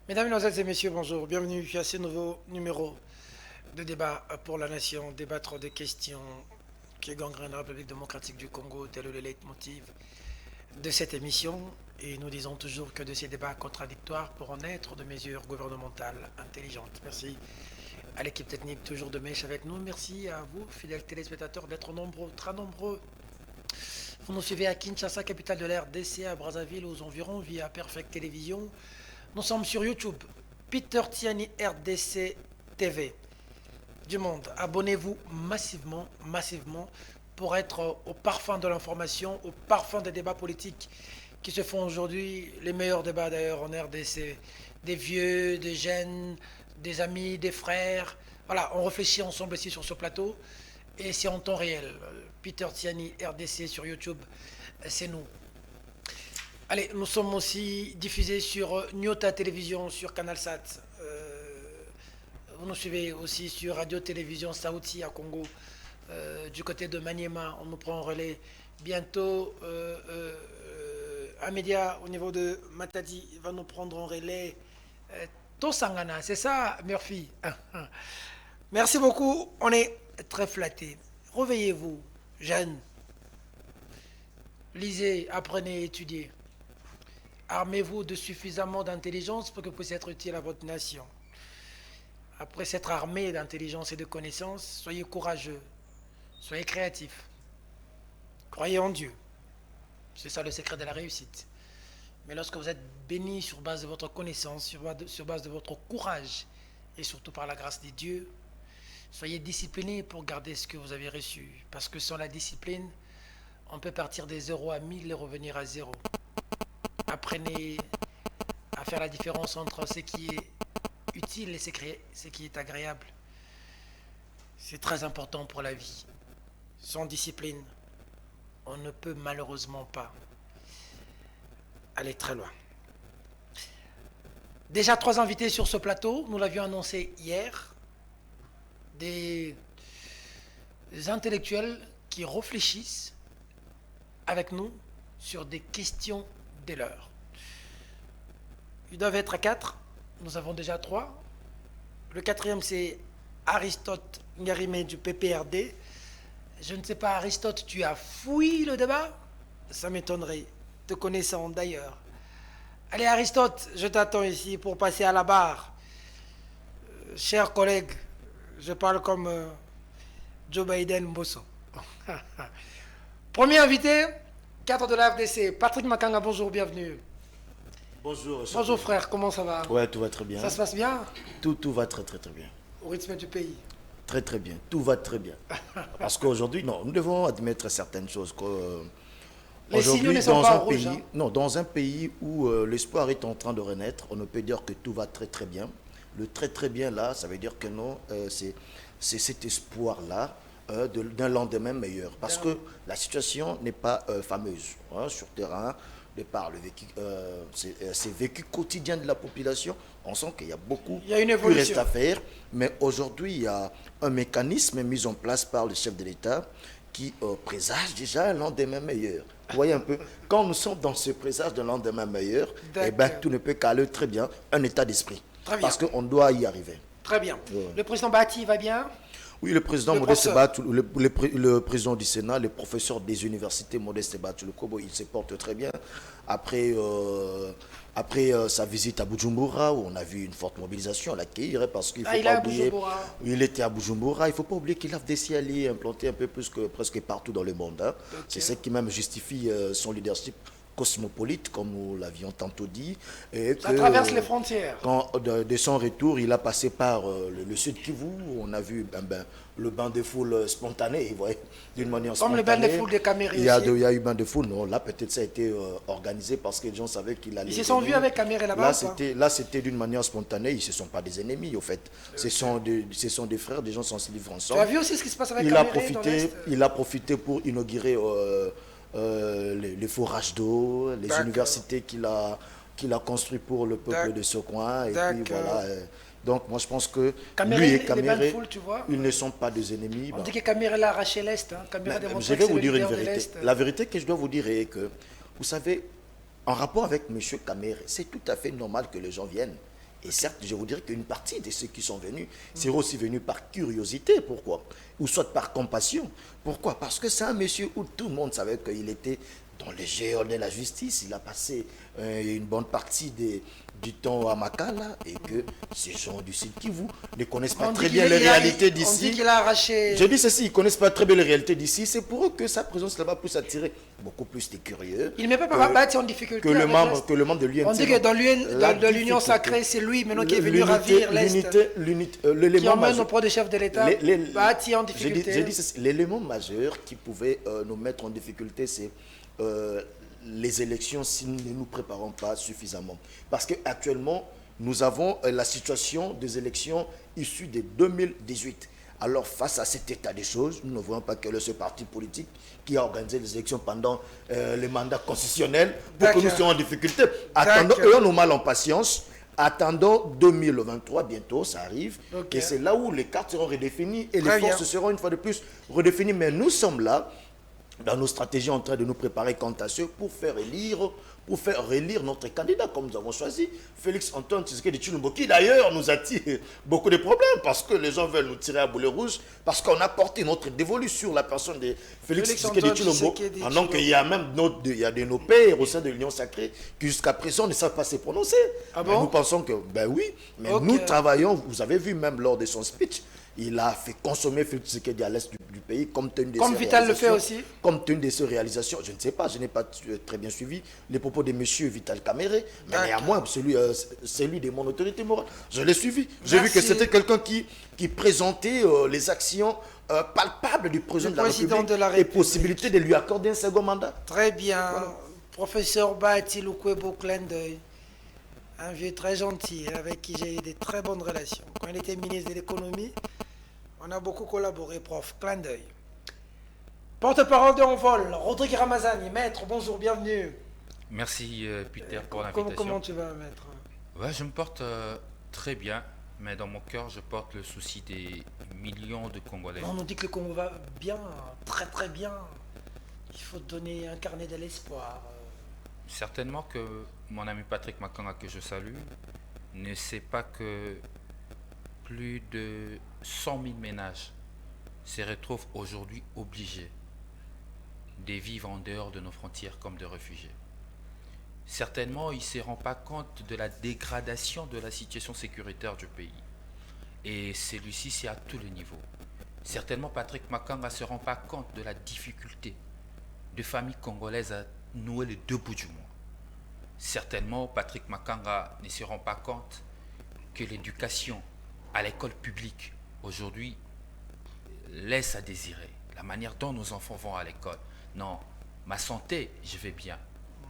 Mesdames, Mesdemoiselles et Messieurs, bonjour. Bienvenue à ce nouveau numéro de débat pour la nation. Débattre des questions qui gangrènent la République démocratique du Congo, tel est le leitmotiv de cette émission. Et nous disons toujours que de ces débats contradictoires pourront naître de mesures gouvernementales intelligentes. Merci à l'équipe technique toujours de mèche avec nous. Merci à vous, fidèles téléspectateurs, d'être nombreux, très nombreux. Vous nous suivez à Kinshasa, capitale de la RDC, à Brazzaville, aux environs, via Perfect Télévision. Nous sommes sur YouTube, Peter Tiani RDC TV. Du monde, abonnez-vous massivement, pour être au parfum de l'information, au parfum des débats politiques qui se font aujourd'hui, les meilleurs débats d'ailleurs en RDC, des vieux, des jeunes, des amis, des frères. Voilà, on réfléchit ensemble ici sur ce plateau et c'est en temps réel. Peter Tiani RDC sur YouTube, c'est nous. Allez, nous sommes aussi diffusés sur Nyota Télévision, sur CanalSat. Vous nous suivez aussi sur Radio-Télévision Saouti à Congo. Du côté de Maniema, on nous prend en relais. Bientôt, un média au niveau de Matadi va nous prendre en relais. Tosangana, c'est ça, Murphy. Merci beaucoup, on est très flattés. Réveillez-vous, jeunes. Lisez, apprenez, étudiez. Armez-vous de suffisamment d'intelligence pour que vous puissiez être utile à votre nation. Après s'être armé d'intelligence et de connaissances, soyez courageux, soyez créatifs. Croyez en Dieu. C'est ça le secret de la réussite. Mais lorsque vous êtes béni sur base de votre connaissance, sur base de votre courage, et surtout par la grâce de Dieu, soyez disciplinés pour garder ce que vous avez reçu. Parce que sans la discipline, on peut partir des 0 à 1000 et revenir à 0. Apprenez à faire la différence entre ce qui est utile et ce qui est agréable. C'est très important pour la vie. Sans discipline, on ne peut malheureusement pas aller très loin. Déjà 3 invités sur ce plateau, nous l'avions annoncé hier, des intellectuels qui réfléchissent avec nous sur des questions de l'heure. Ils doivent être à 4, nous avons déjà 3. Le 4e, c'est Aristote Ngarimé du PPRD. Je ne sais pas, Aristote, tu as fouillé le débat? Ça m'étonnerait, te connaissant d'ailleurs. Allez Aristote, je t'attends ici pour passer à la barre. Chers collègues, je parle comme Joe Biden Mbosso. Premier invité, cadre de la FDC, Patrick Makanga, bonjour, bienvenue. Bonjour. Bonjour frère, comment ça va? Ouais, tout va très bien. Ça se passe bien? Tout va très très très bien. Au rythme du pays? Très très bien. Tout va très bien. Parce qu'aujourd'hui, non, nous devons admettre certaines choses. Les signaux ne sont pas rouges. Dans un pays où l'espoir est en train de renaître, on ne peut dire que tout va très très bien. Le très très bien là, ça veut dire que non, c'est cet espoir-là d'un lendemain meilleur. Parce que la situation n'est pas fameuse sur terrain. De par ces vécus quotidiens de la population, on sent qu'il y a beaucoup qui reste à faire. Mais aujourd'hui, il y a un mécanisme mis en place par le chef de l'État qui présage déjà un lendemain meilleur. Vous voyez un peu, quand nous sommes dans ce présage d'un lendemain meilleur, eh ben, tout ne peut qu'aller très bien, un état d'esprit. Parce qu'on doit y arriver. Très bien. Le président Bati va bien? Oui, le président Modeste Batou, le président du Sénat, le professeur des universités Modeste Batou, le Kobo, il se porte très bien. Après sa visite à Bujumbura, où on a vu une forte mobilisation à l'accueillir, parce qu'il ne faut pas oublier. Il était à Bujumbura. Il ne faut pas oublier qu'il a décidé à implanter un peu plus que presque partout dans le monde. Hein. Okay. C'est ce qui même justifie son leadership cosmopolite, comme nous l'avions tantôt dit. Et ça traverse les frontières. Quand, de son retour, il a passé par le sud Kivu, où on a vu le bain de foule spontané, d'une manière comme spontanée. Comme le bain de foule des Camérés. Il y a eu bain de foule, non, là peut-être ça a été organisé parce que les gens savaient qu'il allait. Ils se sont vus avec Caméré là-bas. Là c'était d'une manière spontanée, ils ne sont pas des ennemis au fait. Ce sont des frères, des gens qui se livrent ensemble. Tu as vu aussi ce qui se passe avec Caméré il a profité pour inaugurer les forages d'eau, les universités qu'il a construit pour le peuple de ce coin. Et puis voilà. Donc moi je pense que Caméré, lui et Caméré, foule, ils ne sont pas des ennemis. On dit que Caméré l'a arraché l'Est. Hein. Je vais vous dire une vérité. La vérité que je dois vous dire est que, vous savez, en rapport avec M. Caméré, c'est tout à fait normal que les gens viennent. Et certes, je vous dirais qu'une partie de ceux qui sont venus, c'est aussi venu par curiosité. Pourquoi? Ou soit par compassion. Pourquoi? Parce que c'est un monsieur où tout le monde savait qu'il était dans les géants de la justice. Il a passé une bonne partie du temps à Makala et que ces gens du Sud Kivu ne connaissent pas très bien les réalités d'ici. On dit qu'il a arraché... Je dis ceci, ils ne connaissent pas très bien les réalités d'ici. C'est pour eux que sa présence là-bas peut attirer beaucoup plus de curieux. Il ne met pas Bati en difficulté. Que le membre de l'UNC. On dit que dans l'Union sacrée, c'est lui maintenant qui est venu ravir l'Est. Qui emmène auprès des chefs de l'État. Bati en difficulté. Je dis ceci, l'élément majeur qui pouvait nous mettre en difficulté, c'est... les élections si nous ne nous préparons pas suffisamment. Parce qu'actuellement, nous avons la situation des élections issues de 2018. Alors, face à cet état des choses, nous ne voyons pas que ce parti politique qui a organisé les élections pendant les mandats constitutionnels pour que nous soyons en difficulté. Ayons nos mal en patience. Attendons 2023, bientôt, ça arrive. Et c'est là où les cartes seront redéfinies et les forces seront une fois de plus redéfinies. Mais nous sommes là, dans nos stratégies, en train de nous préparer quant à ce pour faire relire notre candidat, comme nous avons choisi, Félix Antoine Tshisekedi Tshilombo, qui d'ailleurs nous attire beaucoup de problèmes, parce que les gens veulent nous tirer à boulet rouge, parce qu'on a porté notre dévolu sur la personne de Félix Tshisekedi Tshilombo, pendant qu'il y a même de nos pères au sein de l'Union sacrée, qui jusqu'à présent ne savent pas se prononcer. Ah bon? Nous pensons que, ben oui, mais nous travaillons, vous avez vu même lors de son speech, il a fait consommer Félix Tshisekedi à l'est du pays comme tenu de ses réalisations. Vital le fait aussi. Comme tenu de ses réalisations. Je ne sais pas, je n'ai pas très bien suivi les propos de M. Vital Kamere, mais néanmoins, celui de mon autorité morale, je l'ai suivi. J'ai vu que c'était quelqu'un qui présentait les actions palpables du président de la République et possibilité de lui accorder un second mandat. Très bien. Voilà. Professeur Bati Lukwebo clin d'œil. Un vieux très gentil avec qui j'ai eu de très bonnes relations. Quand il était ministre de l'économie, on a beaucoup collaboré, prof. Clin d'œil. Porte-parole de Envol, Rodrigue Ramazani, maître, bonjour, bienvenue. Merci Peter pour l'invitation. Comment tu vas, maître? Ouais, je me porte très bien, mais dans mon cœur, je porte le souci des millions de Congolais. On nous dit que le Congo va bien, très très bien. Il faut donner un carnet de l'espoir. Certainement que mon ami Patrick Makanga, que je salue, ne sait pas que plus de 100 000 ménages se retrouvent aujourd'hui obligés de vivre en dehors de nos frontières comme des réfugiés. Certainement, il ne se rend pas compte de la dégradation de la situation sécuritaire du pays. Et celui-ci, c'est à tous les niveaux. Certainement, Patrick Makanga ne se rend pas compte de la difficulté de familles congolaises à nouer les deux bouts du monde. Certainement, Patrick Makanga ne se rend pas compte que l'éducation à l'école publique aujourd'hui laisse à désirer. La manière dont nos enfants vont à l'école. Non, ma santé, je vais bien.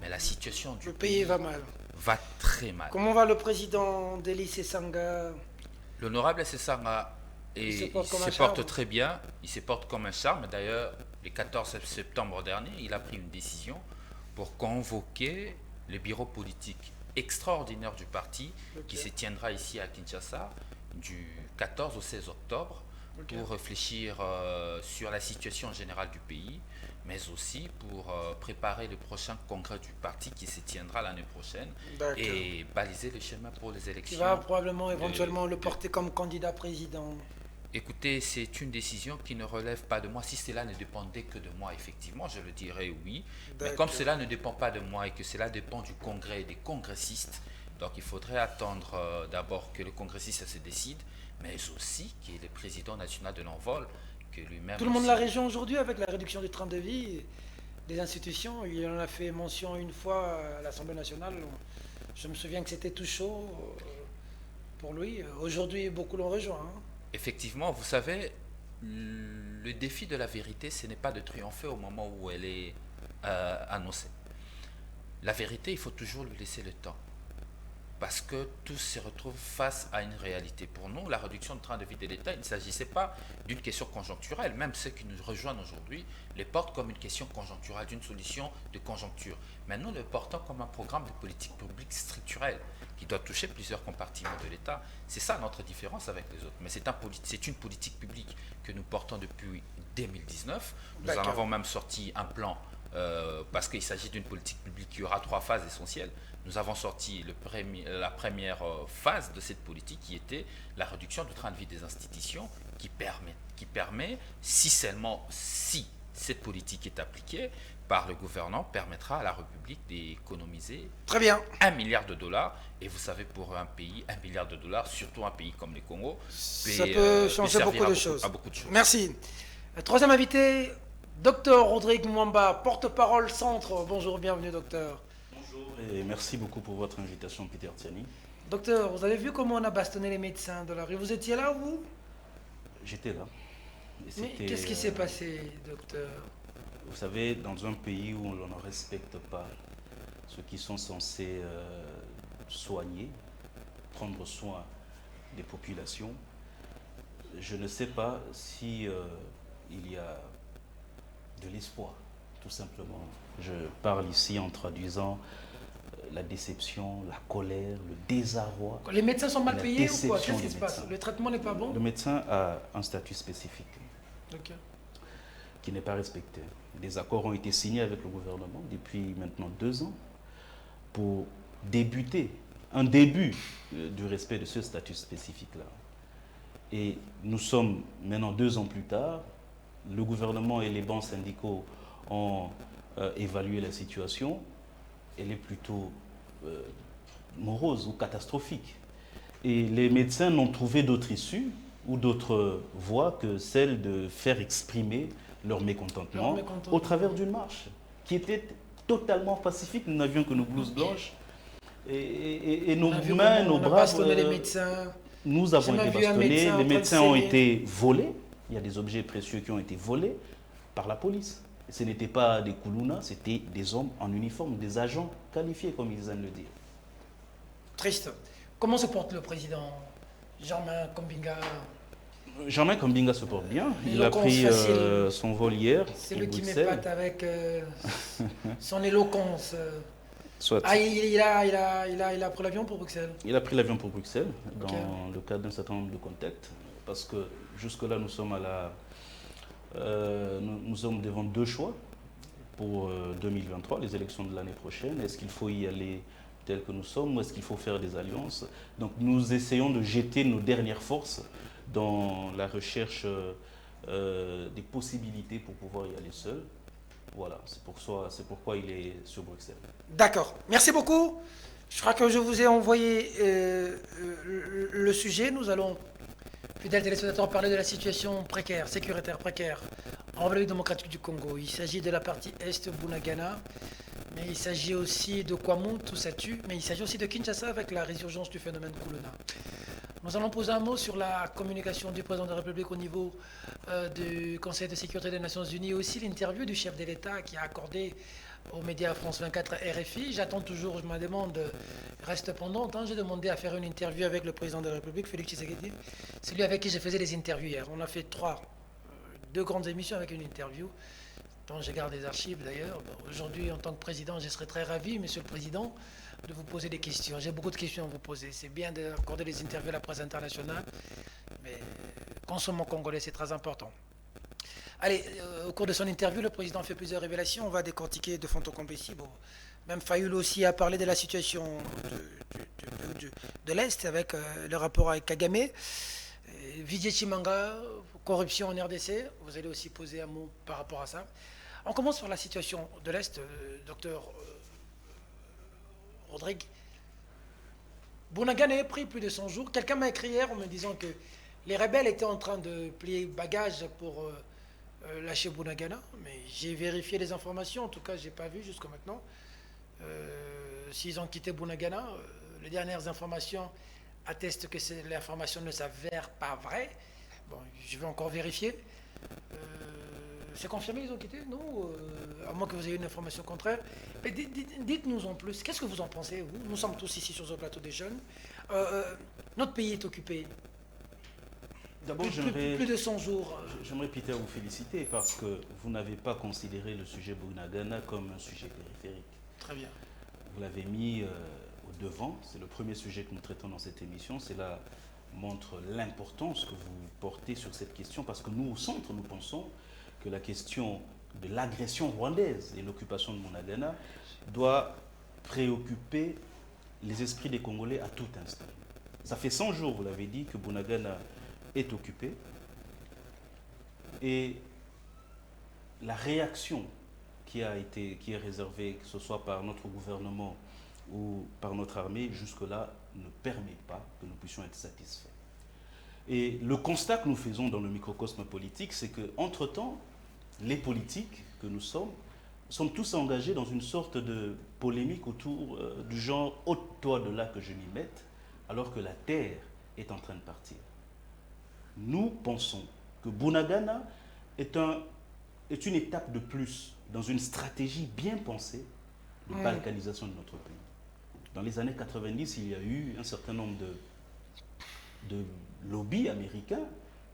Mais la situation du pays va mal. Va très mal. Comment va le président d'Eli Sesanga? L'honorable Sesanga se porte très bien. Il se porte comme un charme. D'ailleurs, le 14 septembre dernier, il a pris une décision pour convoquer le bureau politique extraordinaire du parti qui se tiendra ici à Kinshasa du 14 au 16 octobre pour réfléchir sur la situation générale du pays, mais aussi pour préparer le prochain congrès du parti qui se tiendra l'année prochaine et baliser le chemin pour les élections. Tu vas probablement éventuellement le porter comme candidat président. Écoutez, c'est une décision qui ne relève pas de moi. Si cela ne dépendait que de moi, effectivement, je le dirais oui. Mais comme cela ne dépend pas de moi et que cela dépend du congrès et des congressistes, donc il faudrait attendre d'abord que le congressiste se décide, mais aussi qu'il est le président national de l'Envol, que lui-même... Tout le monde de la région aujourd'hui, avec la réduction du train de vie des institutions, il en a fait mention une fois à l'Assemblée nationale. Je me souviens que c'était tout chaud pour lui. Aujourd'hui, beaucoup l'ont rejoint. Effectivement, vous savez, le défi de la vérité, ce n'est pas de triompher au moment où elle est annoncée. La vérité, il faut toujours lui laisser le temps. Parce que tous se retrouvent face à une réalité. Pour nous, la réduction du train de vie de l'État, il ne s'agissait pas d'une question conjoncturelle. Même ceux qui nous rejoignent aujourd'hui les portent comme une question conjoncturelle, d'une solution de conjoncture. Mais nous le portons comme un programme de politique publique structurelle qui doit toucher plusieurs compartiments de l'État. C'est ça notre différence avec les autres. Mais c'est une politique publique que nous portons depuis 2019. Nous en avons même sorti un plan parce qu'il s'agit d'une politique publique qui aura 3 phases essentielles. nous avons sorti la première phase de cette politique qui était la réduction du train de vie des institutions qui permet, si seulement si cette politique est appliquée par le gouvernement, permettra à la République d'économiser Très bien. 1 milliard de dollars. Et vous savez, pour un pays, 1 milliard de dollars, surtout un pays comme le Congo, ça peut changer beaucoup de choses. Beaucoup de choses. Merci. Troisième invité, Docteur Rodrigue Mwamba, porte-parole centre. Bonjour, bienvenue docteur. Bonjour et merci beaucoup pour votre invitation, Peter Tiani. Docteur, vous avez vu comment on a bastonné les médecins de la rue? Vous étiez là, vous? J'étais là. Mais qu'est-ce qui s'est passé, docteur? Vous savez, dans un pays où l'on ne respecte pas ceux qui sont censés soigner, prendre soin des populations, je ne sais pas si il y a de l'espoir, tout simplement. Je parle ici en traduisant la déception, la colère, le désarroi. Les médecins sont mal payés ou quoi? Qu'est-ce qui se passe? Le traitement n'est pas bon? Le médecin a un statut spécifique Okay. qui n'est pas respecté. Des accords ont été signés avec le gouvernement depuis maintenant 2 ans pour débuter, un début du respect de ce statut spécifique-là. Et nous sommes maintenant 2 ans plus tard, le gouvernement et les bancs syndicaux ont évalué la situation. Elle est plutôt morose ou catastrophique. Et les médecins n'ont trouvé d'autre issue ou d'autre voie que celle de faire exprimer leur mécontentement au travers d'une marche qui était totalement pacifique. Nous n'avions que nos blouses blanches et nos mains, nos bras. Les médecins. Nous avons été bastonnés, les médecins ont été volés. Il y a des objets précieux qui ont été volés par la police. Ce n'étaient pas des koulounas, c'était des hommes en uniforme, des agents qualifiés, comme ils aiment le dire. Triste. Comment se porte le président Germain Kombinga? Germain Kombinga se porte bien. Il a pris son vol hier. C'est lui qui m'épate avec son éloquence. Soit. Ah, il a pris l'avion pour Bruxelles. Il a pris l'avion pour Bruxelles dans le cadre d'un certain nombre de contacts. Parce que jusque-là, nous sommes nous sommes devant 2 choix pour 2023, les élections de l'année prochaine. Est-ce qu'il faut y aller tel que nous sommes ou est-ce qu'il faut faire des alliances? Donc nous essayons de jeter nos dernières forces dans la recherche des possibilités pour pouvoir y aller seul. Voilà, c'est pourquoi il est sur Bruxelles. D'accord, merci beaucoup. Je crois que je vous ai envoyé le sujet. Nous allons, fidèles téléspectateurs, parler de la situation précaire, sécuritaire précaire en République démocratique du Congo. Il s'agit de la partie est Bunagana, mais il s'agit aussi de Kwamou, tout ça tue, mais il s'agit aussi de Kinshasa avec la résurgence du phénomène Kuluna. Nous allons poser un mot sur la communication du président de la République au niveau du Conseil de sécurité des Nations Unies et aussi l'interview du chef de l'État qui a accordé aux médias France 24 RFI. J'attends toujours, ma demande reste pendante. J'ai demandé à faire une interview avec le président de la République, Félix Tshisekedi, celui avec qui je faisais les interviews hier. On a fait 2 grandes émissions avec une interview, dont je garde des archives d'ailleurs. Aujourd'hui, en tant que président, je serais très ravi, monsieur le président, de vous poser des questions. J'ai beaucoup de questions à vous poser. C'est bien d'accorder les interviews à la presse internationale, mais consommons congolais, c'est très important. Allez, au cours de son interview, le président fait plusieurs révélations. On va décortiquer de fond en comble ici. Bon, même Fayoul aussi a parlé de la situation de l'Est avec le rapport avec Kagame. Vijay Chimanga, corruption en RDC. Vous allez aussi poser un mot par rapport à ça. On commence par la situation de l'Est, docteur Rodrigue. Bunagana est pris plus de 100 jours. Quelqu'un m'a écrit hier en me disant que les rebelles étaient en train de plier bagages pour lâcher Bunagana, mais j'ai vérifié les informations, en tout cas je n'ai pas vu jusqu'à maintenant. S'ils ont quitté Bunagana, les dernières informations attestent que l'information ne s'avère pas vraie. Bon, je vais encore vérifier. C'est confirmé, ils ont quitté? Non, à moins que vous ayez une information contraire. Mais dites-nous en plus, qu'est-ce que vous en pensez, vous? Nous sommes tous ici sur ce plateau des jeunes. Notre pays est occupé. D'abord, plus de 100 jours. J'aimerais, Peter, vous féliciter parce que vous n'avez pas considéré le sujet Bunagana comme un sujet périphérique. Très bien. Vous l'avez mis au devant. C'est le premier sujet que nous traitons dans cette émission. Cela montre l'importance que vous portez sur cette question parce que nous, au centre, nous pensons que la question de l'agression rwandaise et l'occupation de Bunagana doit préoccuper les esprits des Congolais à tout instant. Ça fait 100 jours, vous l'avez dit, que Bunagana est occupé. Et la réaction qui est réservée, que ce soit par notre gouvernement ou par notre armée, jusque-là, ne permet pas que nous puissions être satisfaits. Et le constat que nous faisons dans le microcosme politique, c'est qu'entre-temps, les politiques que nous sommes tous engagés dans une sorte de polémique autour du genre « ôte-toi de là que je m'y mette », alors que la terre est en train de partir. Nous pensons que Bunagana est une étape de plus dans une stratégie bien pensée de balkanisation de notre pays. Dans les années 90, il y a eu un certain nombre de lobbies américains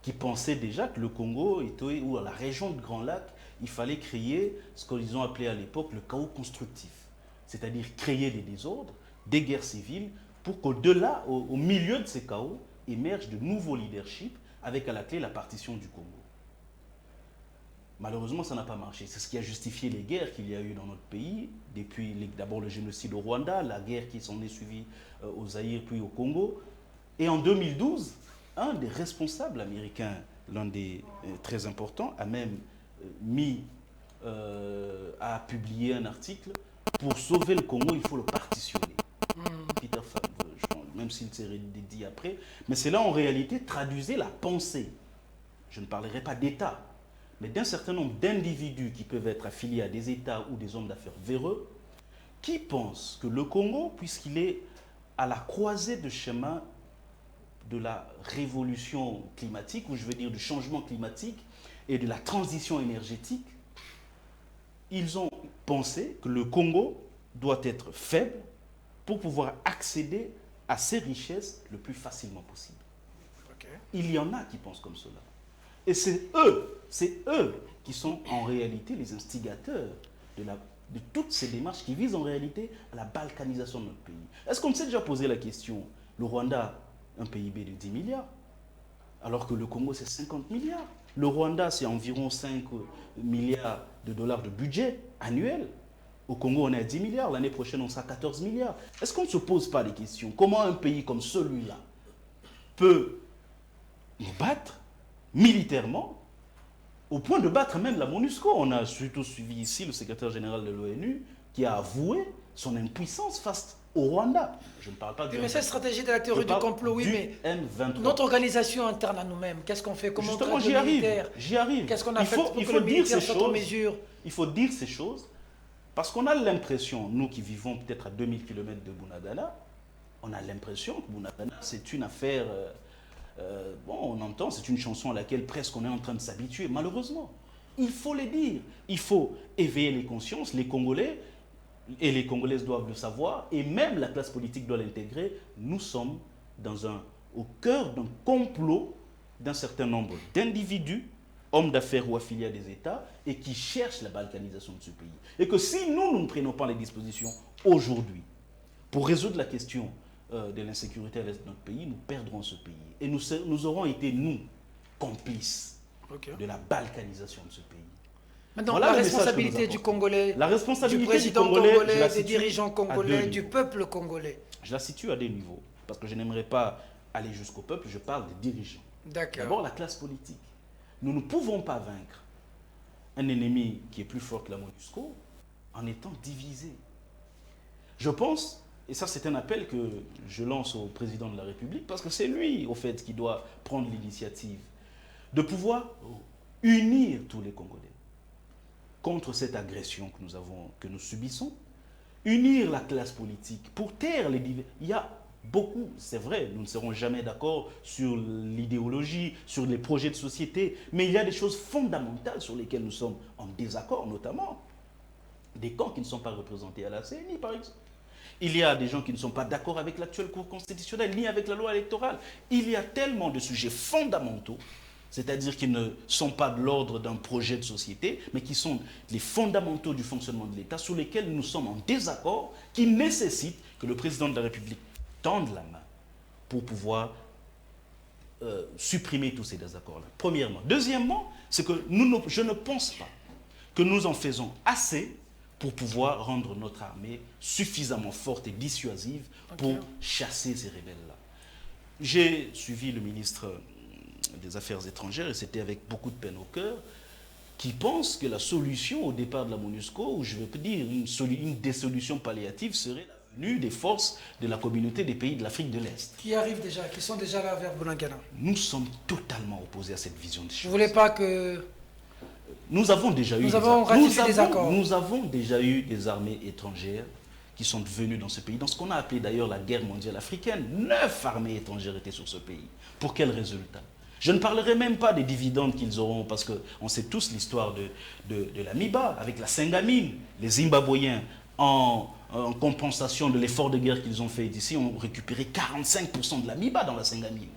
qui pensaient déjà que le Congo était, ou à la région de Grand Lac, il fallait créer ce qu'ils ont appelé à l'époque le chaos constructif. C'est-à-dire créer des désordres, des guerres civiles, pour qu'au-delà, au milieu de ces chaos, émergent de nouveaux leaderships avec à la clé la partition du Congo. Malheureusement, ça n'a pas marché. C'est ce qui a justifié les guerres qu'il y a eu dans notre pays, depuis d'abord le génocide au Rwanda, la guerre qui s'en est suivie au Zaïre puis au Congo. Et en 2012, un des responsables américains, l'un des très importants, a même a publié un article pour sauver le Congo, il faut le partitionner. Peter Fan, même s'il s'est dit après, mais c'est là en réalité traduisait la pensée. Je ne parlerai pas d'État, mais d'un certain nombre d'individus qui peuvent être affiliés à des États ou des hommes d'affaires véreux, qui pensent que le Congo, puisqu'il est à la croisée de chemin de la révolution climatique, ou je veux dire du changement climatique et de la transition énergétique, ils ont pensé que le Congo doit être faible pour pouvoir accéder à ces richesses le plus facilement possible. Okay. Il y en a qui pensent comme cela. Et c'est eux qui sont en réalité les instigateurs de toutes ces démarches qui visent en réalité à la balkanisation de notre pays. Est-ce qu'on s'est déjà posé la question, le Rwanda, un PIB de 10 milliards, alors que le Congo, c'est 50 milliards. Le Rwanda, c'est environ 5 milliards de dollars de budget annuel. Au Congo, on est à 10 milliards. L'année prochaine, on sera à 14 milliards. Est-ce qu'on ne se pose pas les questions? Comment un pays comme celui-là peut nous battre militairement au point de battre même la MONUSCO? On a surtout suivi ici le secrétaire général de l'ONU qui a avoué son impuissance face au Rwanda. Je ne parle pas du mais cette stratégie de la théorie du complot, oui, mais M23. Notre organisation interne à nous-mêmes, qu'est-ce qu'on fait? Comment justement, j'y arrive. Qu'est-ce qu'on a fait pour que le militaire soit en mesure? Il faut dire ces choses parce qu'on a l'impression, nous qui vivons peut-être à 2000 km de Bunagana, on a l'impression que Bunagana, c'est une affaire... on entend, c'est une chanson à laquelle presque on est en train de s'habituer. Malheureusement, il faut les dire. Il faut éveiller les consciences. Les Congolais et les Congolaises doivent le savoir, et même la classe politique doit l'intégrer. Nous sommes au cœur d'un complot d'un certain nombre d'individus, hommes d'affaires ou affiliés à des États, et qui cherchent la balkanisation de ce pays. Et que si nous ne prenons pas les dispositions aujourd'hui pour résoudre la question de l'insécurité à l'est de notre pays, nous perdrons ce pays. Et nous aurons été, nous, complices de la balkanisation de ce pays. Maintenant, voilà la responsabilité du Congolais, du président congolais, des dirigeants congolais, du peuple congolais. Je la situe à des niveaux, parce que je n'aimerais pas aller jusqu'au peuple, je parle des dirigeants. D'abord, la classe politique. Nous ne pouvons pas vaincre un ennemi qui est plus fort que la MONUSCO en étant divisé. Je pense... Et ça, c'est un appel que je lance au président de la République, parce que c'est lui, au fait, qui doit prendre l'initiative de pouvoir unir tous les Congolais contre cette agression que nous subissons, unir la classe politique pour taire les divers. Il y a beaucoup, c'est vrai, nous ne serons jamais d'accord sur l'idéologie, sur les projets de société, mais il y a des choses fondamentales sur lesquelles nous sommes en désaccord, notamment des camps qui ne sont pas représentés à la CENI, par exemple. Il y a des gens qui ne sont pas d'accord avec l'actuelle Cour constitutionnelle, ni avec la loi électorale. Il y a tellement de sujets fondamentaux, c'est-à-dire qui ne sont pas de l'ordre d'un projet de société, mais qui sont les fondamentaux du fonctionnement de l'État, sur lesquels nous sommes en désaccord, qui nécessitent que le président de la République tende la main pour pouvoir supprimer tous ces désaccords-là. Premièrement. Deuxièmement, c'est que je ne pense pas que nous en faisons assez pour pouvoir rendre notre armée suffisamment forte et dissuasive pour chasser ces rebelles-là. J'ai suivi le ministre des Affaires étrangères, et c'était avec beaucoup de peine au cœur, qui pense que la solution au départ de la MONUSCO, ou je veux dire une des solutions palliatives, serait la venue des forces de la communauté des pays de l'Afrique de l'Est. Qui arrivent déjà, qui sont déjà là vers Bunagana. Nous sommes totalement opposés à cette vision des choses. Vous ne voulez pas que... Nous avons déjà eu des accords. Nous avons déjà eu des armées étrangères qui sont venues dans ce pays, dans ce qu'on a appelé d'ailleurs la guerre mondiale africaine. 9 armées étrangères étaient sur ce pays. Pour quel résultat? Je ne parlerai même pas des dividendes qu'ils auront, parce qu'on sait tous l'histoire de la MIBA, avec la Sengamine. Les Zimbabwéens, en compensation de l'effort de guerre qu'ils ont fait ici, ont récupéré 45% de la MIBA dans la Sengamine.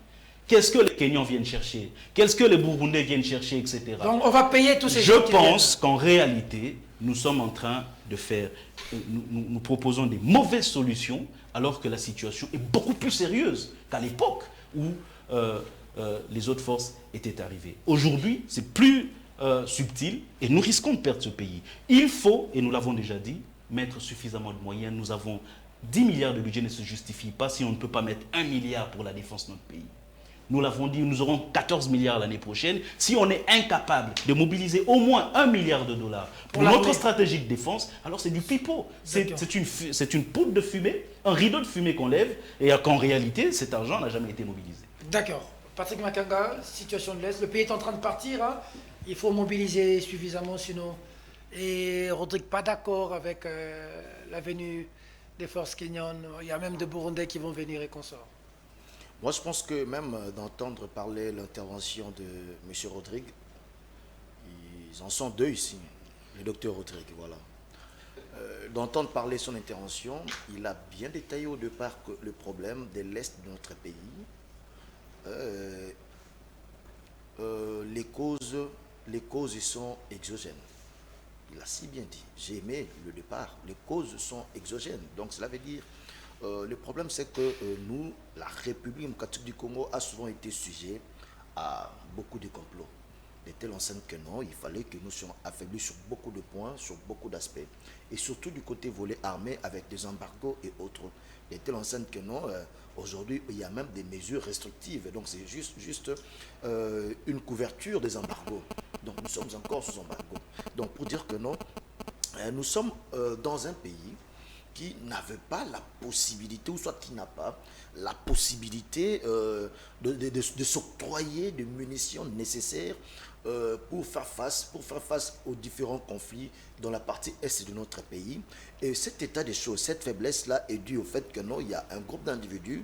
Qu'est-ce que les Kenyans viennent chercher? Qu'est-ce que les Burundais viennent chercher, etc. Donc on va payer tous ces gens. Je pense qu'en réalité, nous sommes en train de faire... Nous proposons des mauvaises solutions, alors que la situation est beaucoup plus sérieuse qu'à l'époque où les autres forces étaient arrivées. Aujourd'hui, c'est plus subtil et nous risquons de perdre ce pays. Il faut, et nous l'avons déjà dit, mettre suffisamment de moyens. Nous avons 10 milliards de budget, ne se justifie pas si on ne peut pas mettre 1 milliard pour la défense de notre pays. Nous l'avons dit, nous aurons 14 milliards l'année prochaine. Si on est incapable de mobiliser au moins 1 milliard de dollars pour notre stratégie de défense, alors c'est du pipeau. C'est une poudre de fumée, un rideau de fumée qu'on lève, et qu'en réalité, cet argent n'a jamais été mobilisé. D'accord. Patrick Makanga, situation de l'Est. Le pays est en train de partir. Hein. Il faut mobiliser suffisamment, sinon... Et Rodrigue, pas d'accord avec la venue des forces kenyanes. Il y a même des Burundais qui vont venir et consorts. Moi, je pense que même d'entendre parler l'intervention de M. Rodrigue, ils en sont deux ici, le docteur Rodrigue, voilà. D'entendre parler son intervention, il a bien détaillé au départ que le problème de l'Est de notre pays, les causes sont exogènes. Il a si bien dit, j'ai aimé le départ, les causes sont exogènes. Donc cela veut dire, le problème c'est que nous, la République démocratique du Congo a souvent été sujet à beaucoup de complots. De telle enseigne que non, il fallait que nous soyons affaiblis sur beaucoup de points, sur beaucoup d'aspects. Et surtout du côté volet armé avec des embargos et autres. De telle enseigne que non, aujourd'hui il y a même des mesures restrictives. Donc c'est juste une couverture des embargos. Donc nous sommes encore sous embargo. Donc pour dire que non, nous sommes dans un pays qui n'avait pas la possibilité, ou soit qui n'a pas la possibilité de s'octroyer des munitions nécessaires pour faire face aux différents conflits dans la partie est de notre pays. Et cet état des choses, cette faiblesse-là est due au fait que non, il y a un groupe d'individus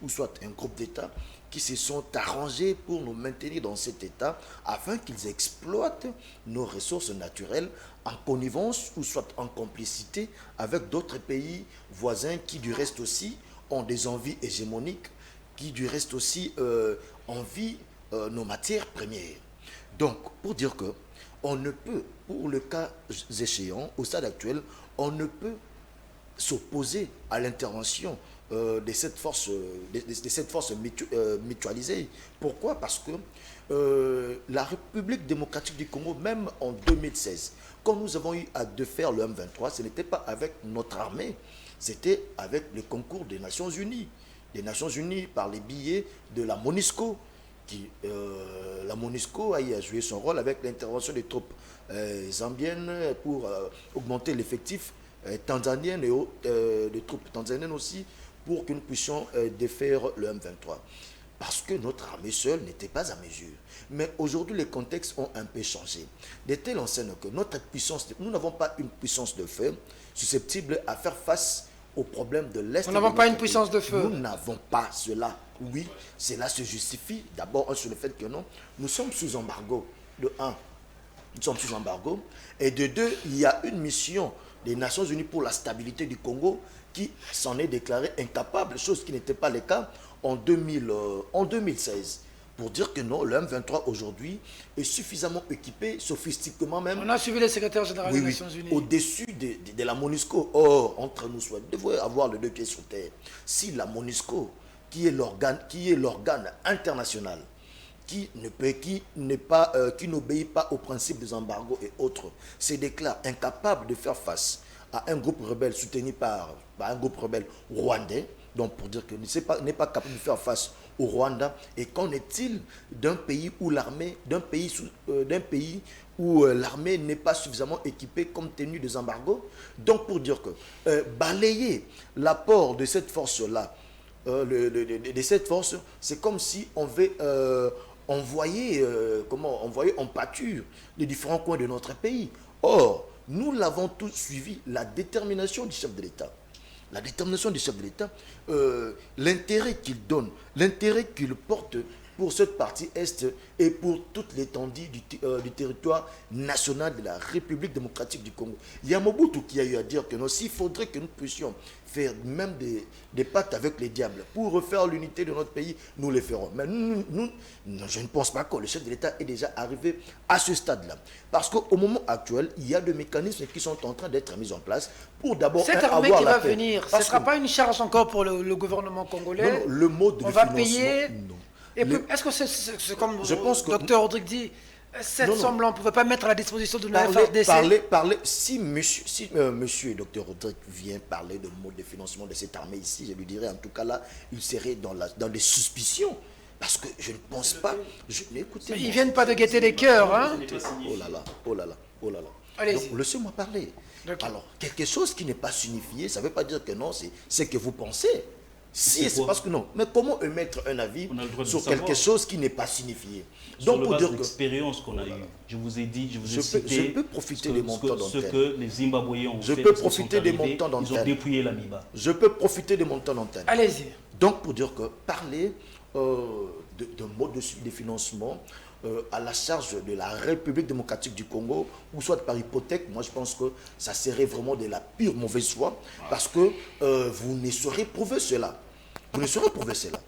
ou soit un groupe d'États qui se sont arrangés pour nous maintenir dans cet état afin qu'ils exploitent nos ressources naturelles en connivence ou soit en complicité avec d'autres pays voisins qui du reste aussi ont des envies hégémoniques, qui du reste aussi envient nos matières premières. Donc, pour dire que on ne peut, pour le cas échéant, au stade actuel, on ne peut s'opposer à l'intervention de cette force mutualisée. Pourquoi? Parce que la République démocratique du Congo, même en 2016, quand nous avons eu à faire le M23, ce n'était pas avec notre armée, c'était avec le concours des Nations Unies. Des Nations Unies par les billets de la MONUSCO. La MONUSCO a joué son rôle avec l'intervention des troupes zambiennes pour augmenter l'effectif tanzanien et des troupes tanzaniennes aussi pour que nous puissions défaire le M23. Parce que notre armée seule n'était pas à mesure. Mais aujourd'hui, les contextes ont un peu changé. De telle enseigne que notre puissance, nous n'avons pas une puissance de feu susceptible à faire face aux problèmes de l'Est. Nous n'avons pas une puissance de feu. Nous n'avons pas cela. Oui, cela se justifie d'abord sur le fait que non, nous sommes sous embargo. De un, nous sommes sous embargo. Et de deux, il y a une mission des Nations Unies pour la stabilité du Congo qui s'en est déclarée incapable, chose qui n'était pas le cas en 2016. Pour dire que non, le M23 aujourd'hui est suffisamment équipé, sophistiquement même. On a suivi le secrétaire général des Nations Unies. Au-dessus de la MONUSCO. Or, entre nous, il devrait avoir les deux pieds sur terre. Si la MONUSCO, qui est l'organe international, qui n'obéit pas aux principes des embargos et autres, se déclare incapable de faire face à un groupe rebelle soutenu par un groupe rebelle rwandais, donc pour dire que n'est pas capable de faire face au Rwanda, et qu'en est-il d'un pays où l'armée, l'armée n'est pas suffisamment équipée compte tenu des embargos. Donc pour dire que balayer l'apport de cette force-là, de cette force, c'est comme si on veut envoyer en pâture les différents coins de notre pays. Or, nous l'avons tous suivi, la détermination du chef de l'État. La détermination du chef de l'État, l'intérêt qu'il donne, l'intérêt qu'il porte pour cette partie Est et pour toute l'étendue du territoire national de la République démocratique du Congo. Il y a Mobutu qui a eu à dire que s'il faudrait que nous puissions faire même des pactes avec les diables pour refaire l'unité de notre pays, nous le ferons. Mais je ne pense pas que le chef de l'État est déjà arrivé à ce stade-là. Parce qu'au moment actuel, il y a des mécanismes qui sont en train d'être mis en place pour d'abord cette armée qui va venir, ce ne sera pas une charge encore pour le gouvernement congolais. Non, le mode de financement, payer. Non. Et est-ce que c'est comme je pense que le docteur Rodrigue dit, cette somme-là, on ne pouvait pas mettre à la disposition de la FRDC? Si monsieur et docteur Rodrigue vient parler de mode de financement de cette armée ici, je lui dirais en tout cas là, il serait dans les suspicions. Parce que je ne pense pas... Écoutez, ils ne viennent pas de guetter les cœurs, hein? Oh là là. Allez-y. Donc, laissez-moi parler. Okay. Alors, quelque chose qui n'est pas signifié, ça ne veut pas dire que non, c'est que vous pensez. Si, c'est parce que non. Mais comment émettre un avis sur quelque chose qui n'est pas signifié? Donc, pour dire l'expérience qu'on a eue, je vous ai dit, je je peux profiter des montants d'antenne. Ce que les Zimbabwéens ont fait, je peux profiter des montants d'antenne. Ils ont dépouillé la MIBA. Je peux profiter des montants d'antenne. Allez-y. Donc, pour dire que parler de mode de financement à la charge de la République démocratique du Congo, ou soit par hypothèque, moi je pense que ça serait vraiment de la pure mauvaise foi, parce que vous ne saurez prouver cela. Vous ne saurez prouver cela.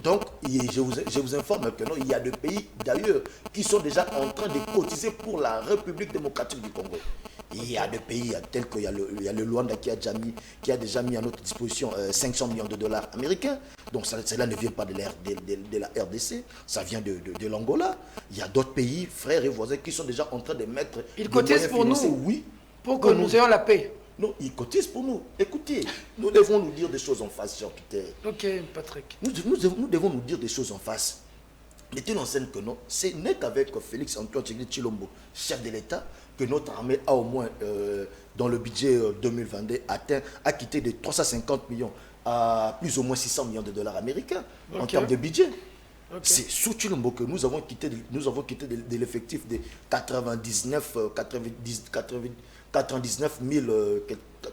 Donc, je vous informe que non, il y a des pays d'ailleurs qui sont déjà en train de cotiser pour la République démocratique du Congo. Il y a des pays tels qu'il y a le Rwanda qui a déjà mis à notre disposition 500 millions de dollars américains. Donc cela ne vient pas de la RDC, ça vient de l'Angola. Il y a d'autres pays, frères et voisins, qui sont déjà en train de mettre... Ils cotisent pour nous, oui, pour que nous ayons la paix. Non, ils cotisent pour nous. Écoutez, nous devons nous dire des choses en face, cher Peter. Ok, Patrick. Nous devons nous dire des choses en face. Mettez en scène que non, ce n'est qu'avec Félix Antoine Tshilombo, chef de l'État, que notre armée a au moins, dans le budget 2022, a quitté de 350 millions à plus ou moins 600 millions de dollars américains en termes de budget. C'est sous Tshilombo que nous avons quitté de l'effectif de 99 000,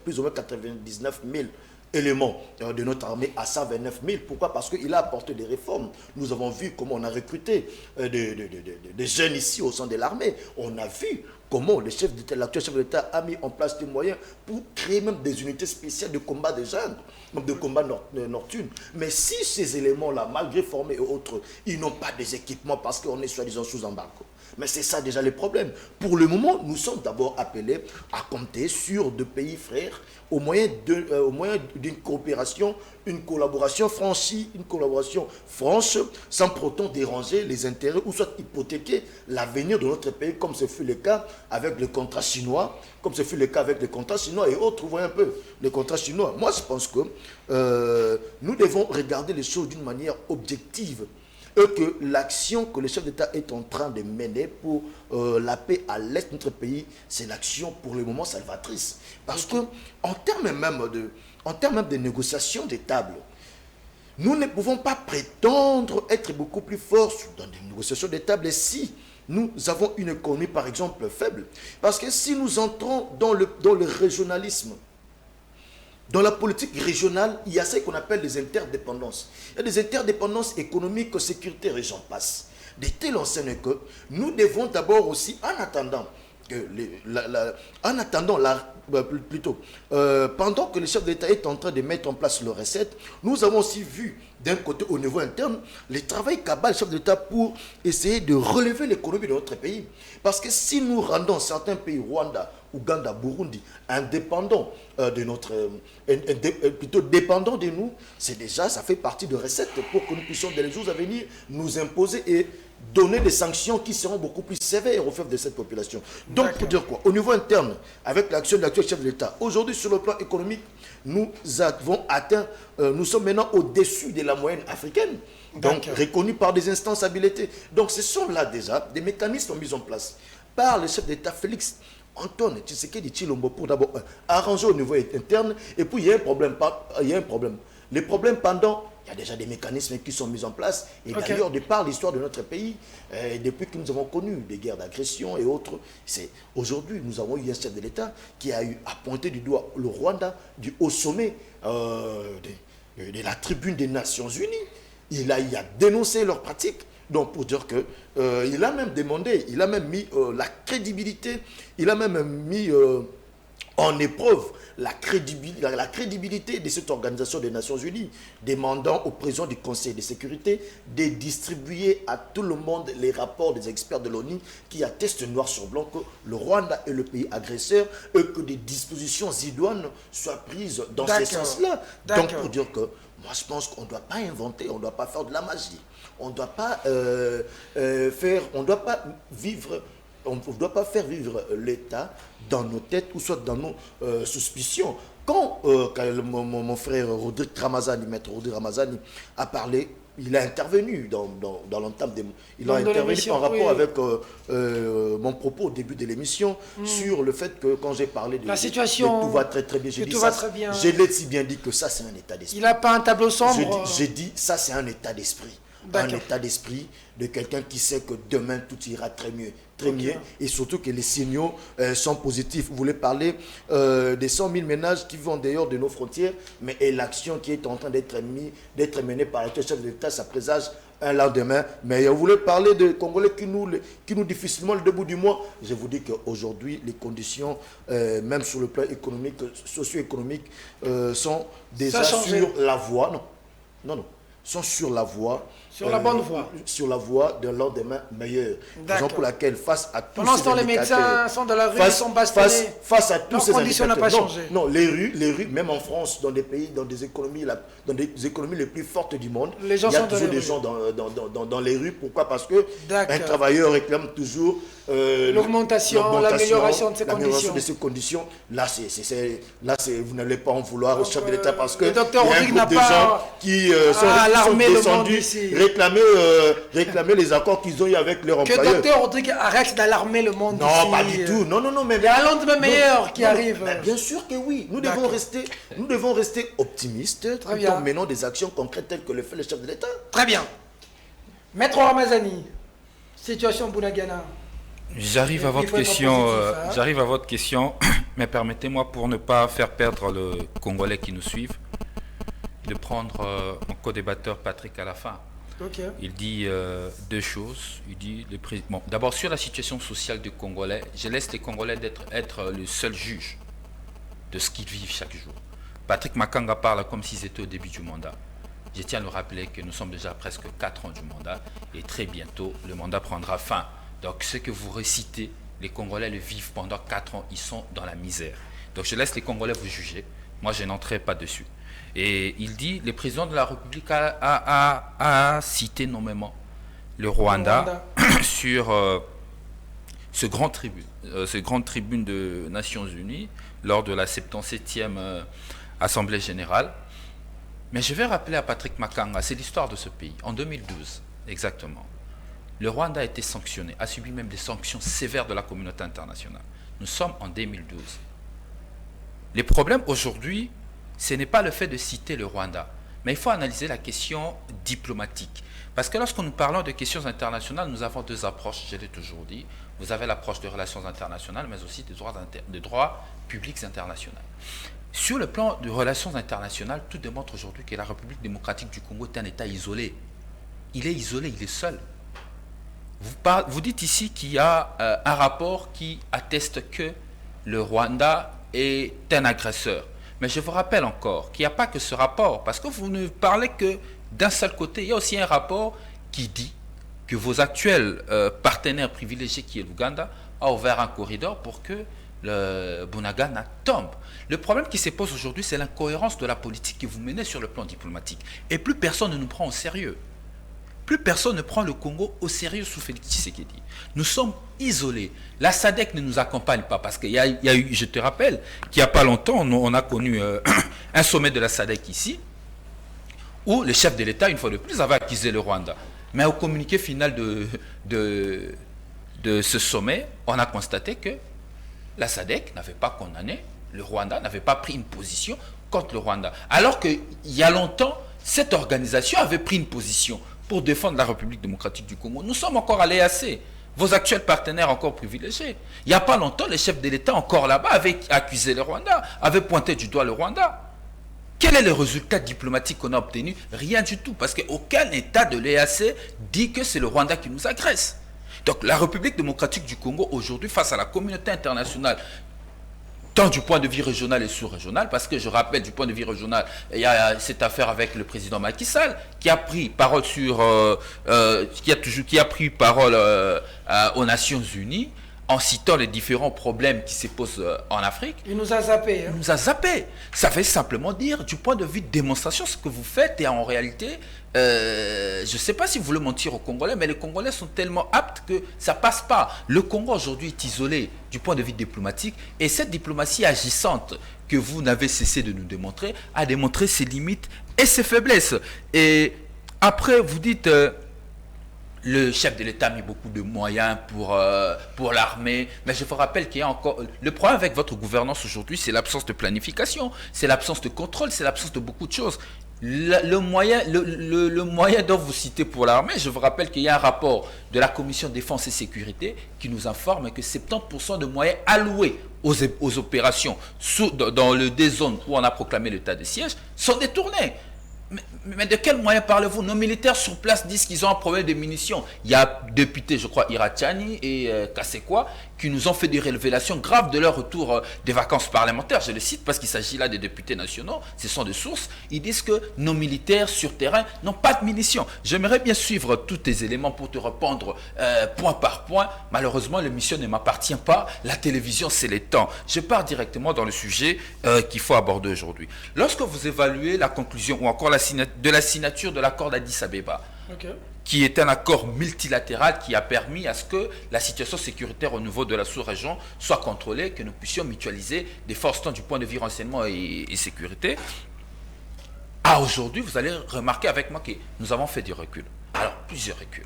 plus ou moins 99 000 éléments de notre armée à 129 000. Pourquoi? Parce qu'il a apporté des réformes. Nous avons vu comment on a recruté des jeunes ici au sein de l'armée. On a vu comment l'actuel chef de l'État a mis en place des moyens pour créer même des unités spéciales de combat des jeunes, même de combat nocturne. Mais si ces éléments-là, malgré formés et autres, ils n'ont pas des équipements parce qu'on est soi-disant sous embargo. Mais c'est ça déjà le problème. Pour le moment, nous sommes d'abord appelés à compter sur deux pays frères au moyen d'une coopération, une collaboration franchie, une collaboration franche, sans pourtant déranger les intérêts ou soit hypothéquer l'avenir de notre pays, comme ce fut le cas avec le contrat chinois, et autres. Vous voyez un peu les contrats chinois. Moi, je pense que nous devons regarder les choses d'une manière objective. Et que l'action que le chef d'État est en train de mener pour la paix à l'est de notre pays, c'est l'action pour le moment salvatrice. Parce que en termes même de négociation des tables, nous ne pouvons pas prétendre être beaucoup plus forts dans des négociations des tables si nous avons une économie par exemple faible. Parce que si nous entrons dans le régionalisme, dans la politique régionale, il y a ce qu'on appelle des interdépendances. Il y a des interdépendances économiques, sécuritaires et j'en passe. De telle enseigne que nous devons d'abord aussi, en attendant que en attendant, pendant que le chef d'État est en train de mettre en place le recette, nous avons aussi vu d'un côté au niveau interne le travail qu'a le chef d'État pour essayer de relever l'économie de notre pays. Parce que si nous rendons certains pays, Rwanda, Ouganda, Burundi, indépendants de notre, plutôt dépendants de nous, c'est déjà, ça fait partie de recettes pour que nous puissions dans les jours à venir nous imposer et donner des sanctions qui seront beaucoup plus sévères au fait de cette population. Donc, pour dire quoi? Au niveau interne, avec l'action de l'actuel chef de l'État, aujourd'hui, sur le plan économique, nous avons atteint, nous sommes maintenant au-dessus de la moyenne africaine, donc reconnus par des instances habilitées. Donc, ce sont là déjà des mécanismes mis en place par le chef d'État Félix Antoine Tshisekedi Tshilombo pour d'abord arranger au niveau interne. Et puis, il y a un problème. Les problèmes pendant... Il y a déjà des mécanismes qui sont mis en place. Et d'ailleurs, de par l'histoire de notre pays, depuis que nous avons connu des guerres d'agression et autres, aujourd'hui, nous avons eu un chef de l'État qui a eu à pointer du doigt le Rwanda du haut sommet de la tribune des Nations Unies. Il a dénoncé leurs pratiques. Donc, pour dire que il a même demandé, il a même mis la crédibilité, il a même mis en épreuve la crédibilité de cette organisation des Nations Unies, demandant au président du Conseil de sécurité de distribuer à tout le monde les rapports des experts de l'ONU qui attestent noir sur blanc que le Rwanda est le pays agresseur et que des dispositions idoines soient prises dans ce sens-là. Donc, pour dire que moi, je pense qu'on ne doit pas inventer, on ne doit pas faire de la magie, on ne doit pas on ne doit pas faire vivre l'État dans nos têtes ou soit dans nos suspicions. Quand mon frère Rodrigue Ramazani, maître Rodrigue Ramazani, a parlé, il a intervenu dans l'entame des... Il a intervenu en rapport avec mon propos au début de l'émission sur le fait que quand j'ai parlé de... La situation... tout va très très bien. Je l'ai si bien dit que ça c'est un état d'esprit. Il n'a pas un tableau sombre. J'ai dit ça c'est un état d'esprit. Un état d'esprit de quelqu'un qui sait que demain tout ira très mieux, et surtout que les signaux sont positifs. Vous voulez parler des 100 000 ménages qui vivent en dehors de nos frontières, mais l'action qui est en train d'être menée par le chef de l'État, ça présage un lendemain. Mais vous voulez parler de Congolais qui nous difficilement le début du mois. Je vous dis qu'aujourd'hui, les conditions, même sur le plan économique, socio-économique, sont déjà sur la voie. Non. Sont sur la voie. Sur la bonne voie. Sur la voie d'un lendemain meilleur. Raison pour laquelle, face à tous pendant ce temps, les médecins sont dans la rue, ils sont bastonnés. Face à tous ces conditions n'ont pas changé. Non, les rues, même en France, dans des pays, dans des économies les plus fortes du monde, il y a toujours des gens dans les rues. Pourquoi? Parce que un travailleur réclame toujours l'augmentation, l'amélioration de ces conditions. Là, vous n'allez pas en vouloir au chef de l'État parce que le docteur Rodrigue n'a des gens qui sont descendus réclamer les accords qu'ils ont eu avec leur employeur. Que le docteur Rodrigue arrête d'alarmer le monde. Non, pas du tout. Non. Mais il y a un lendemain meilleur qui arrive. Bien sûr que oui. Nous devons rester optimistes tout en menant des actions concrètes telles que le fait le chef de l'État. Très bien. Maître Ramazani, situation Bunagana. J'arrive à votre question, mais permettez-moi, pour ne pas faire perdre le Congolais qui nous suivent, de prendre mon co-débatteur Patrick à la fin. Il dit deux choses. Il dit d'abord sur la situation sociale du Congolais, je laisse les Congolais être le seul juge de ce qu'ils vivent chaque jour. Patrick Makanga parle comme s'ils étaient au début du mandat. Je tiens à le rappeler que nous sommes déjà presque 4 ans du mandat et très bientôt le mandat prendra fin. Donc ce que vous récitez, les Congolais le vivent pendant 4 ans, ils sont dans la misère. Donc je laisse les Congolais vous juger, moi je n'entrerai pas dessus. Et il dit, le président de la République a cité nommément le Rwanda sur ce grand tribune de Nations Unies lors de la 77e Assemblée Générale. Mais je vais rappeler à Patrick Makanga, c'est l'histoire de ce pays. En 2012, exactement, le Rwanda a été sanctionné, a subi même des sanctions sévères de la communauté internationale. Nous sommes en 2012. Les problèmes aujourd'hui, ce n'est pas le fait de citer le Rwanda, mais il faut analyser la question diplomatique. Parce que lorsque nous parlons de questions internationales, nous avons deux approches, je l'ai toujours dit. Vous avez l'approche des relations internationales, mais aussi des droits publics internationaux. Sur le plan de relations internationales, tout démontre aujourd'hui que la République démocratique du Congo est un État isolé. Il est isolé, il est seul. Vous dites ici qu'il y a un rapport qui atteste que le Rwanda est un agresseur. Mais je vous rappelle encore qu'il n'y a pas que ce rapport, parce que vous ne parlez que d'un seul côté. Il y a aussi un rapport qui dit que vos actuels partenaires privilégiés, qui est l'Ouganda, a ouvert un corridor pour que le Bunagana tombe. Le problème qui se pose aujourd'hui, c'est l'incohérence de la politique que vous menez sur le plan diplomatique. Et plus personne ne nous prend au sérieux. Plus personne ne prend le Congo au sérieux sous Félix Tshisekedi. Nous sommes isolés. La SADC ne nous accompagne pas parce qu'il y a eu, je te rappelle, qu'il n'y a pas longtemps, on a connu un sommet de la SADC ici, où le chef de l'État, une fois de plus, avait accusé le Rwanda. Mais au communiqué final de ce sommet, on a constaté que la SADC n'avait pas condamné le Rwanda, n'avait pas pris une position contre le Rwanda. Alors qu'il y a longtemps, cette organisation avait pris une position pour défendre la République démocratique du Congo. Nous sommes encore à l'EAC, vos actuels partenaires encore privilégiés. Il n'y a pas longtemps, le chef de l'État encore là-bas avait accusé le Rwanda, avait pointé du doigt le Rwanda. Quel est le résultat diplomatique qu'on a obtenu? Rien du tout, parce qu'aucun État de l'EAC dit que c'est le Rwanda qui nous agresse. Donc la République démocratique du Congo aujourd'hui, face à la communauté internationale, tant du point de vue régional et sous-régional, parce que je rappelle, du point de vue régional, il y a cette affaire avec le président Macky Sall, qui a pris parole qui a pris parole aux Nations Unies, en citant les différents problèmes qui se posent en Afrique. Il nous a zappé. Il nous a zappé. Ça veut simplement dire, du point de vue de démonstration, ce que vous faites, et en réalité, je ne sais pas si vous voulez mentir aux Congolais, mais les Congolais sont tellement aptes que ça ne passe pas. Le Congo aujourd'hui est isolé du point de vue diplomatique, et cette diplomatie agissante que vous n'avez cessé de nous démontrer a démontré ses limites et ses faiblesses. Et après, vous dites... le chef de l'État a mis beaucoup de moyens pour l'armée, mais je vous rappelle qu'il y a encore... Le problème avec votre gouvernance aujourd'hui, c'est l'absence de planification, c'est l'absence de contrôle, c'est l'absence de beaucoup de choses. Le moyen dont vous citez pour l'armée, je vous rappelle qu'il y a un rapport de la Commission Défense et Sécurité qui nous informe que 70% de moyens alloués aux opérations dans des zones où on a proclamé l'état de siège sont détournés. Mais de quels moyens parlez-vous? Nos militaires sur place disent qu'ils ont un problème de munitions. Il y a députés, je crois, Irachani et Kasekwa, qui nous ont fait des révélations graves de leur retour des vacances parlementaires. Je le cite parce qu'il s'agit là des députés nationaux. Ce sont des sources. Ils disent que nos militaires sur terrain n'ont pas de munitions. J'aimerais bien suivre tous tes éléments pour te répondre point par point. Malheureusement, l'émission ne m'appartient pas. La télévision, c'est les temps. Je pars directement dans le sujet qu'il faut aborder aujourd'hui. Lorsque vous évaluez la conclusion ou encore la signature de l'accord d'Addis Abeba, qui est un accord multilatéral qui a permis à ce que la situation sécuritaire au niveau de la sous-région soit contrôlée, que nous puissions mutualiser des forces tant du point de vue renseignement et sécurité. Aujourd'hui, vous allez remarquer avec moi que nous avons fait des reculs. Alors, plusieurs reculs.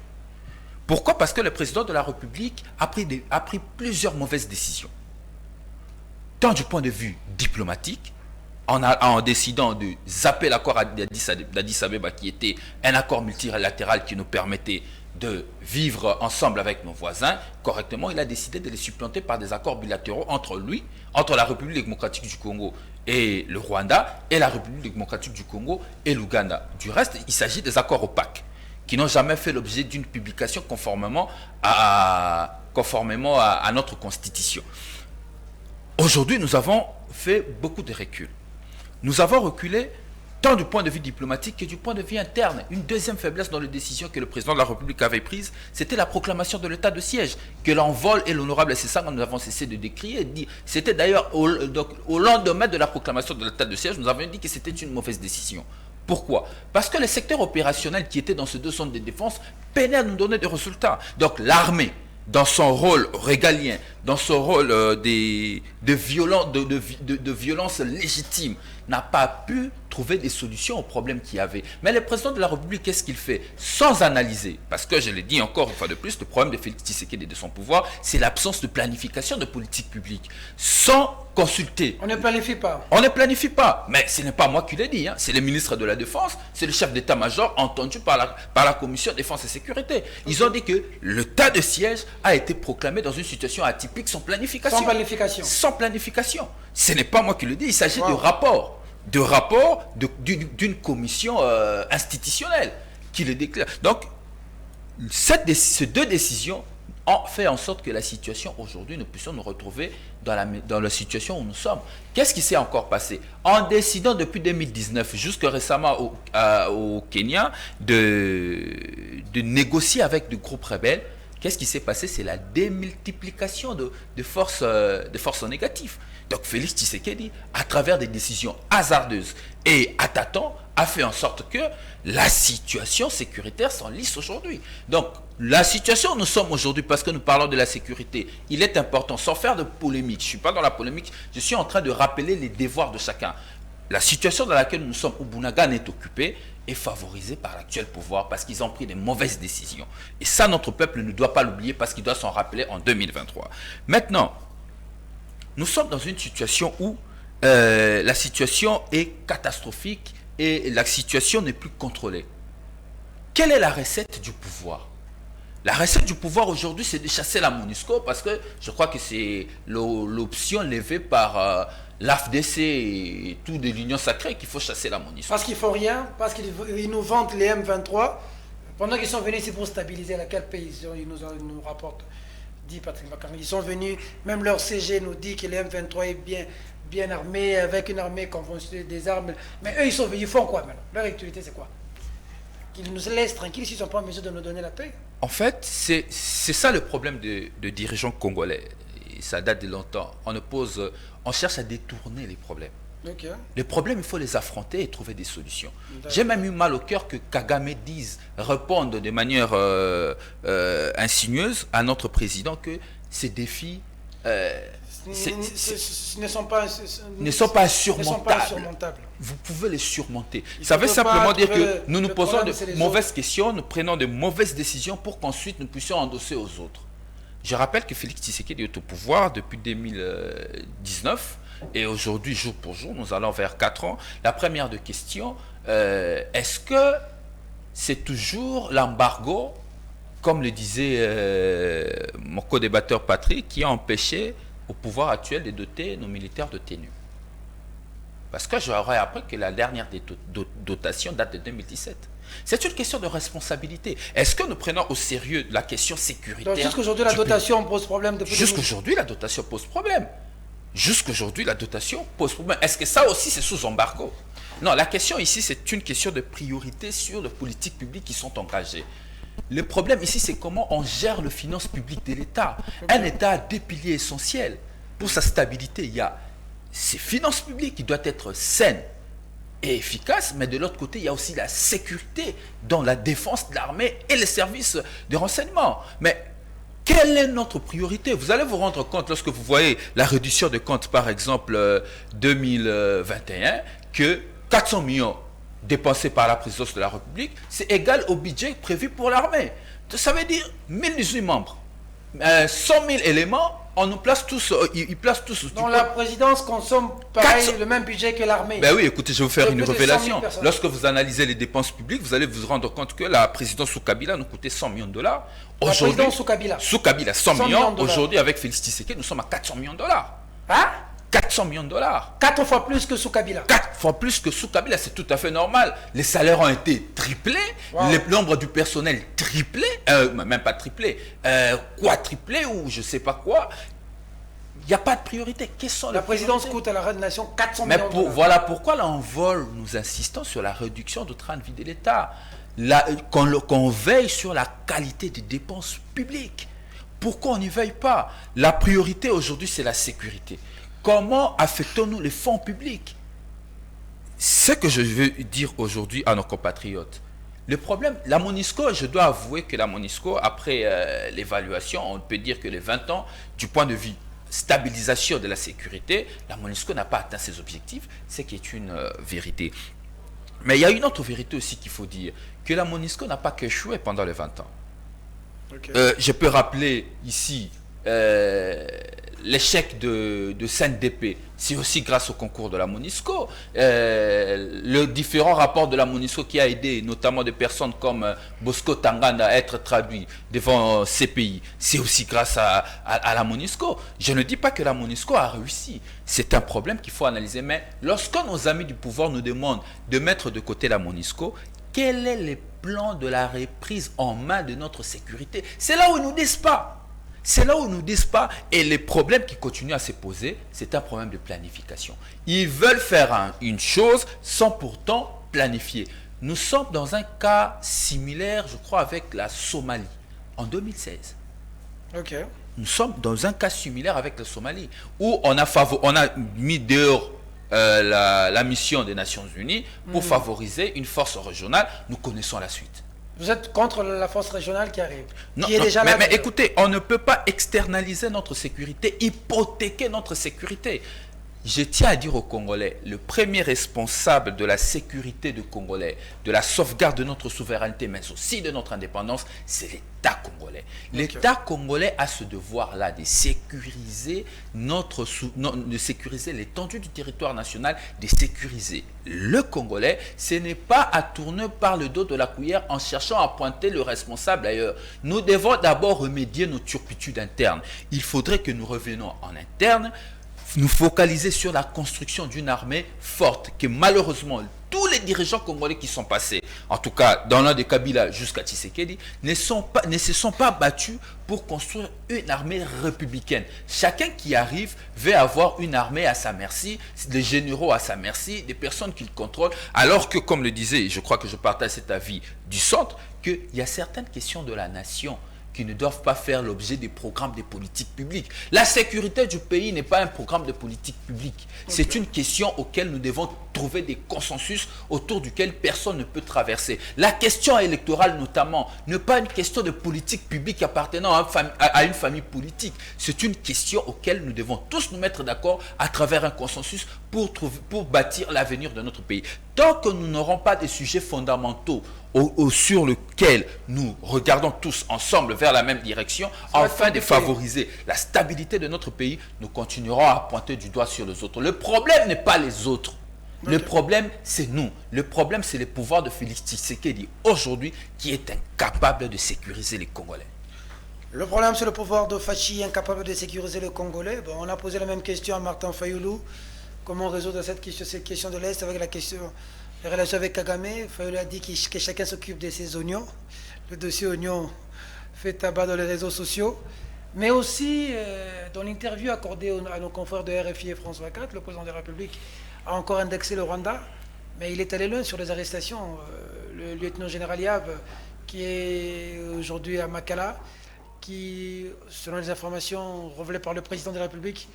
Pourquoi? Parce que le président de la République a pris plusieurs mauvaises décisions. Tant du point de vue diplomatique, en décidant de zapper l'accord d'Addis Abeba, qui était un accord multilatéral qui nous permettait de vivre ensemble avec nos voisins correctement, il a décidé de les supplanter par des accords bilatéraux entre la République démocratique du Congo et le Rwanda, et la République démocratique du Congo et l'Ouganda. Du reste, il s'agit des accords opaques, qui n'ont jamais fait l'objet d'une publication conformément à notre constitution. Aujourd'hui, nous avons fait beaucoup de reculs. Nous avons reculé tant du point de vue diplomatique que du point de vue interne. Une deuxième faiblesse dans les décisions que le président de la République avait prises, c'était la proclamation de l'état de siège, que l'envol et l'honorable Sessanga nous avons cessé de décrier. C'était d'ailleurs au lendemain de la proclamation de l'état de siège, nous avons dit que c'était une mauvaise décision. Pourquoi? Parce que les secteurs opérationnels qui étaient dans ces deux zones de défense peinaient à nous donner des résultats. Donc l'armée, dans son rôle régalien, dans son rôle de violence légitime, n'a pas pu trouver des solutions aux problèmes qu'il y avait. Mais le président de la République, qu'est-ce qu'il fait? Sans analyser, parce que je l'ai dit encore une fois de plus, le problème de Félix Tshisekedi et de son pouvoir, c'est l'absence de planification de politique publique. Sans consulter. On ne planifie pas. On ne planifie pas. Mais ce n'est pas moi qui l'ai dit, c'est le ministre de la Défense, c'est le chef d'état-major entendu par la Commission Défense et Sécurité. Ils ont dit que l'état de siège a été proclamé dans une situation atypique sans planification. Sans planification. Sans planification. Ce n'est pas moi qui le dis, il s'agit de rapport d'une commission institutionnelle qui le déclare. Donc, ces deux décisions ont fait en sorte que la situation aujourd'hui, nous puissions nous retrouver dans la situation où nous sommes. Qu'est-ce qui s'est encore passé? En décidant depuis 2019, jusque récemment au Kenya, de négocier avec des groupes rebelles, qu'est-ce qui s'est passé? C'est la démultiplication de forces négatives. Donc Félix Tshisekedi, à travers des décisions hasardeuses et à tâtons, a fait en sorte que la situation sécuritaire s'enlise aujourd'hui. Donc la situation où nous sommes aujourd'hui, parce que nous parlons de la sécurité, il est important, sans faire de polémique, je ne suis pas dans la polémique, je suis en train de rappeler les devoirs de chacun. La situation dans laquelle nous sommes, où Bounagan est occupé, est favorisée par l'actuel pouvoir parce qu'ils ont pris des mauvaises décisions. Et ça, notre peuple ne doit pas l'oublier parce qu'il doit s'en rappeler en 2023. Maintenant, nous sommes dans une situation où la situation est catastrophique et la situation n'est plus contrôlée. Quelle est la recette du pouvoir? La recette du pouvoir aujourd'hui, c'est de chasser la MONUSCO parce que je crois que c'est l'option levée par l'AFDC et tout de l'Union sacrée qu'il faut chasser la MONUSCO. Parce qu'il ne faut rien, parce qu'ils nous vantent les M23. Pendant qu'ils sont venus, c'est pour stabiliser quel pays ils nous rapportent, dit Patrick Makan. Ils sont venus, même leur CG nous dit que les M23 est bien armé, avec une armée conventionnelle des armes. Mais eux, ils font quoi maintenant? Leur activité, c'est quoi? Qu'ils nous laissent tranquilles s'ils ne sont pas en mesure de nous donner la paix? En fait, c'est ça le problème de dirigeants congolais. Et ça date de longtemps. On cherche à détourner les problèmes. Okay. Les problèmes, il faut les affronter et trouver des solutions. J'ai même eu mal au cœur que Kagame réponde de manière insinueuse à notre président que ces défis ne sont pas insurmontables. Vous pouvez les surmonter. Ça veut simplement dire que nous posons de mauvaises questions, nous prenons de mauvaises décisions pour qu'ensuite nous puissions endosser aux autres. Je rappelle que Félix Tshisekedi est au pouvoir depuis 2019 et aujourd'hui, jour pour jour, nous allons vers 4 ans. La première de questions, est-ce que c'est toujours l'embargo, comme le disait mon co-débatteur Patrick, qui a empêché au pouvoir actuel de doter nos militaires de tenue? Parce que j'aurais appris que la dernière dotation date de 2017. C'est une question de responsabilité. Est-ce que nous prenons au sérieux la question sécuritaire? Jusqu'aujourd'hui, la dotation pose problème. Jusqu'aujourd'hui, la dotation pose problème. Jusqu'aujourd'hui, la dotation pose problème. Est-ce que ça aussi, c'est sous embargo? Non, la question ici, c'est une question de priorité sur les politiques publiques qui sont engagées. Le problème ici, c'est comment on gère les finances publiques de l'État. Un État a des piliers essentiels. Pour sa stabilité, il y a ses finances publiques qui doivent être saines et efficaces, mais de l'autre côté, il y a aussi la sécurité dans la défense de l'armée et les services de renseignement. Mais quelle est notre priorité? Vous allez vous rendre compte lorsque vous voyez la réduction de compte, par exemple, 2021, que 400 millions dépensés par la présidence de la République, c'est égal au budget prévu pour l'armée. Ça veut dire 1018 membres, 100 000 éléments, on nous place tous, ils placent tous. Donc la présidence consomme pareil le même budget que l'armée. Ben oui, écoutez, je vais vous faire une révélation. Lorsque vous analysez les dépenses publiques, vous allez vous rendre compte que la présidence sous Kabila nous coûtait 100 millions de dollars. La présidence sous Kabila. Sous Kabila, 100 millions. Aujourd'hui, avec Félix Tshisekedi, nous sommes à 400 millions de dollars. Hein? 400 millions de dollars. 4 fois plus que sous Kabila. 4 fois plus que sous Kabila, c'est tout à fait normal. Les salaires ont été triplés, le nombre du personnel triplé, même pas triplé, quadruplé ou je sais pas quoi. Il n'y a pas de priorité. Quelles sont la présidence coûte à la nation 400 millions de dollars. Voilà pourquoi là en vol, nous insistons sur la réduction de train de vie de l'État. Qu'on veille sur la qualité des dépenses publiques. Pourquoi on n'y veille pas? La priorité aujourd'hui, c'est la sécurité. Comment affectons-nous les fonds publics? Ce que je veux dire aujourd'hui à nos compatriotes, le problème, la MONUSCO, je dois avouer que la MONUSCO, après l'évaluation, on peut dire que les 20 ans, du point de vue stabilisation de la sécurité, la MONUSCO n'a pas atteint ses objectifs, ce qui est une vérité. Mais il y a une autre vérité aussi qu'il faut dire, que la MONUSCO n'a pas qu'échoué pendant les 20 ans. Okay. Je peux rappeler ici l'échec de CNDP, c'est aussi grâce au concours de la MONUSCO. Le différent rapport de la MONUSCO qui a aidé notamment des personnes comme Bosco Tangana à être traduit devant ces pays, c'est aussi grâce à la MONUSCO. Je ne dis pas que la MONUSCO a réussi, c'est un problème qu'il faut analyser, mais lorsque nos amis du pouvoir nous demandent de mettre de côté la MONUSCO, quel est le plan de la reprise en main de notre sécurité? C'est là où ils nous disent pas. C'est là où ils nous disent pas. Et les problèmes qui continuent à se poser, c'est un problème de planification. Ils veulent faire une chose sans pourtant planifier. Nous sommes dans un cas similaire, je crois, avec la Somalie, en 2016. Ok. Nous sommes dans un cas similaire avec la Somalie, où on a mis dehors la mission des Nations Unies pour favoriser une force régionale. Nous connaissons la suite. Vous êtes contre la force régionale qui arrive, Non, qui est déjà là. mais écoutez, on ne peut pas externaliser notre sécurité, hypothéquer notre sécurité. Je tiens à dire aux Congolais, le premier responsable de la sécurité des Congolais, de la sauvegarde de notre souveraineté, mais aussi de notre indépendance, c'est l'État congolais. L'État congolais a ce devoir-là de sécuriser de sécuriser l'étendue du territoire national, de sécuriser le Congolais. Ce n'est pas à tourner par le dos de la cuillère en cherchant à pointer le responsable ailleurs. Nous devons d'abord remédier nos turpitudes internes. Il faudrait que nous revenions en interne, nous focaliser sur la construction d'une armée forte que malheureusement tous les dirigeants congolais qui sont passés, en tout cas dans l'un des Kabila jusqu'à Tshisekedi, ne se sont pas battus pour construire une armée républicaine. Chacun qui arrive veut avoir une armée à sa merci, des généraux à sa merci, des personnes qu'il contrôle, alors que, comme le disait, je crois que je partage cet avis du centre, qu'il y a certaines questions de la nation qui ne doivent pas faire l'objet des programmes de politique publique. La sécurité du pays n'est pas un programme de politique publique. C'est une question auquel nous devons trouver des consensus autour duquel personne ne peut traverser. La question électorale notamment n'est pas une question de politique publique appartenant à une famille politique. C'est une question auquel nous devons tous nous mettre d'accord à travers un consensus pour bâtir l'avenir de notre pays. Tant que nous n'aurons pas des sujets fondamentaux sur lequel nous regardons tous ensemble vers la même direction, afin de favoriser la stabilité de notre pays, nous continuerons à pointer du doigt sur les autres. Le problème n'est pas les autres. Le problème, c'est nous. Le problème, c'est le pouvoir de Félix Tshisekedi aujourd'hui qui est incapable de sécuriser les Congolais. Le problème, c'est le pouvoir de Fachi incapable de sécuriser les Congolais. Bon, on a posé la même question à Martin Fayoulou. Comment résoudre cette question de l'Est avec les relations avec Kagame? Fayoulou a dit que chacun s'occupe de ses oignons. Le dossier oignons fait tabac dans les réseaux sociaux. Mais aussi, dans l'interview accordée à nos confrères de RFI et France 24, le président de la République a encore indexé le Rwanda, mais il est allé loin sur les arrestations. Le lieutenant-général Yab, qui est aujourd'hui à Makala, qui, selon les informations révélées par le président de la République,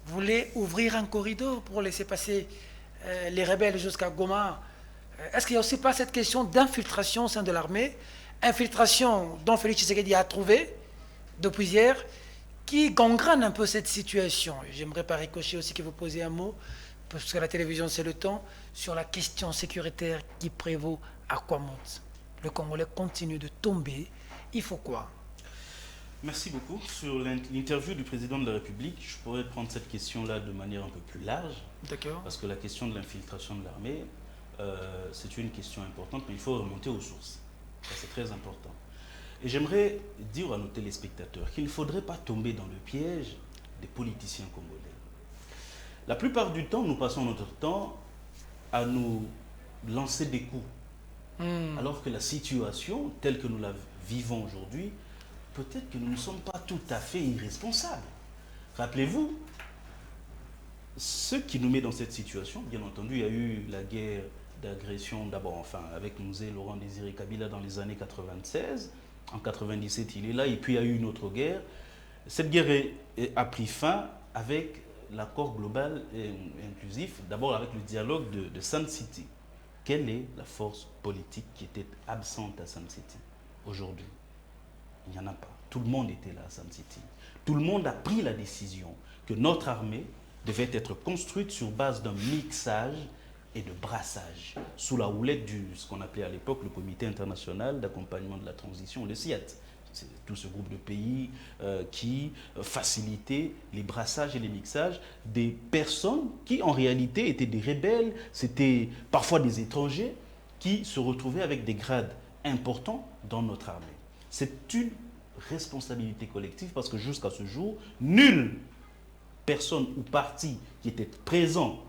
voulait ouvrir un corridor pour laisser passer les rebelles jusqu'à Goma. Est-ce qu'il n'y a aussi pas cette question d'infiltration au sein de l'armée, infiltration dont Félix Tshisekedi a trouvé depuis hier, qui gangrène un peu cette situation? J'aimerais par ricochet aussi que vous posiez un mot, parce que la télévision c'est le temps, sur la question sécuritaire qui prévaut à Kwamouth. Le Congolais continue de tomber. Il faut quoi? Merci beaucoup. Sur l'interview du président de la République, je pourrais prendre cette question-là de manière un peu plus large. D'accord. Parce que la question de l'infiltration de l'armée, c'est une question importante, mais il faut remonter aux sources. Ça, c'est très important. Et j'aimerais dire à nos téléspectateurs qu'il ne faudrait pas tomber dans le piège des politiciens congolais. La plupart du temps, nous passons notre temps à nous lancer des coups. Alors que la situation, telle que nous la vivons aujourd'hui, peut-être que nous ne sommes pas tout à fait irresponsables. Rappelez-vous, ce qui nous met dans cette situation, bien entendu, il y a eu la guerre d'agression d'abord, avec Mouzé Laurent Désiré Kabila dans les années 96. En 97, il est là, et puis il y a eu une autre guerre. Cette guerre a pris fin avec l'accord global et inclusif, d'abord avec le dialogue de Sun City. Quelle est la force politique qui était absente à Sun City aujourd'hui? Il n'y en a pas. Tout le monde était là à Sun City. Tout le monde a pris la décision que notre armée devait être construite sur base d'un mixage et de brassage, sous la houlette ce qu'on appelait à l'époque le Comité international d'accompagnement de la transition, le CIAT. C'est tout ce groupe de pays qui facilitait les brassages et les mixages des personnes qui en réalité étaient des rebelles, c'était parfois des étrangers qui se retrouvaient avec des grades importants dans notre armée. C'est une responsabilité collective parce que jusqu'à ce jour, nulle personne ou parti qui était présent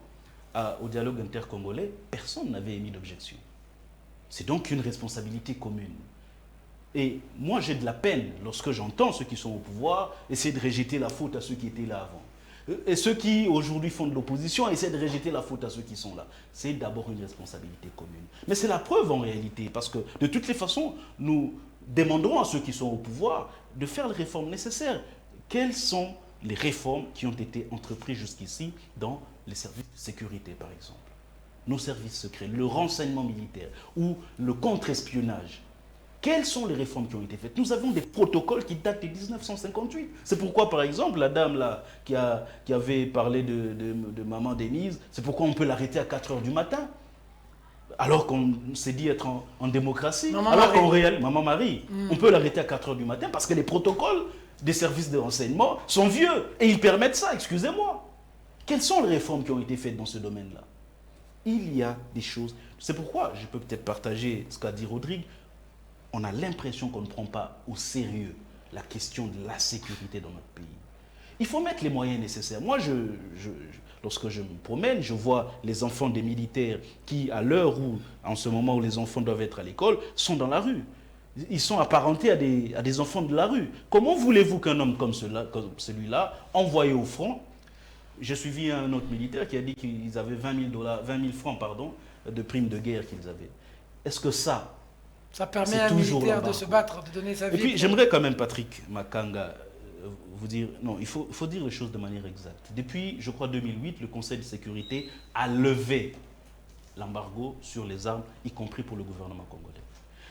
au dialogue intercongolais, personne n'avait émis d'objection. C'est donc une responsabilité commune. Et moi, j'ai de la peine lorsque j'entends ceux qui sont au pouvoir essayer de rejeter la faute à ceux qui étaient là avant. Et ceux qui, aujourd'hui, font de l'opposition, essaient de rejeter la faute à ceux qui sont là. C'est d'abord une responsabilité commune. Mais c'est la preuve en réalité, parce que de toutes les façons, nous demanderons à ceux qui sont au pouvoir de faire les réformes nécessaires. Quelles sont les réformes qui ont été entreprises jusqu'ici dans les services de sécurité, par exemple? Nos services secrets, le renseignement militaire ou le contre-espionnage. Quelles sont les réformes qui ont été faites? Nous avons des protocoles qui datent de 1958. C'est pourquoi, par exemple, la dame là, qui avait parlé de maman Denise, c'est pourquoi on peut l'arrêter à 4 h du matin. Alors qu'on s'est dit être en démocratie. Alors qu'en réalité, Maman Marie, on peut l'arrêter à 4 h du matin parce que les protocoles des services de renseignement sont vieux. Et ils permettent ça, excusez-moi. Quelles sont les réformes qui ont été faites dans ce domaine-là? Il y a des choses. C'est pourquoi, je peux peut-être partager ce qu'a dit Rodrigue, on a l'impression qu'on ne prend pas au sérieux la question de la sécurité dans notre pays. Il faut mettre les moyens nécessaires. Moi, lorsque je me promène, je vois les enfants des militaires qui, à l'heure où, en ce moment où les enfants doivent être à l'école, sont dans la rue. Ils sont apparentés à des enfants de la rue. Comment voulez-vous qu'un homme comme celui-là, envoyé au front, j'ai suivi un autre militaire qui a dit qu'ils avaient 20 000 francs de primes de guerre qu'ils avaient. Est-ce que ça permet à un militaire de se battre, de donner sa vie? Et puis, j'aimerais quand même, Patrick Makanga, vous dire, non, il faut dire les choses de manière exacte. Depuis, je crois, 2008, le Conseil de sécurité a levé l'embargo sur les armes, y compris pour le gouvernement congolais.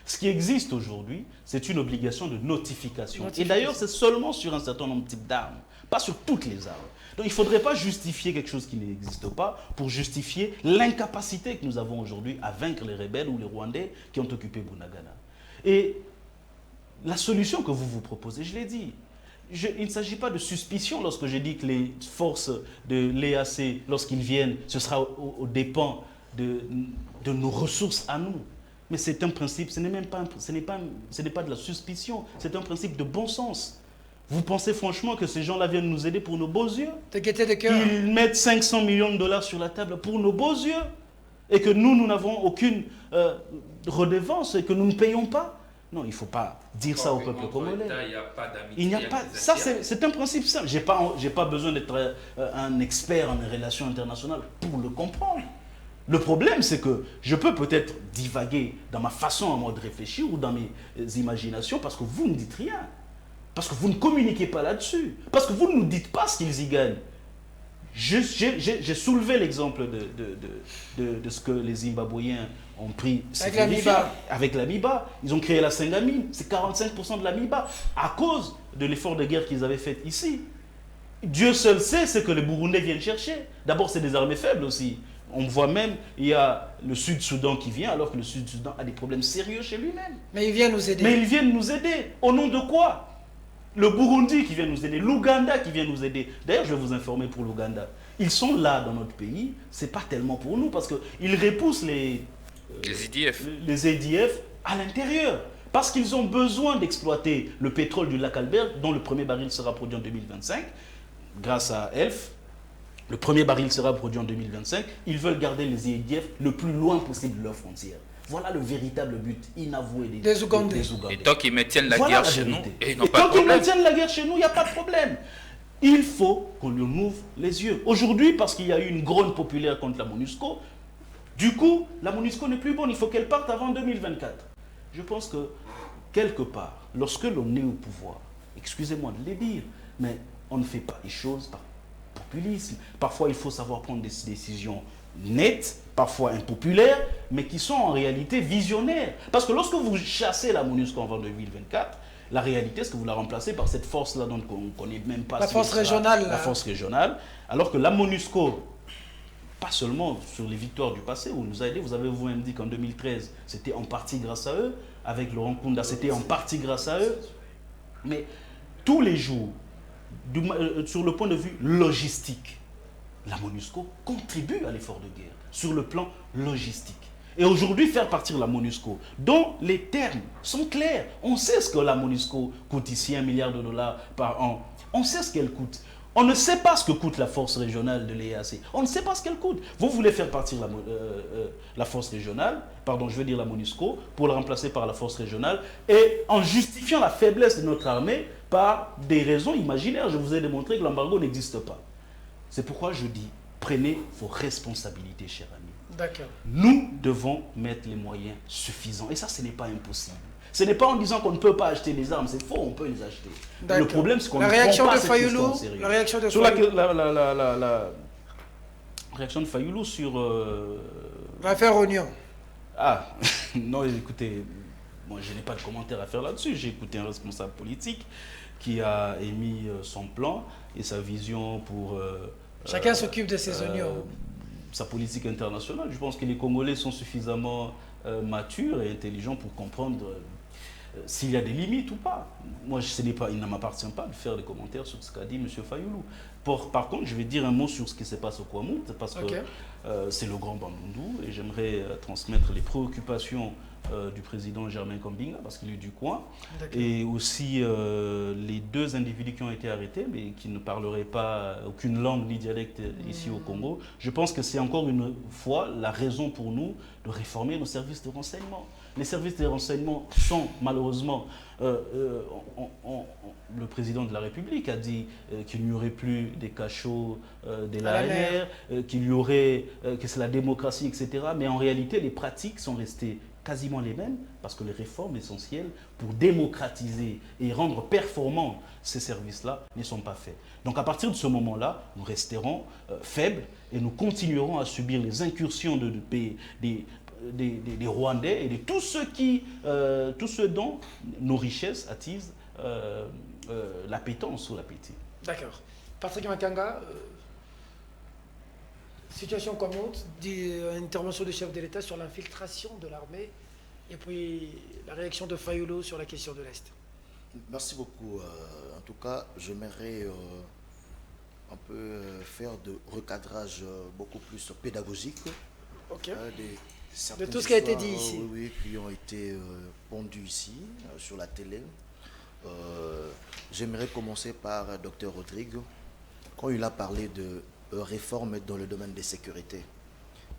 Ce qui existe aujourd'hui, c'est une obligation de notification. Et d'ailleurs, c'est seulement sur un certain nombre de types d'armes, pas sur toutes les armes. Donc il ne faudrait pas justifier quelque chose qui n'existe pas pour justifier l'incapacité que nous avons aujourd'hui à vaincre les rebelles ou les Rwandais qui ont occupé Bunagana. Et la solution que vous proposez, je l'ai dit, il ne s'agit pas de suspicion lorsque je dis que les forces de l'EAC, lorsqu'ils viennent, ce sera aux dépens de nos ressources à nous. Mais c'est un principe, ce n'est pas de la suspicion, c'est un principe de bon sens. Vous pensez franchement que ces gens-là viennent nous aider pour nos beaux yeux? De gaieté de cœur. Ils mettent 500 millions de dollars sur la table pour nos beaux yeux et que nous n'avons aucune redevance et que nous ne payons pas. Non, il ne faut pas dire ça au peuple congolais. Il n'y a pas. Ça, c'est un principe simple. Je n'ai pas besoin d'être un expert en relations internationales pour le comprendre. Le problème, c'est que je peux peut-être divaguer dans ma façon à moi de réfléchir ou dans mes imaginations parce que vous ne dites rien. Parce que vous ne communiquez pas là-dessus. Parce que vous ne nous dites pas ce qu'ils y gagnent. J'ai soulevé l'exemple de ce que les Zimbabwéens ont pris. Avec la MIBA. Ils ont créé la Sengamine. C'est 45% de la MIBA à cause de l'effort de guerre qu'ils avaient fait ici. Dieu seul sait ce que les Burundais viennent chercher. D'abord, c'est des armées faibles aussi. On voit même, il y a le Sud-Soudan qui vient, alors que le Sud-Soudan a des problèmes sérieux chez lui-même. Mais ils viennent nous aider. Mais ils viennent nous aider. Au nom de quoi? Le Burundi qui vient nous aider, l'Ouganda qui vient nous aider. D'ailleurs, je vais vous informer pour l'Ouganda. Ils sont là dans notre pays, ce n'est pas tellement pour nous, parce qu'ils repoussent les EDF à l'intérieur. Parce qu'ils ont besoin d'exploiter le pétrole du lac Albert, dont le premier baril sera produit en 2025, grâce à ELF. Le premier baril sera produit en 2025. Ils veulent garder les EDF le plus loin possible de leurs frontières. Voilà le véritable but inavoué des Ougandais. Et tant qu'ils maintiennent la guerre chez nous, et tant qu'ils maintiennent la guerre chez nous, il n'y a pas de problème. Il faut qu'on lui ouvre les yeux. Aujourd'hui, parce qu'il y a eu une grogne populaire contre la MONUSCO, du coup, la MONUSCO n'est plus bonne. Il faut qu'elle parte avant 2024. Je pense que, quelque part, lorsque l'on est au pouvoir, excusez-moi de le dire, mais on ne fait pas les choses par populisme. Parfois, il faut savoir prendre des décisions nettes, parfois impopulaires, mais qui sont en réalité visionnaires. Parce que lorsque vous chassez la MONUSCO avant 2024, la réalité, c'est que vous la remplacez par cette force-là dont on ne connaît même pas. La force régionale. La force régionale. Alors que la MONUSCO, pas seulement sur les victoires du passé, où nous a aidés, vous avez vous-même dit qu'en 2013, c'était en partie grâce à eux. Avec Laurent Kunda, c'était en partie grâce à eux. Mais tous les jours, sur le point de vue logistique, la MONUSCO contribue à l'effort de guerre sur le plan logistique. Et aujourd'hui, faire partir la MONUSCO, dont les termes sont clairs. On sait ce que la MONUSCO coûte ici, $1 milliard par an. On sait ce qu'elle coûte. On ne sait pas ce que coûte la force régionale de l'EAC. On ne sait pas ce qu'elle coûte. Vous voulez faire partir la force régionale, pardon, je veux dire la MONUSCO, pour la remplacer par la force régionale, et en justifiant la faiblesse de notre armée par des raisons imaginaires. Je vous ai démontré que l'embargo n'existe pas. C'est pourquoi je dis, prenez vos responsabilités, chers amis. D'accord. Nous devons mettre les moyens suffisants. Et ça, ce n'est pas impossible. Ce n'est pas en disant qu'on ne peut pas acheter les armes, c'est faux, on peut les acheter. Le problème, c'est qu'on ne prend pas cette question en sérieux. La réaction de sur Fayoulou. la réaction de Fayoulou sur... L'affaire Oignon. Ah, non, écoutez, moi je n'ai pas de commentaire à faire là-dessus. J'ai écouté un responsable politique qui a émis son plan et sa vision pour... Chacun s'occupe de ses oignons. Sa politique internationale. Je pense que les Congolais sont suffisamment matures et intelligents pour comprendre s'il y a des limites ou pas. Moi, il ne m'appartient pas de faire des commentaires sur ce qu'a dit M. Fayoulou. Par contre, je vais dire un mot sur ce qui se passe au Kwamouth, parce que c'est le grand Bandundu, et j'aimerais transmettre les préoccupations du président Germain Kombinga, parce qu'il est du coin, et aussi les 2 individus qui ont été arrêtés, mais qui ne parleraient pas aucune langue ni dialecte ici au Congo. Je pense que c'est encore une fois la raison pour nous de réformer nos services de renseignement. Les services de renseignement sont malheureusement... le président de la République a dit qu'il n'y aurait plus des cachots de l'ANR, qu'il y aurait, que c'est la démocratie, etc. Mais en réalité, les pratiques sont restées quasiment les mêmes, parce que les réformes essentielles pour démocratiser et rendre performants ces services-là ne sont pas faites. Donc à partir de ce moment-là, nous resterons faibles et nous continuerons à subir les incursions des Rwandais et de tous ceux dont nos richesses attisent l'appétence ou l'appétit. D'accord. Patrick Makanga, situation Kwamouth, intervention du chef de l'État sur l'infiltration de l'armée et puis la réaction de Fayoulou sur la question de l'Est. Merci beaucoup. En tout cas, j'aimerais un peu faire de recadrage beaucoup plus pédagogique. Ok. De tout ce qui a été dit ici. Oui, qui ont été pondus ici, sur la télé. J'aimerais commencer par Dr Rodrigue, quand il a parlé de réforme dans le domaine des sécurités.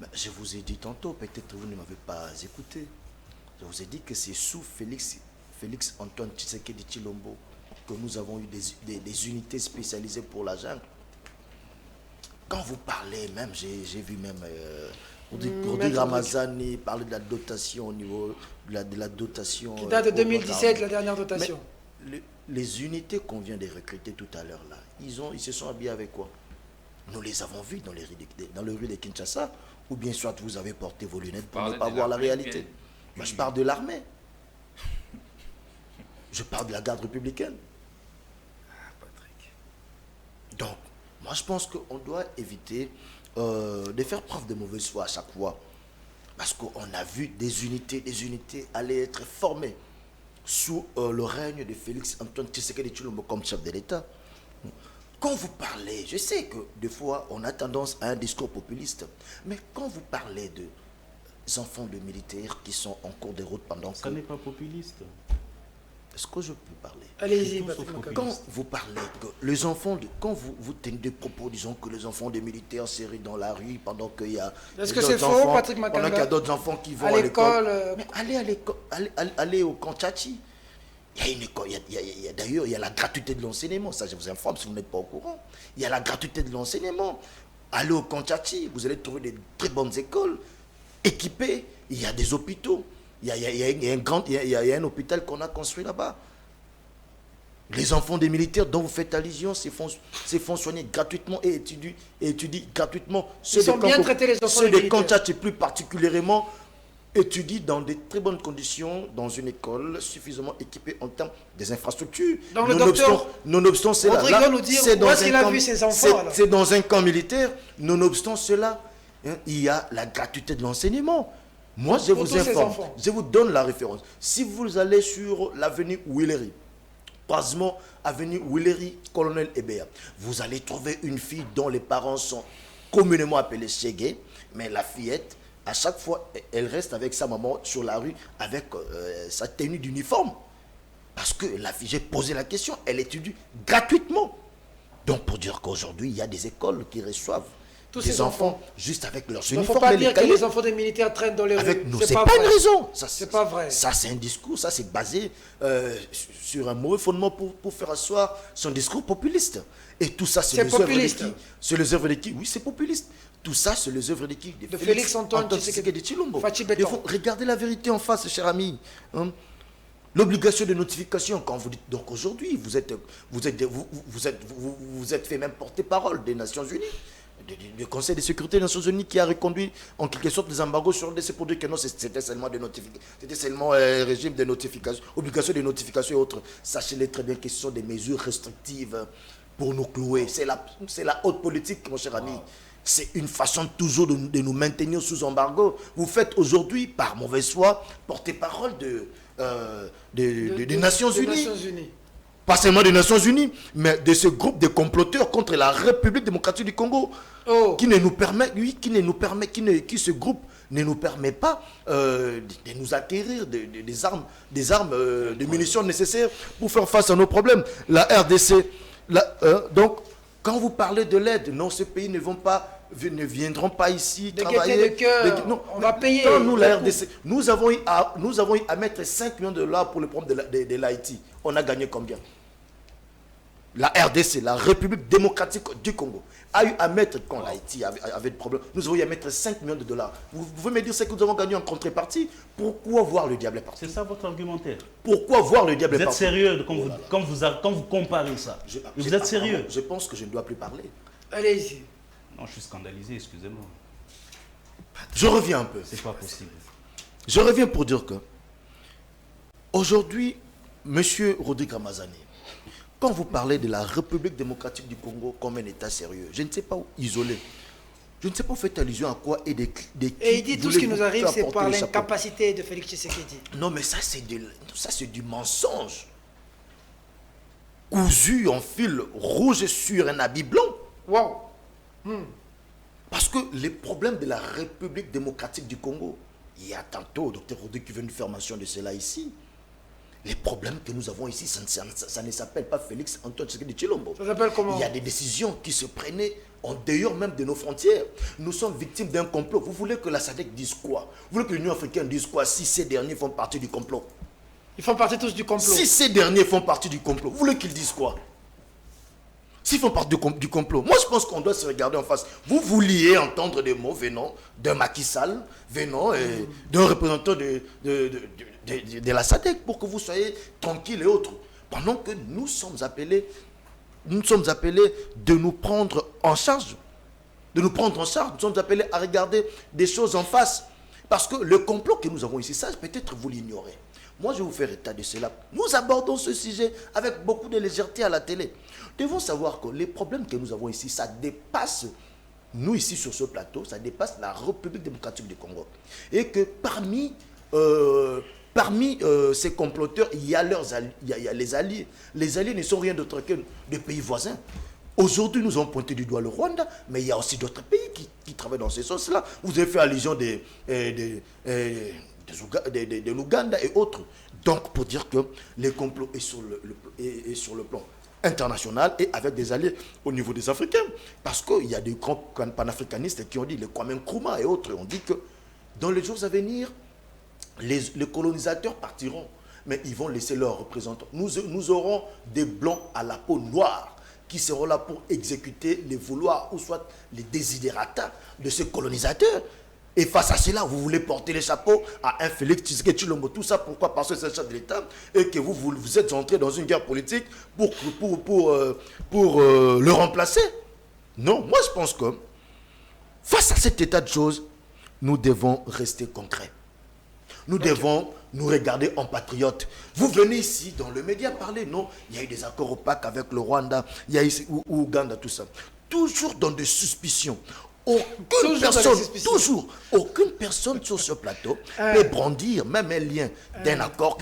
Ben, je vous ai dit tantôt, peut-être vous ne m'avez pas écouté. Je vous ai dit que c'est sous Félix Antoine Tshisekedi Tshilombo que nous avons eu des unités spécialisées pour la jungle. Quand vous parlez, même, j'ai vu même Rodrigue Ramazani parler de la dotation au niveau de la dotation. Qui date de 2017, la dernière dotation. Mais les unités qu'on vient de recruter tout à l'heure là, ils se sont habillés avec quoi? Nous les avons vus dans les rues de Kinshasa, ou bien soit vous avez porté vos lunettes pour ne pas voir la réalité. Moi, je parle de l'armée. Je parle de la garde républicaine. Patrick. Donc, moi je pense qu'on doit éviter de faire preuve de mauvaise foi à chaque fois. Parce qu'on a vu des unités aller être formées sous le règne de Félix Antoine Tshisekedi Tshilombo comme chef de l'État. Quand vous parlez, je sais que des fois on a tendance à un discours populiste, mais quand vous parlez des enfants de militaires qui sont en cours de route pendant Ça n'est pas populiste. Est-ce que je peux parler? Allez-y, Quand vous parlez que les enfants, quand vous tenez des propos, disons que les enfants des militaires serrent dans la rue pendant qu'il y a... Est-ce que c'est faux, Patrick Makanga? Pendant qu'il y a d'autres enfants qui vont à l'école. Mais allez à l'école, allez au camp Tchachi. Il y a une école, d'ailleurs, il y a la gratuité de l'enseignement. Ça, je vous informe si vous n'êtes pas au courant. Il y a la gratuité de l'enseignement. Allez au camp Tchachi, vous allez trouver des très bonnes écoles, équipées. Il y a des hôpitaux. Il y a un hôpital qu'on a construit là-bas. Les enfants des militaires dont vous faites allusion se font soigner gratuitement et étudient gratuitement. Ils sont bien traités, les enfants des militaires. Ceux des plus particulièrement étudient dans de très bonnes conditions dans une école suffisamment équipée en termes des infrastructures. Donc le docteur nonobstant cela, c'est dans un camp militaire. Nonobstant cela, il y a la gratuité de l'enseignement. Moi, je vous informe, je vous donne la référence. Si vous allez sur l'avenue Willery, croisement avenue Willery, Colonel Ebea, vous allez trouver une fille dont les parents sont communément appelés Chegué, mais la fillette, à chaque fois, elle reste avec sa maman sur la rue avec sa tenue d'uniforme. Parce que la fille, j'ai posé la question, elle étudie gratuitement. Donc pour dire qu'aujourd'hui, il y a des écoles qui reçoivent Tous des ces enfants juste avec leurs Il ne uniformes. faut pas et dire que cahiers. les enfants des militaires traînent dans les rues. Avec nous, c'est pas pas vrai. une raison. Ça, C'est pas vrai. Ça, c'est un discours. Ça, c'est basé sur un mauvais fondement pour faire asseoir son discours populiste. Et tout ça, c'est C'est les œuvres de populiste. qui? C'est les œuvres de qui? Oui, c'est populiste. Tout ça, c'est les œuvres de qui? De Félix Antoine Tshisekedi Tshilombo. Fachi Il Béton. faut regarder la vérité en face, cher ami. Hein? L'obligation de notification, quand vous dites, donc aujourd'hui, vous êtes fait même porter-parole des Nations Unies, du Conseil de sécurité des Nations Unies qui a reconduit en quelque sorte les embargos sur des pour dire que non, c'était seulement des notifications, c'était seulement un régime de notification, obligation de notification et autres. Sachez-les très bien que ce sont des mesures restrictives pour nous clouer. C'est la haute politique, mon cher ami. C'est une façon toujours de nous maintenir sous embargo. Vous faites aujourd'hui, par mauvaise foi, porter-parole des Nations Unies. Pas seulement des Nations Unies, mais de ce groupe de comploteurs contre la République démocratique du Congo, qui ce groupe ne nous permet pas de nous acquérir des armes, des munitions nécessaires pour faire face à nos problèmes. La RDC, donc, quand vous parlez de l'aide, non, ces pays ne viendront pas ici travailler. Non, on va payer. Quand nous, la RDC, nous avons eu à mettre 5 millions de dollars pour le problème de l'Haïti. On a gagné combien? La RDC, la République démocratique du Congo, a eu à mettre, quand l'Haïti avait des problèmes, nous avons eu à mettre 5 millions de dollars. Vous pouvez me dire ce que nous avons gagné en contrepartie? Pourquoi voir le diable partout? C'est ça votre argumentaire. Pourquoi voir le diable partout? Vous êtes sérieux quand vous comparez ça? Vous êtes sérieux? Je pense que je ne dois plus parler. Allez-y. Non, je suis scandalisé, excusez-moi. Je reviens un peu. C'est pas possible. Je reviens pour dire que aujourd'hui, M. Rodrigue Ramazani, quand vous parlez de la République démocratique du Congo comme un État sérieux, je ne sais pas où isolé. Je ne sais pas, vous faites allusion à quoi et qui. Et il dit tout ce qui nous arrive, c'est par le chapeau. l'incapacité de Félix Tshisekedi. Non, mais ça, c'est du mensonge. Cousu en fil rouge sur un habit blanc. Wow. Parce que les problèmes de la République démocratique du Congo, il y a tantôt, Dr Rodrigue qui vient de faire mention de cela ici. Les problèmes que nous avons ici, ça ne s'appelle pas Félix Antoine Tshisekedi Tshilombo. Ça s'appelle comment? Il y a des décisions qui se prenaient en dehors même de nos frontières. Nous sommes victimes d'un complot. Vous voulez que la SADC dise quoi? Vous voulez que l'Union africaine dise quoi si ces derniers font partie du complot? Ils font partie tous du complot. Si ces derniers font partie du complot, vous voulez qu'ils disent quoi? S'ils font partie du complot, moi je pense qu'on doit se regarder en face. Vous vouliez entendre des mots venant d'un Macky Sall, venant d'un représentant de la SADC pour que vous soyez tranquille et autres. Pendant que nous sommes appelés de nous prendre en charge. Nous sommes appelés à regarder des choses en face. Parce que le complot que nous avons ici, ça peut-être vous l'ignorez. Moi, je vais vous faire état de cela. Nous abordons ce sujet avec beaucoup de légèreté à la télé. Nous devons savoir que les problèmes que nous avons ici, ça dépasse, nous ici sur ce plateau, ça dépasse la République démocratique du Congo. Et que parmi ces comploteurs, il y a les alliés. Les alliés ne sont rien d'autre que des pays voisins. Aujourd'hui, nous avons pointé du doigt le Rwanda, mais il y a aussi d'autres pays qui travaillent dans ces sens-là. Vous avez fait allusion de l'Ouganda et autres. Donc, pour dire que les complots est sur le plan international et avec des alliés au niveau des Africains. Parce qu'il y a des grands panafricanistes qui ont dit, les Kwame Nkrumah et autres, ont dit que dans les jours à venir, les colonisateurs partiront, mais ils vont laisser leurs représentants. Nous aurons des blancs à la peau noire qui seront là pour exécuter les vouloirs ou soit les désidératas de ces colonisateurs. Et face à cela, vous voulez porter les chapeaux à un Félix Tshisekedi Tshilombo. Tout ça, pourquoi? Parce que c'est le chef de l'État et que vous êtes entré dans une guerre politique pour le remplacer. Non, moi je pense que face à cet état de choses, nous devons rester concrets. Nous devons nous regarder en patriotes. Vous venez ici dans le média parler, non, il y a eu des accords opaques avec le Rwanda, il y a ici Ouganda, tout ça. Toujours dans des suspicions. Aucune personne sur ce plateau peut brandir même un lien d'un accord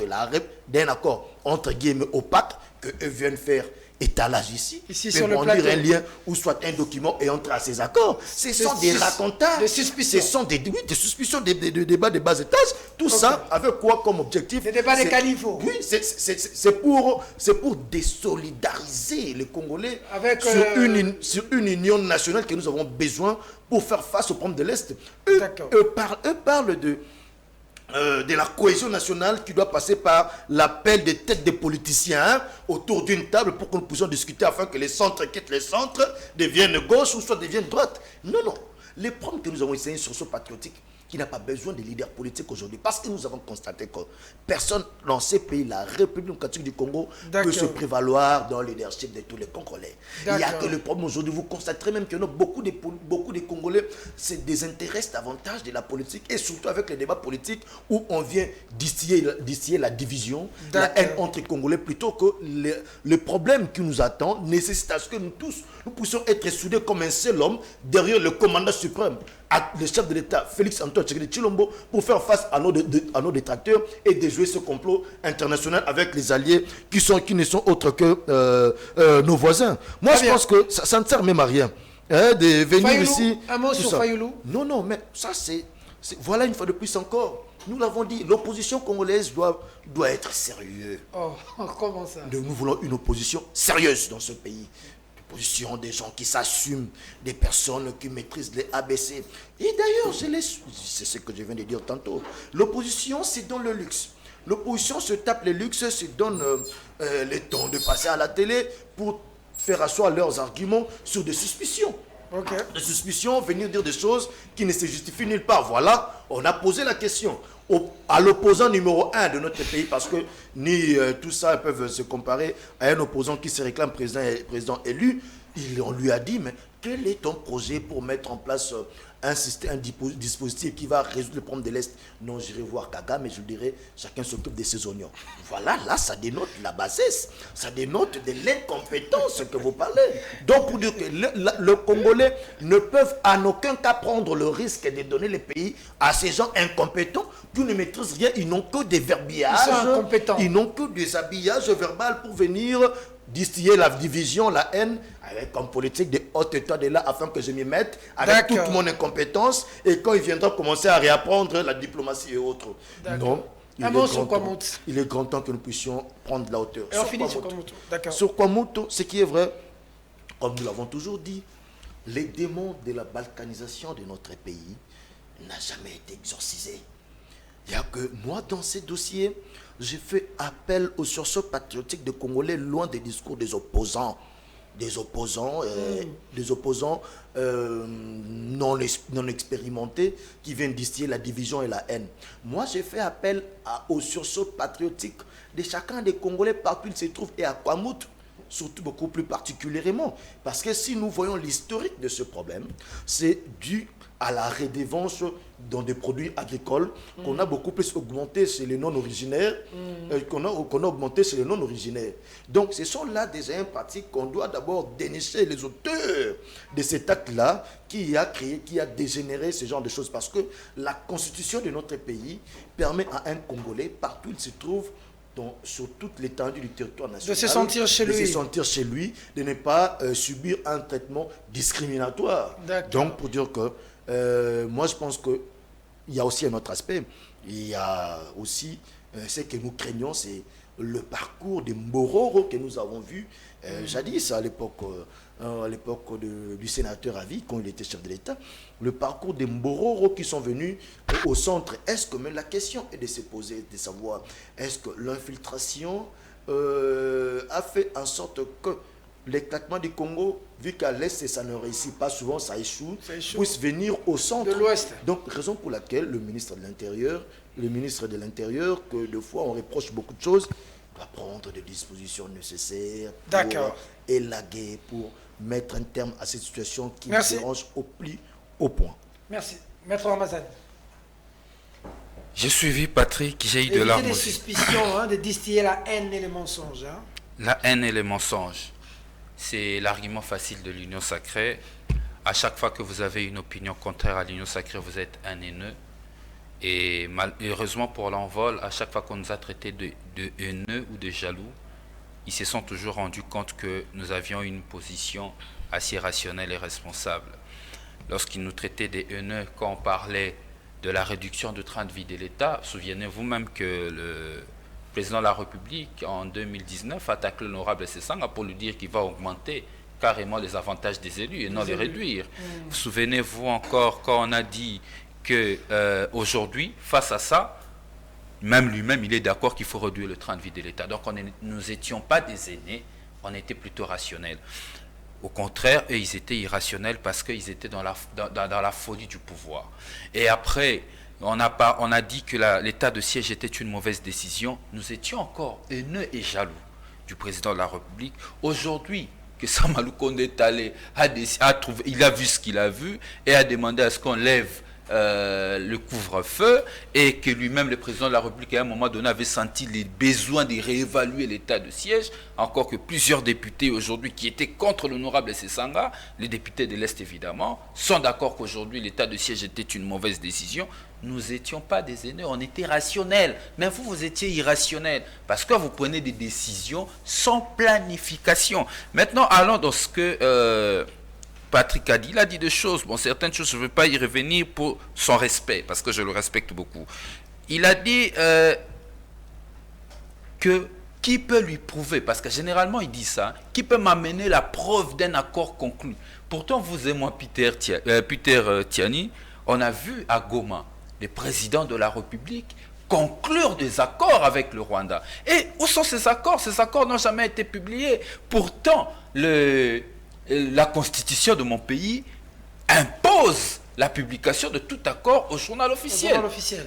entre guillemets opaque que eux viennent faire étalage ici, Ici, mais sur le brandir plateau. un lien ou soit un document et entre à ces accords. Ce sont des racontages. Des suspicions. Ce sont des suspicions, des débats de bas étage. Tout ça avec quoi comme objectif? Des débats de C'est- caniveau. Oui, c'est pour désolidariser les Congolais Avec, sur une union nationale que nous avons besoin pour faire face au problème de l'Est. D'accord. Eux parlent de la cohésion nationale qui doit passer par l'appel des têtes des politiciens autour d'une table pour que nous puissions discuter afin que les centres quittent les centres, deviennent gauche ou soit deviennent droite. Non, non. Les problèmes que nous avons essayé sur ce patriotique qui n'a pas besoin de leaders politiques aujourd'hui parce que nous avons constaté que personne dans ces pays, la République démocratique du Congo, peut se prévaloir dans le leadership de tous les Congolais. Il n'y a que le problème aujourd'hui. Vous constaterez même que beaucoup de Congolais se désintéressent davantage de la politique et surtout avec les débats politiques où on vient distiller la division, la haine entre Congolais plutôt que le problème qui nous attend nécessite à ce que nous tous, nous puissions être soudés comme un seul homme derrière le commandant suprême, le chef de l'État, Félix Antoine Tshisekedi Tshilombo, pour faire face à nos détracteurs et déjouer ce complot international avec les alliés qui ne sont autres que nos voisins. Moi, je pense que ça ne sert même à rien de venir Fayoulou, ici. un mot sur Fayoulou. Non, non, mais ça, voilà une fois de plus encore. Nous l'avons dit, l'opposition congolaise doit être sérieuse. Oh, comment ça? Nous voulons une opposition sérieuse dans ce pays. Position des gens qui s'assument, des personnes qui maîtrisent les ABC. Et d'ailleurs, c'est ce que je viens de dire tantôt. L'opposition, c'est dans le luxe. L'opposition se tape les luxes, se donne le temps de passer à la télé pour faire asseoir leurs arguments sur des suspicions. Des suspicions, venir dire des choses qui ne se justifient nulle part. Voilà, on a posé la question à l'opposant numéro 1 de notre pays, parce que ni tout ça peuvent se comparer à un opposant qui se réclame président élu. On lui a dit, mais quel est ton projet pour mettre en place un dispositif qui va résoudre le problème de l'Est? Non, j'irai voir Kagame et je dirais, chacun s'occupe de ses oignons. Voilà, là, ça dénote la bassesse, ça dénote de l'incompétence que vous parlez. Donc, pour dire que le Congolais ne peuvent en aucun cas prendre le risque de donner le pays à ces gens incompétents qui ne maîtrisent rien, ils n'ont que des verbiages, ils sont incompétents. Ils n'ont que des habillages verbal pour venir distiller la division, la haine, avec comme politique de haute état de là, afin que je m'y mette, avec toute mon incompétence, et quand il viendra commencer à réapprendre la diplomatie et autres. Non, il est grand temps que nous puissions prendre la hauteur. Et on finit sur Kwamutu. D'accord. Sur Kwamutu, ce qui est vrai, comme nous l'avons toujours dit, les démons de la balkanisation de notre pays n'ont jamais été exorcisés. Il n'y a que moi, dans ces dossiers, j'ai fait appel au sursaut patriotique des Congolais, loin des discours des opposants. Des opposants non expérimentés qui viennent distiller la division et la haine. Moi, j'ai fait appel au sursaut patriotique de chacun des Congolais partout où il se trouve et à Kwamutu, surtout beaucoup plus particulièrement. Parce que si nous voyons l'historique de ce problème, c'est dû à la redevance dans des produits agricoles qu'on a beaucoup plus augmenté chez les non-originaires, qu'on a augmenté chez les non-originaires. Donc ce sont là des pratiques qu'on doit d'abord dénicher les auteurs de cet acte-là qui a créé, qui a dégénéré ce genre de choses. Parce que la constitution de notre pays permet à un Congolais, partout où il se trouve, sur toute l'étendue du territoire national, de se sentir chez lui, de ne pas subir un traitement discriminatoire. Donc pour dire que moi je pense qu'il y a aussi un autre aspect. Il y a aussi ce que nous craignons, c'est le parcours des Mbororo que nous avons vu jadis à l'époque du sénateur à vie, quand il était chef de l'État, le parcours des Mbororo qui sont venus au centre. Mais la question est de se poser, de savoir, est-ce que l'infiltration a fait en sorte que l'éclatement du Congo, vu qu'à l'Est ça ne réussit pas souvent, ça échoue, puisse venir au centre. De l'Ouest. Donc, raison pour laquelle le ministre de l'Intérieur, que de fois on reproche beaucoup de choses, doit prendre des dispositions nécessaires pour élaguer, pour mettre un terme à cette situation qui nous dérange au plus haut point. Merci. Maître Ramazan. J'ai suivi Patrick, j'ai eu de larmes. Des suspicions, de distiller la haine et les mensonges. La haine et les mensonges. C'est l'argument facile de l'union sacrée. À chaque fois que vous avez une opinion contraire à l'union sacrée, vous êtes un haineux. Et malheureusement pour l'envol, à chaque fois qu'on nous a traités de haineux ou de jaloux, ils se sont toujours rendus compte que nous avions une position assez rationnelle et responsable. Lorsqu'ils nous traitaient des haineux, quand on parlait de la réduction du train de vie de l'État, souvenez-vous même que le président de la République, en 2019, attaque l'honorable Sessanga pour lui dire qu'il va augmenter carrément les avantages des élus et non les réduire. Souvenez-vous encore quand on a dit que aujourd'hui, face à ça, même lui-même, il est d'accord qu'il faut réduire le train de vie de l'État. Donc nous n'étions pas des aînés, on était plutôt rationnels. Au contraire, eux, ils étaient irrationnels parce qu'ils étaient dans la folie du pouvoir. Et après, on a dit que l'état de siège était une mauvaise décision. Nous étions encore haineux et jaloux du président de la République. Aujourd'hui, que Samalou Condé est allé, il a vu ce qu'il a vu et a demandé à ce qu'on lève le couvre-feu, et que lui-même, le président de la République, à un moment donné, avait senti les besoins de réévaluer l'état de siège, encore que plusieurs députés aujourd'hui qui étaient contre l'honorable Sessanga, les députés de l'Est évidemment, sont d'accord qu'aujourd'hui l'état de siège était une mauvaise décision. Nous n'étions pas des haineux, on était rationnels. Mais vous étiez irrationnels, parce que vous prenez des décisions sans planification. Maintenant, allons dans ce que Patrick a dit. Il a dit des choses, bon, certaines choses, je ne veux pas y revenir pour son respect, parce que je le respecte beaucoup. Il a dit que qui peut lui prouver, parce que généralement il dit ça, qui peut m'amener la preuve d'un accord conclu. Pourtant, vous et moi, Peter Tiani, on a vu à Goma, le président de la République, conclure des accords avec le Rwanda. Et où sont ces accords? Ces accords n'ont jamais été publiés. Pourtant, la constitution de mon pays impose la publication de tout accord au journal officiel.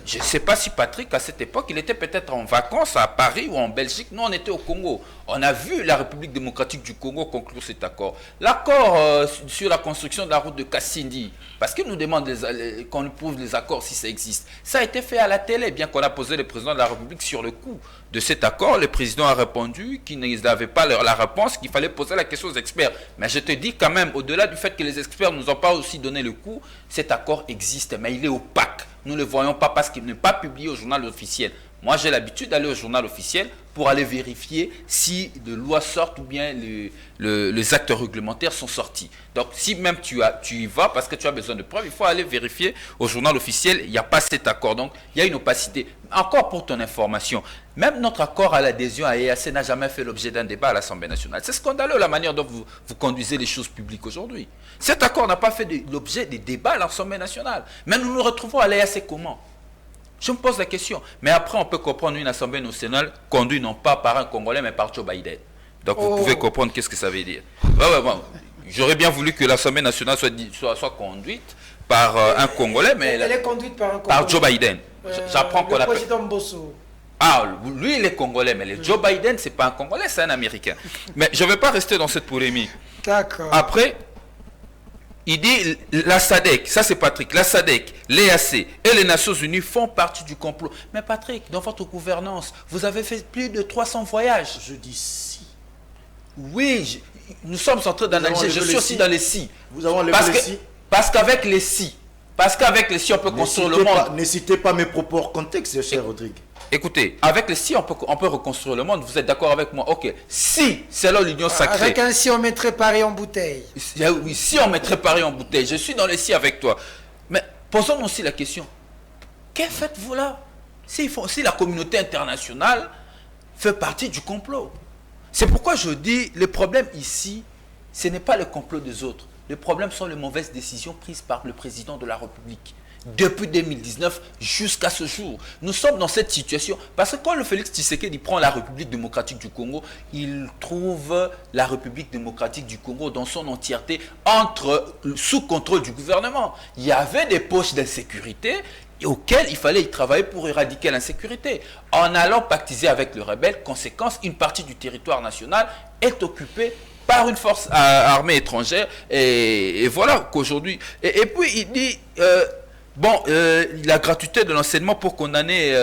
Je ne sais pas si Patrick, à cette époque, il était peut-être en vacances à Paris ou en Belgique. Nous, on était au Congo. On a vu la République démocratique du Congo conclure cet accord. L'accord sur la construction de la route de Kassindi, parce qu'il nous demande qu'on nous prouve les accords si ça existe. Ça a été fait à la télé, bien qu'on a posé le président de la République sur le coup de cet accord. Le président a répondu qu'il n'avait pas la réponse, qu'il fallait poser la question aux experts. Mais je te dis quand même, au-delà du fait que les experts ne nous ont pas aussi donné le coup, cet accord existe, mais il est opaque. Nous ne le voyons pas parce qu'il n'est pas publié au journal officiel. Moi, j'ai l'habitude d'aller au journal officiel pour aller vérifier si de lois sortent ou bien les actes réglementaires sont sortis. Donc, si même tu y vas parce que tu as besoin de preuves, il faut aller vérifier au journal officiel, il n'y a pas cet accord. Donc, il y a une opacité. Encore pour ton information, même notre accord à l'adhésion à EAC n'a jamais fait l'objet d'un débat à l'Assemblée nationale. C'est scandaleux la manière dont vous conduisez les choses publiques aujourd'hui. Cet accord n'a pas fait l'objet des débats à l'Assemblée nationale. Mais nous nous retrouvons à l'EAC comment? Je me pose la question. Mais après, on peut comprendre une Assemblée nationale conduite non pas par un Congolais, mais par Joe Biden. Donc, vous pouvez comprendre qu'est-ce que ça veut dire. J'aurais bien voulu que l'Assemblée nationale soit conduite par un Congolais, mais elle est conduite par un Congolais. Par Joe Biden. J'apprends qu'on le président Mbosso. Ah, lui, il est Congolais, mais le Joe Biden, ce n'est pas un Congolais, c'est un Américain. Mais je ne vais pas rester dans cette polémique. D'accord. Après, il dit la SADC, ça c'est Patrick, la SADC, l'EAC et les Nations Unies font partie du complot. Mais Patrick, dans votre gouvernance, vous avez fait plus de 300 voyages. Je dis si. Oui, nous sommes en train d'analyser. Je suis aussi dans les si. Vous avez enlevé les si. Parce qu'avec les si, on peut construire le monde. Ne citez pas mes propos hors contexte, cher Rodrigue. Écoutez, avec les si, on peut reconstruire le monde. Vous êtes d'accord avec moi? Ok. Si, selon l'union sacrée. Avec un si, on mettrait Paris en bouteille. Oui, si on mettrait Paris en bouteille. Je suis dans les si avec toi. Mais posons-nous aussi la question. Que faites-vous là? Si la communauté internationale fait partie du complot. C'est pourquoi je dis, le problème ici, ce n'est pas le complot des autres. Le problème sont les mauvaises décisions prises par le président de la République. Depuis 2019 jusqu'à ce jour. Nous sommes dans cette situation parce que quand le Félix Tshisekedi prend la République démocratique du Congo, il trouve la République démocratique du Congo dans son entièreté sous contrôle du gouvernement. Il y avait des poches d'insécurité auxquelles il fallait y travailler pour éradiquer l'insécurité. En allant pactiser avec le rebelle, conséquence, une partie du territoire national est occupée par une force armée étrangère. Et voilà qu'aujourd'hui... Et puis il dit... la gratuité de l'enseignement pour condamner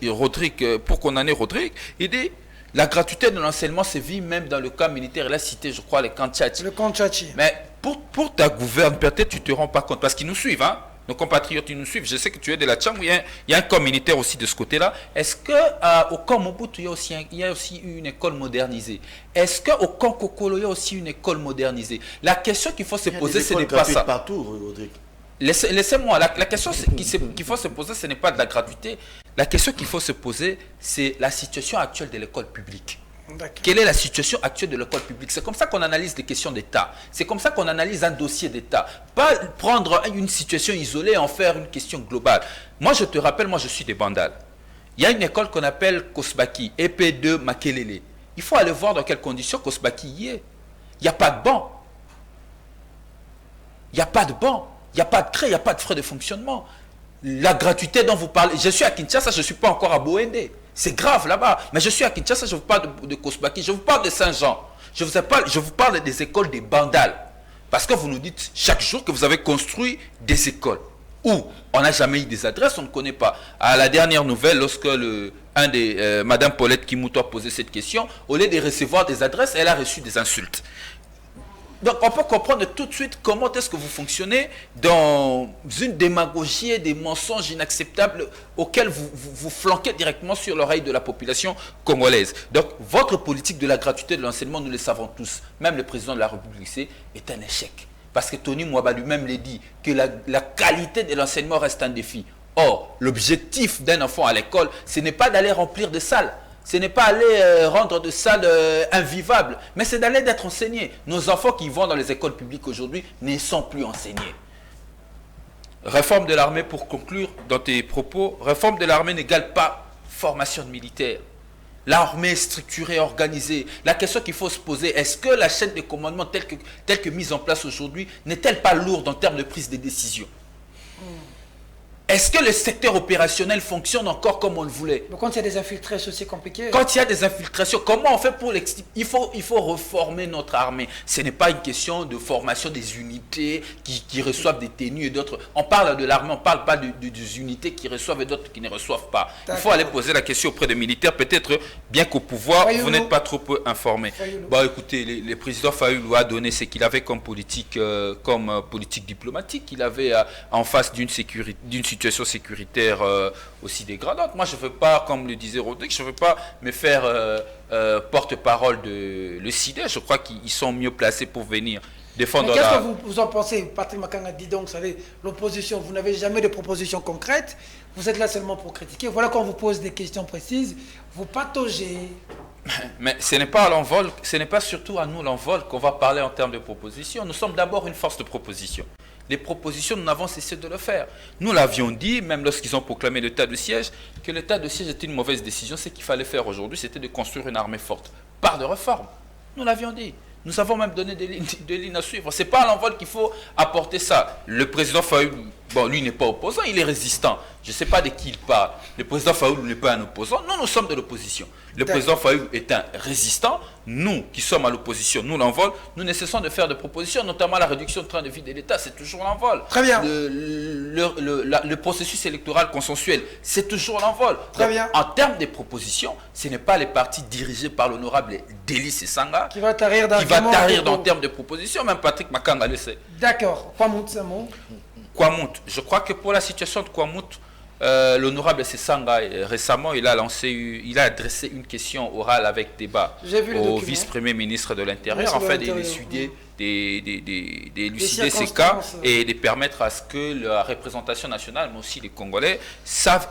Rodrigue, il dit la gratuité de l'enseignement se vit même dans le camp militaire. Il a cité, je crois, le camp Tchatchi. Le camp Tchatchi. Mais pour ta gouverne, peut-être tu ne te rends pas compte, parce qu'ils nous suivent, hein. nos compatriotes qui nous suivent. Je sais que tu es de la Tchang, il y a un corps militaire aussi de ce côté-là. Est-ce qu'au camp Mobutu, il y a aussi une école modernisée? Est-ce qu'au camp Kokolo, il y a aussi une école modernisée? La question qu'il faut se poser, ce n'est pas ça. Partout, Rodrigue. Laissez-moi, la question qu'il faut se poser, ce n'est pas de la gratuité. La question qu'il faut se poser, c'est la situation actuelle de l'école publique. Quelle est la situation actuelle de l'école publique? C'est comme ça qu'on analyse les questions d'État. C'est comme ça qu'on analyse un dossier d'État. Pas prendre une situation isolée et en faire une question globale. Moi, je te rappelle, moi, je suis des Bandal. Il y a une école qu'on appelle Kosbaki, EP2 Makelele. Il faut aller voir dans quelles conditions Kosbaki y est. Il n'y a pas de banc. Il n'y a pas de banc. Il n'y a pas de craie, il n'y a pas de frais de fonctionnement. La gratuité dont vous parlez, je suis à Kinshasa, je ne suis pas encore à Boende. C'est grave là-bas. Mais je suis à Kinshasa, je vous parle de Kosbaki, je vous parle de Saint-Jean. Je vous parle des écoles des Bandal. Parce que vous nous dites chaque jour que vous avez construit des écoles. Où on n'a jamais eu des adresses, on ne connaît pas. À la dernière nouvelle, lorsque Madame Paulette Kimouto a posé cette question, au lieu de recevoir des adresses, elle a reçu des insultes. Donc on peut comprendre tout de suite comment est-ce que vous fonctionnez dans une démagogie et des mensonges inacceptables auxquels vous flanquez directement sur l'oreille de la population congolaise. Donc votre politique de la gratuité de l'enseignement, nous le savons tous, même le président de la République, est un échec. Parce que Tony Mwaba lui-même l'a dit, que la qualité de l'enseignement reste un défi. Or, l'objectif d'un enfant à l'école, ce n'est pas d'aller remplir des salles. Ce n'est pas aller rendre des salles invivables, mais c'est d'aller d'être enseigné. Nos enfants qui vont dans les écoles publiques aujourd'hui ne sont plus enseignés. Réforme de l'armée, pour conclure dans tes propos, réforme de l'armée n'égale pas formation de militaire. L'armée est structurée, organisée. La question qu'il faut se poser, est-ce que la chaîne de commandement telle que mise en place aujourd'hui n'est-elle pas lourde en termes de prise de décision? Est-ce que le secteur opérationnel fonctionne encore comme on le voulait? Mais quand il y a des infiltrés, c'est aussi compliqué. Quand il y a des infiltrations, comment on fait pour l'expliquer? Il faut reformer notre armée. Ce n'est pas une question de formation des unités qui reçoivent des tenues et d'autres. On parle de l'armée, on ne parle pas des unités qui reçoivent et d'autres qui ne reçoivent pas. Il faut aller poser la question auprès des militaires. Peut-être, bien qu'au pouvoir, vous n'êtes pas trop peu informés. Bon, écoutez, le président Fayoulou a donné ce qu'il avait comme politique diplomatique. Il avait en face d'une situation sécuritaire aussi dégradante. Moi, je ne veux pas, comme le disait Rodrigue, je ne veux pas me faire porte-parole de le CIDE. Je crois qu'ils sont mieux placés pour venir défendre. Qu'est-ce que vous en pensez? Patrick Makanga dit donc, vous savez, l'opposition, vous n'avez jamais de propositions concrètes, vous êtes là seulement pour critiquer. Voilà qu'on vous pose des questions précises, vous pataugez. Mais ce n'est pas à l'envol, ce n'est pas surtout à nous l'envol qu'on va parler en termes de propositions. Nous sommes d'abord une force de proposition. Les propositions, nous n'avons cessé de le faire. Nous l'avions dit, même lorsqu'ils ont proclamé l'état de siège, que l'état de siège était une mauvaise décision. Ce qu'il fallait faire aujourd'hui, c'était de construire une armée forte par des réformes. Nous l'avions dit. Nous avons même donné des lignes à suivre. Ce n'est pas à l'envol qu'il faut apporter ça. Le président Fayoulou, bon, lui n'est pas opposant, il est résistant. Je ne sais pas de qui il parle. Le président Fayoulou n'est pas un opposant. Nous sommes de l'opposition. Le président Fayoulou est un résistant. Nous, qui sommes à l'opposition, nous l'envol. Nous ne cessons de faire des propositions, notamment la réduction de train de vie de l'État. C'est toujours l'envol. Très bien. Le processus électoral consensuel, c'est toujours l'envol. Très bien. En termes de propositions, ce n'est pas les partis dirigés par l'honorable Délice Sanga qui va tarir en termes de propositions. Même Patrick Makanga le sait. D'accord. Kwamout, c'est un mot. Kwamout. Je crois que pour la situation de Kwamout, l'honorable Sanga, récemment, il a adressé une question orale avec débat au vice-premier ministre de l'Intérieur, afin d'élucider ces cas et de permettre à ce que la représentation nationale, mais aussi les Congolais, sachent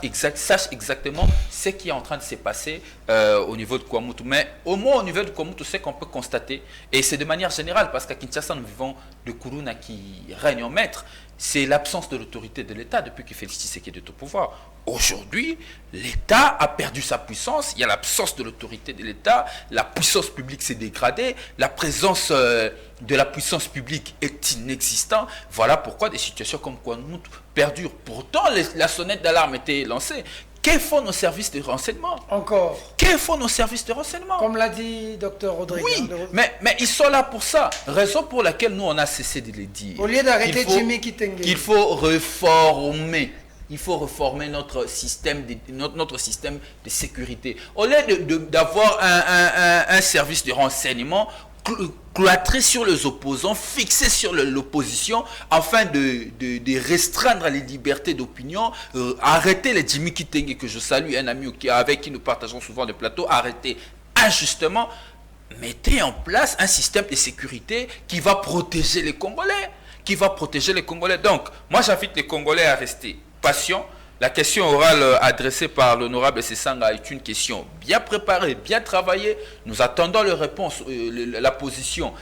exactement ce qui est en train de se passer au niveau de Kwamout. Mais au moins au niveau de Kwamout, c'est qu'on peut constater, et c'est de manière générale, parce qu'à Kinshasa, nous vivons de Kuruna qui règne en maître, c'est l'absence de l'autorité de l'État depuis que Félix Tshisekedi est au pouvoir. Aujourd'hui, l'État a perdu sa puissance, il y a l'absence de l'autorité de l'État, la puissance publique s'est dégradée, la présence de la puissance publique est inexistante. Voilà pourquoi des situations comme Kwamout perdurent. Pourtant, la sonnette d'alarme était lancée. Que font nos services de renseignement? Encore. Que font nos services de renseignement? Comme l'a dit Dr Rodrigue. Oui, mais ils sont là pour ça. Raison pour laquelle nous, on a cessé de le dire. Au lieu d'arrêter Jimmy Kitenge. Qu'il faut reformer. Il faut reformer notre système de sécurité. Au lieu d'avoir un service de renseignement cloîtrer sur les opposants, fixer sur l'opposition afin de restreindre les libertés d'opinion, arrêter les Jimmy Kitenge que je salue, un ami avec qui nous partageons souvent le plateau, arrêter injustement, mettez en place un système de sécurité qui va protéger les Congolais, Donc, moi j'invite les Congolais à rester patients. La question orale adressée par l'honorable Sessanga est une question bien préparée, bien travaillée. Nous attendons les réponses, la position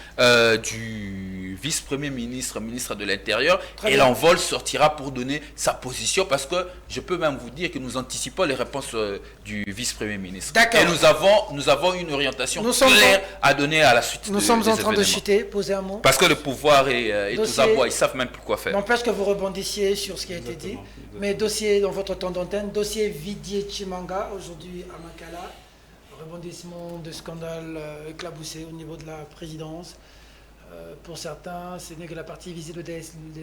du vice-premier ministre, ministre de l'Intérieur. Et l'envol sortira pour donner sa position parce que je peux même vous dire que nous anticipons les réponses du vice-premier ministre. Et nous avons une orientation claire à donner à la suite. Nous sommes en train de chuter, posez un mot. Parce que le pouvoir est aux abois, ils ne savent même plus quoi faire. N'empêche que vous rebondissiez sur ce qui a été dit. Mais dossier, dans votre temps d'antenne, dossier Vidier Chimanga, aujourd'hui à Makala, rebondissement de scandale éclaboussé au niveau de la présidence. Pour certains, ce n'est que la partie visible de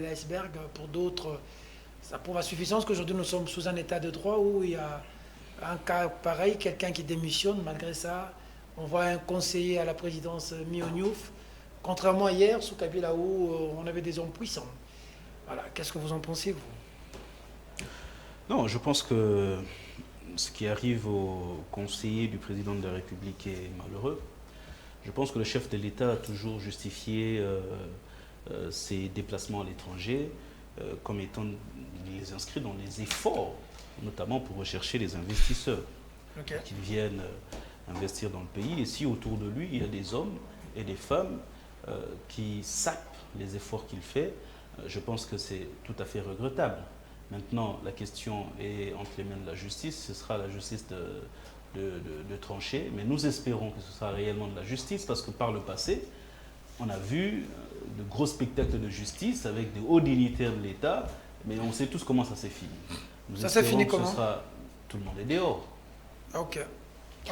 l'iceberg. Pour d'autres, ça prouve à suffisance qu'aujourd'hui nous sommes sous un état de droit où il y a un cas pareil, quelqu'un qui démissionne. Malgré ça, on voit un conseiller à la présidence mis au Niouf, contrairement à hier sous Kabila où on avait des hommes puissants. Voilà, qu'est-ce que vous en pensez, vous ? Non, je pense que ce qui arrive au conseiller du président de la République est malheureux. Je pense que le chef de l'État a toujours justifié ses déplacements à l'étranger comme étant les inscrits dans les efforts, notamment pour rechercher les investisseurs qui viennent investir dans le pays. Et si autour de lui, il y a des hommes et des femmes qui sapent les efforts qu'il fait, je pense que c'est tout à fait regrettable. Maintenant, la question est entre les mains de la justice. Ce sera la justice de trancher. Mais nous espérons que ce sera réellement de la justice parce que par le passé, on a vu de gros spectacles de justice avec de hauts dignitaires de l'État. Mais on sait tous comment ça s'est fini. Ça s'est fini comment ? Tout le monde est dehors. Ok.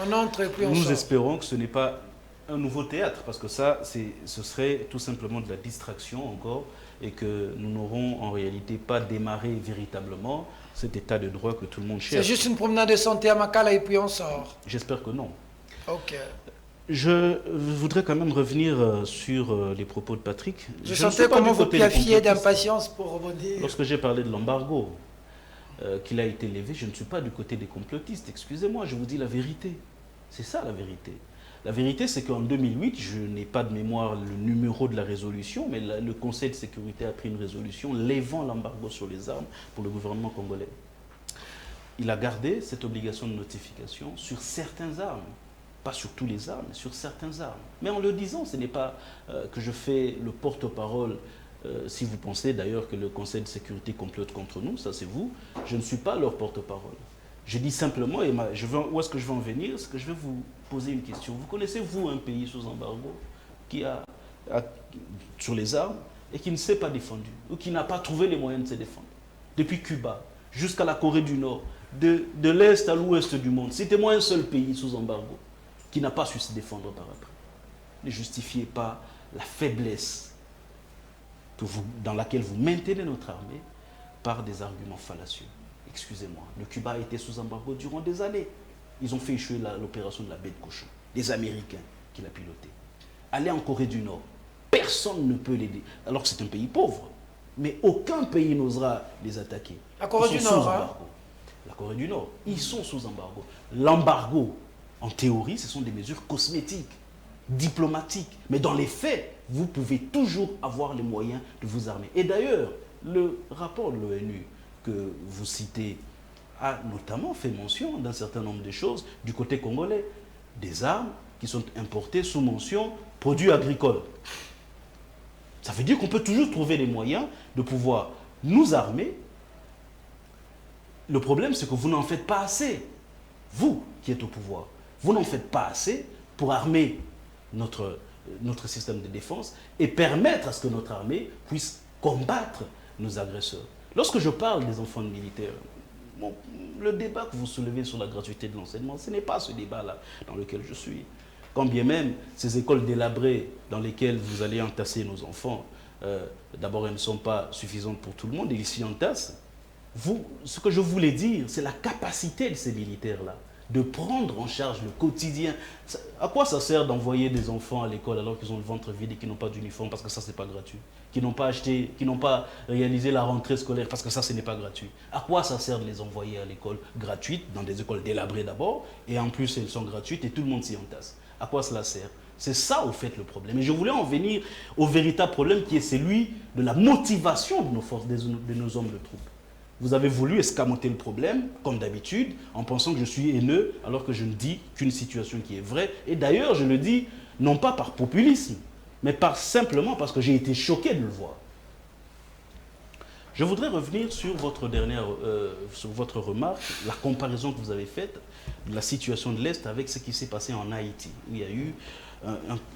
On entre et puis on sort. Nous espérons que ce n'est pas un nouveau théâtre parce que ça, ce serait tout simplement de la distraction encore. Et que nous n'aurons en réalité pas démarré véritablement cet état de droit que tout le monde cherche. C'est juste une promenade de santé à Makala et puis on sort. J'espère que non. Ok. Je voudrais quand même revenir sur les propos de Patrick. Je sentais comment vous piaffiez d'impatience pour rebondir. Lorsque j'ai parlé de l'embargo qu'il a été levé, je ne suis pas du côté des complotistes. Excusez-moi, je vous dis la vérité. C'est ça la vérité. La vérité, c'est qu'en 2008, je n'ai pas de mémoire le numéro de la résolution, mais le Conseil de sécurité a pris une résolution levant l'embargo sur les armes pour le gouvernement congolais. Il a gardé cette obligation de notification sur certaines armes. Pas sur tous les armes, mais sur certaines armes. Mais en le disant, ce n'est pas que je fais le porte-parole. Si vous pensez d'ailleurs que le Conseil de sécurité complote contre nous, ça c'est vous, je ne suis pas leur porte-parole. Je dis simplement, et où est-ce que je vais en venir, c'est que je vais vous poser une question. Vous connaissez, vous, un pays sous embargo qui sur les armes et qui ne s'est pas défendu ou qui n'a pas trouvé les moyens de se défendre? Depuis Cuba jusqu'à la Corée du Nord, de l'Est à l'Ouest du monde, citez-moi un seul pays sous embargo qui n'a pas su se défendre par après. Ne justifiez pas la faiblesse dans laquelle vous maintenez notre armée par des arguments fallacieux. Excusez-moi, le Cuba a été sous embargo durant des années. Ils ont fait échouer l'opération de la baie de cochon. Des Américains qui l'ont piloté. Allez en Corée du Nord. Personne ne peut l'aider. Alors que c'est un pays pauvre. Mais aucun pays n'osera les attaquer. La Corée du Nord, hein? La Corée du Nord, ils sont sous embargo. L'embargo, en théorie, ce sont des mesures cosmétiques, diplomatiques. Mais dans les faits, vous pouvez toujours avoir les moyens de vous armer. Et d'ailleurs, le rapport de l'ONU que vous citez a notamment fait mention d'un certain nombre de choses du côté congolais. Des armes qui sont importées sous mention produits agricoles. Ça veut dire qu'on peut toujours trouver les moyens de pouvoir nous armer. Le problème, c'est que vous n'en faites pas assez. Vous qui êtes au pouvoir, vous n'en faites pas assez pour armer notre système de défense et permettre à ce que notre armée puisse combattre nos agresseurs. Lorsque je parle des enfants de militaires, le débat que vous soulevez sur la gratuité de l'enseignement, ce n'est pas ce débat-là dans lequel je suis. Quand bien même ces écoles délabrées dans lesquelles vous allez entasser nos enfants, d'abord elles ne sont pas suffisantes pour tout le monde, ils s'y entassent. Ce que je voulais dire, c'est la capacité de ces militaires-là de prendre en charge le quotidien. À quoi ça sert d'envoyer des enfants à l'école alors qu'ils ont le ventre vide et qu'ils n'ont pas d'uniforme parce que ça, c'est pas gratuit? Qui n'ont pas acheté, qui n'ont pas réalisé la rentrée scolaire parce que ça, ce n'est pas gratuit. À quoi ça sert de les envoyer à l'école gratuite, dans des écoles délabrées d'abord, et en plus elles sont gratuites et tout le monde s'y entasse? À quoi cela sert? C'est ça, au fait, le problème. Et je voulais en venir au véritable problème qui est celui de la motivation de nos forces, de nos hommes de troupe. Vous avez voulu escamoter le problème, comme d'habitude, en pensant que je suis haineux, alors que je ne dis qu'une situation qui est vraie. Et d'ailleurs, je le dis, non pas par populisme, mais simplement parce que j'ai été choqué de le voir. Je voudrais revenir sur votre sur votre remarque, la comparaison que vous avez faite de la situation de l'Est avec ce qui s'est passé en Haïti, où il y a eu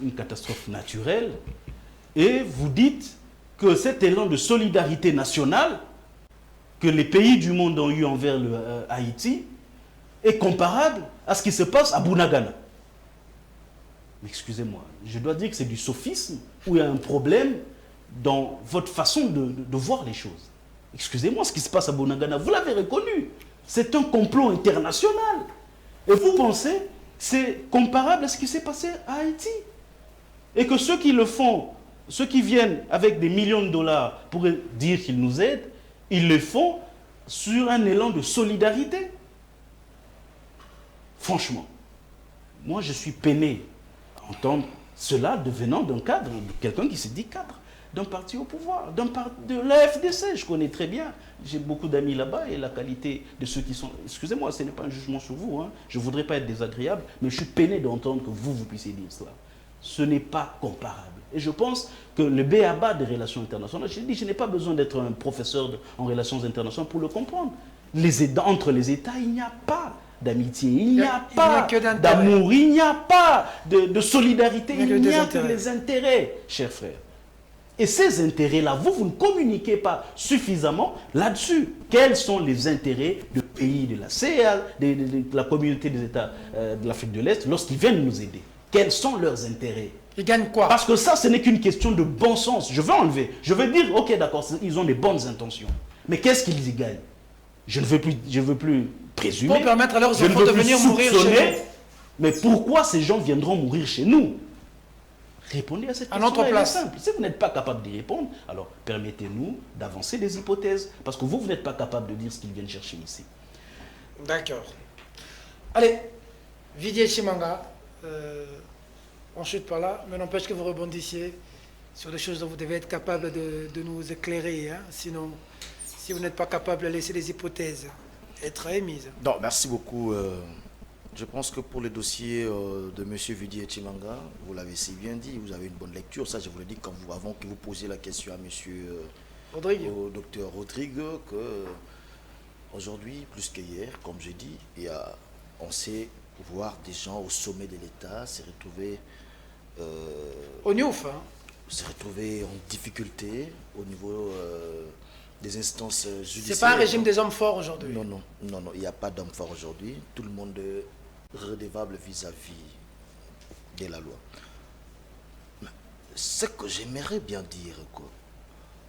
une catastrophe naturelle. Et vous dites que cet élan de solidarité nationale que les pays du monde ont eu envers Haïti est comparable à ce qui se passe à Bunagana. Mais excusez-moi, je dois dire que c'est du sophisme ou il y a un problème dans votre façon de voir les choses. Excusez-moi, ce qui se passe à Bunagana, vous l'avez reconnu, c'est un complot international. Et vous pensez c'est comparable à ce qui s'est passé à Haïti. Et que ceux qui le font, ceux qui viennent avec des millions de dollars pour dire qu'ils nous aident, ils le font sur un élan de solidarité. Franchement, moi je suis peiné à entendre cela devenant d'un cadre, de quelqu'un qui se dit cadre, d'un parti au pouvoir, de la FDC, je connais très bien. J'ai beaucoup d'amis là-bas et la qualité de ceux qui sont... Excusez-moi, ce n'est pas un jugement sur vous, hein. Je ne voudrais pas être désagréable, mais je suis peiné d'entendre que vous puissiez dire cela. Ce n'est pas comparable. Et je pense que le b.a.-ba des relations internationales, je n'ai pas besoin d'être un professeur en relations internationales pour le comprendre. Entre les États, il n'y a pas d'amitié, il n'y a pas d'amour, il n'y a pas de solidarité, il n'y a que les intérêts, chers frères. Et ces intérêts-là, vous ne communiquez pas suffisamment là-dessus. Quels sont les intérêts du pays de la CEA, de la communauté des États de l'Afrique de l'Est, lorsqu'ils viennent nous aider? Quels sont leurs intérêts? Ils gagnent quoi? Parce que ça, ce n'est qu'une question de bon sens. Je veux enlever. Je veux dire, ok, d'accord, ils ont des bonnes intentions. Mais qu'est-ce qu'ils y gagnent? Je ne veux plus présumer. Pour permettre à leurs enfants de venir mourir chez nous. Mais pourquoi ces gens viendront mourir chez nous? Répondez à cette question. À notre place. Simple. Si vous n'êtes pas capable d'y répondre, alors permettez-nous d'avancer des hypothèses. Parce que vous n'êtes pas capable de dire ce qu'ils viennent chercher ici. D'accord. Allez, Vidier Chimanga, on chute par là, mais n'empêche que vous rebondissiez sur des choses dont vous devez être capable de nous éclairer. Hein. Sinon, si vous n'êtes pas capable de laisser des hypothèses être émises. Non, merci beaucoup. Je pense que pour le dossier de M. Vidier Chimanga, vous l'avez si bien dit, vous avez une bonne lecture. Ça, je vous l'ai dit avant que vous posiez la question à M. au docteur Rodrigue, que aujourd'hui, plus qu'hier, comme j'ai dit, on sait voir des gens au sommet de l'État se retrouver au Niouf, hein. Se retrouver en difficulté au niveau des instances judiciaires. C'est pas un régime des hommes forts aujourd'hui. Non, il n'y a pas d'hommes forts aujourd'hui. Tout le monde est redevable vis-à-vis de la loi. Mais ce que j'aimerais bien dire,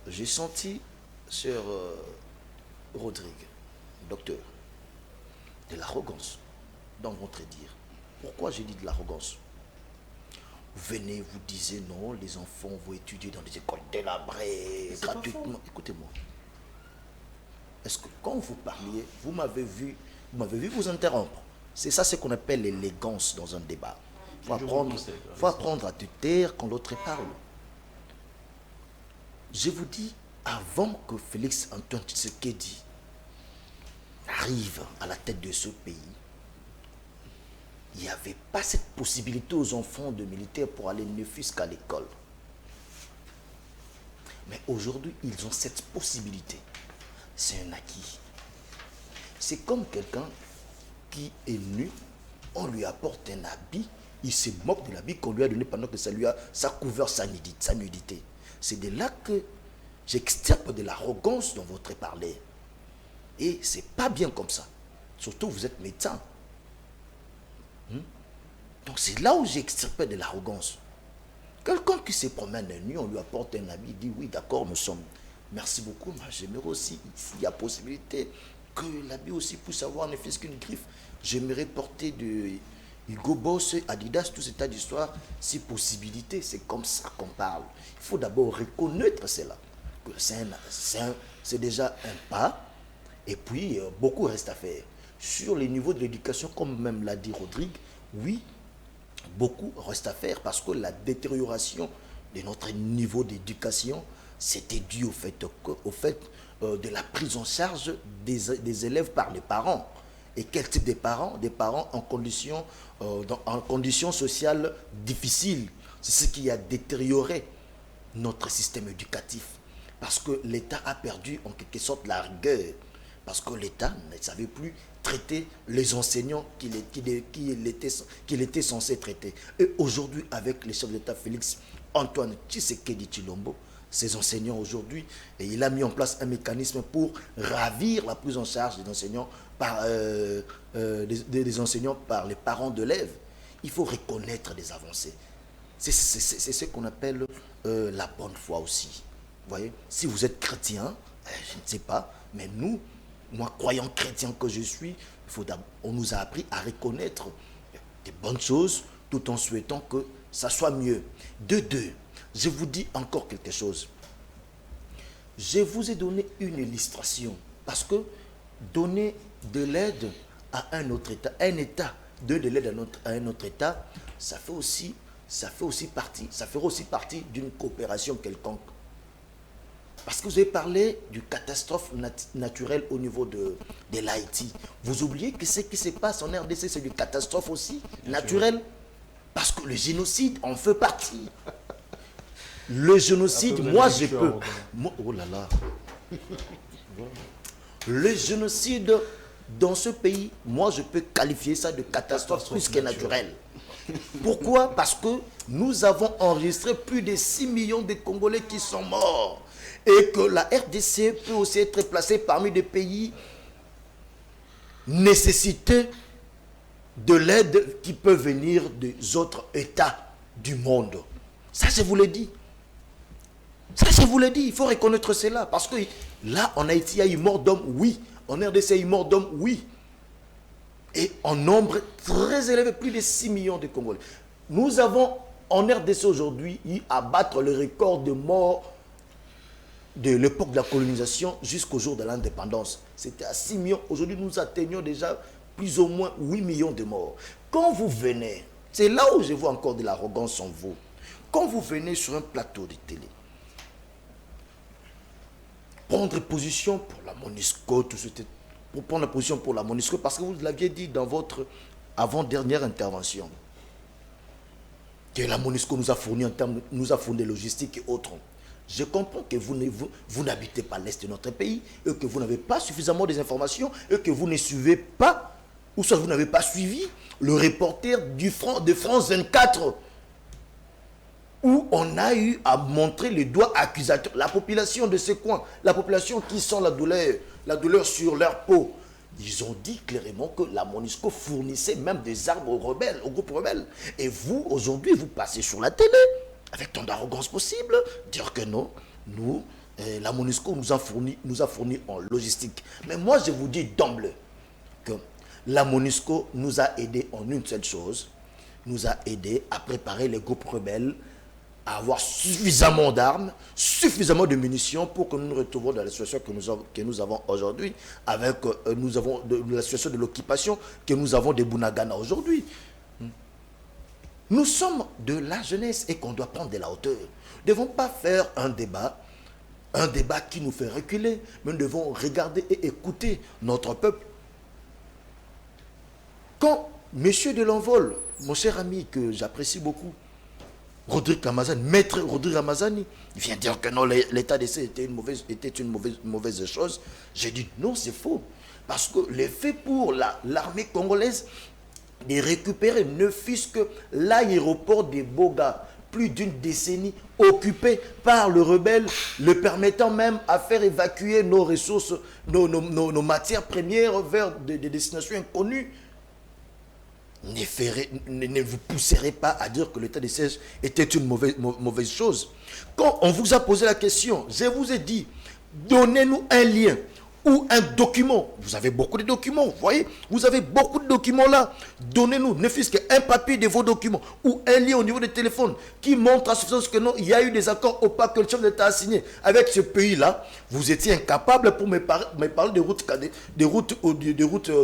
j'ai senti sur Rodrigue, docteur, de l'arrogance dans votre dire. Pourquoi j'ai dit de l'arrogance? Vous venez, vous disiez non, les enfants vont étudier dans des écoles délabrées, gratuitement. Écoutez-moi. Est-ce que quand vous parliez, vous m'avez vu vous interrompre? C'est ça ce qu'on appelle l'élégance dans un débat. Il faut apprendre à te taire quand l'autre parle. Je vous dis, avant que Félix Antoine Tshisekedi arrive à la tête de ce pays, il n'y avait pas cette possibilité aux enfants de militaires pour aller ne fût-ce qu'à l'école. Mais aujourd'hui, ils ont cette possibilité. C'est un acquis. C'est comme quelqu'un qui est nu, on lui apporte un habit, il se moque de l'habit qu'on lui a donné pendant que ça a couvert sa nudité. C'est de là que j'extirpe de l'arrogance dans votre parler. Et c'est pas bien comme ça. Surtout, vous êtes médecin. Donc c'est là où j'ai extirpé de l'arrogance. Quelqu'un qui se promène la nuit, on lui apporte un habit, il dit oui d'accord, nous sommes. Merci beaucoup, mais j'aimerais aussi, s'il y a possibilité, que l'habit aussi puisse avoir ne fût-ce qu'une griffe. j'aimerais porter de Hugo Boss, Adidas, tout cet tas d'histoire, si possibilité, c'est comme ça qu'on parle. Il faut d'abord reconnaître cela. C'est déjà un pas, et puis beaucoup reste à faire. Sur les niveaux de l'éducation, comme même l'a dit Rodrigue, oui, beaucoup reste à faire parce que la détérioration de notre niveau d'éducation, c'était dû au fait de la prise en charge des élèves par les parents. Et quel type de parents? Des parents en conditions sociales difficiles. C'est ce qui a détérioré notre système éducatif. Parce que l'État a perdu en quelque sorte la rigueur. Parce que l'État ne savait plus traiter les enseignants qu'il était censé traiter. Et aujourd'hui, avec le chef d'État Félix Antoine Tshisekedi Tshilombo, ces enseignants aujourd'hui, et il a mis en place un mécanisme pour ravir la prise en charge des enseignants des enseignants par les parents d'élèves. Il faut reconnaître des avancées. C'est ce qu'on appelle la bonne foi aussi. Vous voyez, si vous êtes chrétien, je ne sais pas, mais moi, croyant chrétien que je suis, on nous a appris à reconnaître des bonnes choses tout en souhaitant que ça soit mieux. De deux, je vous dis encore quelque chose. Je vous ai donné une illustration parce que donner de l'aide à un autre État, donner de l'aide à un autre État, ça fera aussi partie d'une coopération quelconque. Parce que vous avez parlé du catastrophe naturelle au niveau de l'Haïti. Vous oubliez que ce qui se passe en RDC, c'est du catastrophe aussi naturelle. Parce que le génocide en fait partie. Le génocide, moi je peux... oh là là. Le génocide dans ce pays, moi je peux qualifier ça de catastrophe plus que naturelle. Pourquoi? Parce que nous avons enregistré plus de 6 millions de Congolais qui sont morts. Et que la RDC peut aussi être placée parmi des pays nécessités de l'aide qui peut venir des autres États du monde. Ça, je vous l'ai dit. Il faut reconnaître cela. Parce que là, en Haïti, il y a eu mort d'hommes, oui. En RDC, il y a eu mort d'hommes, oui. Et en nombre très élevé, plus de 6 millions de Congolais. Nous avons, en RDC aujourd'hui, eu à battre le record de morts de l'époque de la colonisation jusqu'au jour de l'indépendance. C'était à 6 millions. Aujourd'hui, nous atteignons déjà plus ou moins 8 millions de morts. Quand vous venez, c'est là où je vois encore de l'arrogance en vous. Quand vous venez sur un plateau de télé, prendre position pour la MONUSCO, pour prendre la position pour la MONUSCO, parce que vous l'aviez dit dans votre avant-dernière intervention, que la MONUSCO nous a fourni logistique et autres. Je comprends que vous n'habitez pas l'Est de notre pays et que vous n'avez pas suffisamment des informations et que vous ne suivez pas, ou soit vous n'avez pas suivi le reporter de France 24 où on a eu à montrer le doigt accusateur. La population de ce coin, la population qui sent la douleur sur leur peau, ils ont dit clairement que la MONUSCO fournissait même des armes aux rebelles, aux groupes rebelles. Et vous, aujourd'hui, vous passez sur la télé avec tant d'arrogance possible, dire que non, la MONUSCO nous a fourni en logistique. Mais moi, je vous dis d'emblée que la MONUSCO nous a aidés en une seule chose, nous a aidés à préparer les groupes rebelles, à avoir suffisamment d'armes, suffisamment de munitions pour que nous nous retrouvions dans la situation que nous avons aujourd'hui, avec la situation de l'occupation que nous avons des Bunagana aujourd'hui. Nous sommes de la jeunesse et qu'on doit prendre de la hauteur. Nous ne devons pas faire un débat qui nous fait reculer, mais nous devons regarder et écouter notre peuple. Quand M. de l'Envol, mon cher ami que j'apprécie beaucoup, Rodrigue Ramazani, maître Rodrigue Ramazani, il vient dire que non, l'état d'essai était une mauvaise chose. J'ai dit non, c'est faux. Parce que l'effet pour l'armée congolaise de récupérer ne fût-ce que l'aéroport de Boga, plus d'une décennie occupé par le rebelle, le permettant même à faire évacuer nos ressources, nos matières premières vers des destinations inconnues. Ne vous pousserez pas à dire que l'état de siège était une mauvaise chose. Quand on vous a posé la question, je vous ai dit, donnez-nous un lien ou un document. Vous avez beaucoup de documents, vous voyez. Vous avez beaucoup de documents là. Donnez-nous, ne fût-ce qu'un papier de vos documents ou un lien au niveau des téléphones qui montre à suffisance que non, il y a eu des accords opaques que le chef d'État a signé avec ce pays-là. Vous étiez incapable pour me parler des routes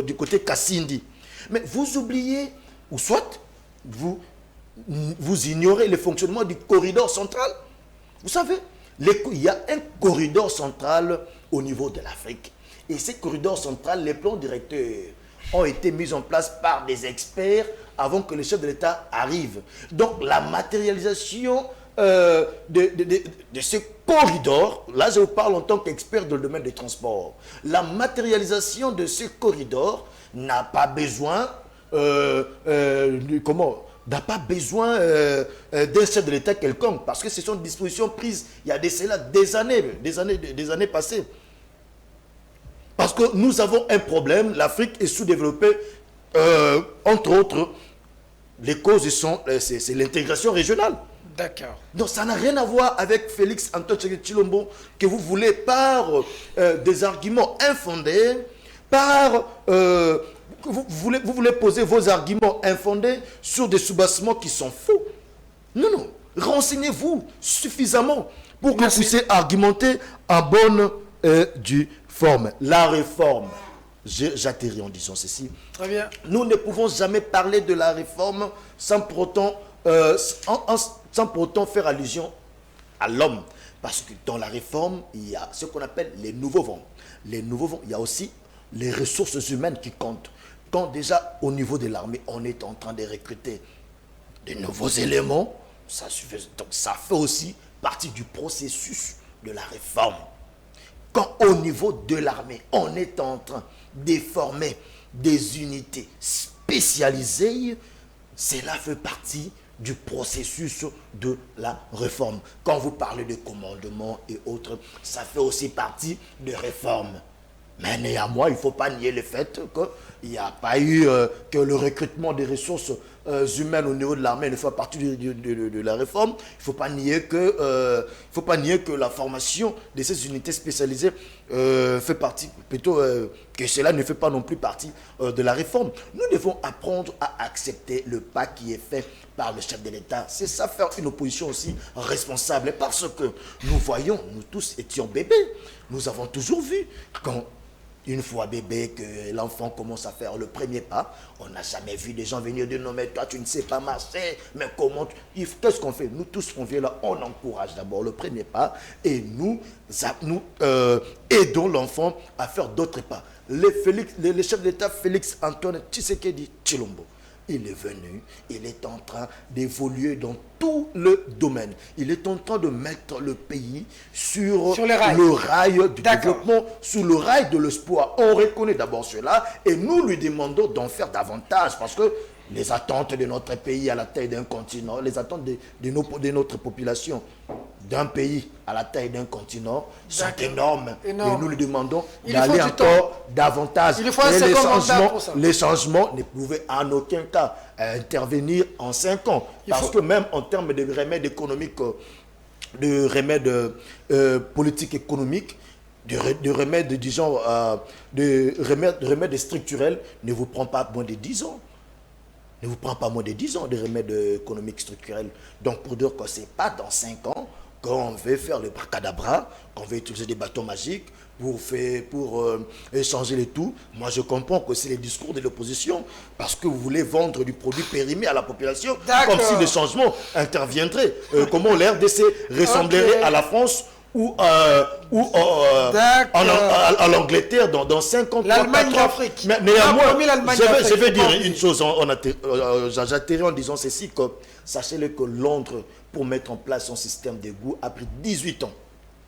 du côté Kassindi. Mais vous oubliez, ou soit vous ignorez le fonctionnement du corridor central. Vous savez, il y a un corridor central au niveau de l'Afrique. Et ces corridors centrales, les plans directeurs ont été mis en place par des experts avant que le chef de l'État arrive. Donc la matérialisation de ce corridor, là je vous parle en tant qu'expert dans le domaine des transports, la matérialisation de ce corridor n'a pas besoin n'a pas besoin d'un chef de l'État quelconque, parce que ce sont des dispositions prises il y a des années passées. Parce que nous avons un problème, l'Afrique est sous-développée, entre autres, les causes c'est l'intégration régionale. D'accord. Donc ça n'a rien à voir avec Félix Antoine Tshilombo, que vous voulez par des arguments infondés, vous voulez poser vos arguments infondés sur des soubassements qui sont faux. Non. Renseignez-vous suffisamment pour que vous puissiez argumenter en bonne due forme. La réforme, j'atterris en disant ceci. Très bien. Nous ne pouvons jamais parler de la réforme sans pour autant faire allusion à l'homme. Parce que dans la réforme, il y a ce qu'on appelle les nouveaux vents. Les nouveaux vents, il y a aussi les ressources humaines qui comptent. Quand déjà au niveau de l'armée, on est en train de recruter de nouveaux éléments, ça suffit. Donc ça fait aussi partie du processus de la réforme. Quand au niveau de l'armée, on est en train de former des unités spécialisées, cela fait partie du processus de la réforme. Quand vous parlez de commandement et autres, ça fait aussi partie de réforme. Mais néanmoins, il ne faut pas nier le fait qu'il n'y a pas eu que le recrutement des ressources humaines au niveau de l'armée ne fait partie de la réforme. Il ne faut pas nier que la formation de ces unités spécialisées fait partie, plutôt que cela ne fait pas non plus partie de la réforme. Nous devons apprendre à accepter le pas qui est fait par le chef de l'État. C'est ça, faire une opposition aussi responsable. Parce que nous voyons, nous tous étions bébés. Nous avons toujours vu quand une fois bébé, que l'enfant commence à faire le premier pas, on n'a jamais vu des gens venir dire non mais toi tu ne sais pas marcher, mais comment qu'est-ce qu'on fait? Nous tous on vient là, on encourage d'abord le premier pas et nous aidons l'enfant à faire d'autres pas. Le chef d'État Félix Antoine Tshisekedi Tshilombo, il est venu, il est en train d'évoluer dans tout le domaine. Il est en train de mettre le pays sur le rail du développement, sur le rail de l'espoir. On reconnaît d'abord cela et nous lui demandons d'en faire davantage parce que les attentes de notre pays à la taille d'un continent, les attentes de notre population d'un pays à la taille d'un continent sont énormes. Et nous lui demandons d'aller encore davantage. Il faut un second mandat pour ça. Les changements ne pouvaient en aucun cas intervenir en 5 ans. Parce que même en termes de remèdes économiques, de remèdes politiques économiques, de remèdes, disons, de remèdes structurels, ne vous prend pas moins de 10 ans. Ne vous prend pas moins de 10 ans de remèdes économiques structurels. Donc pour dire que ce n'est pas dans 5 ans qu'on veut faire le bracadabra, qu'on veut utiliser des bâtons magiques pour échanger les tout. Moi je comprends que c'est les discours de l'opposition parce que vous voulez vendre du produit périmé à la population comme si le changement interviendrait. Comment l'RDC ressemblerait à la France ou en Angleterre dans 50 ans. L'Allemagne d'Afrique. Mais néanmoins, je vais dire une chose, j'atterris en disant ceci, que sachez-le que Londres, pour mettre en place son système d'égout, a pris 18 ans.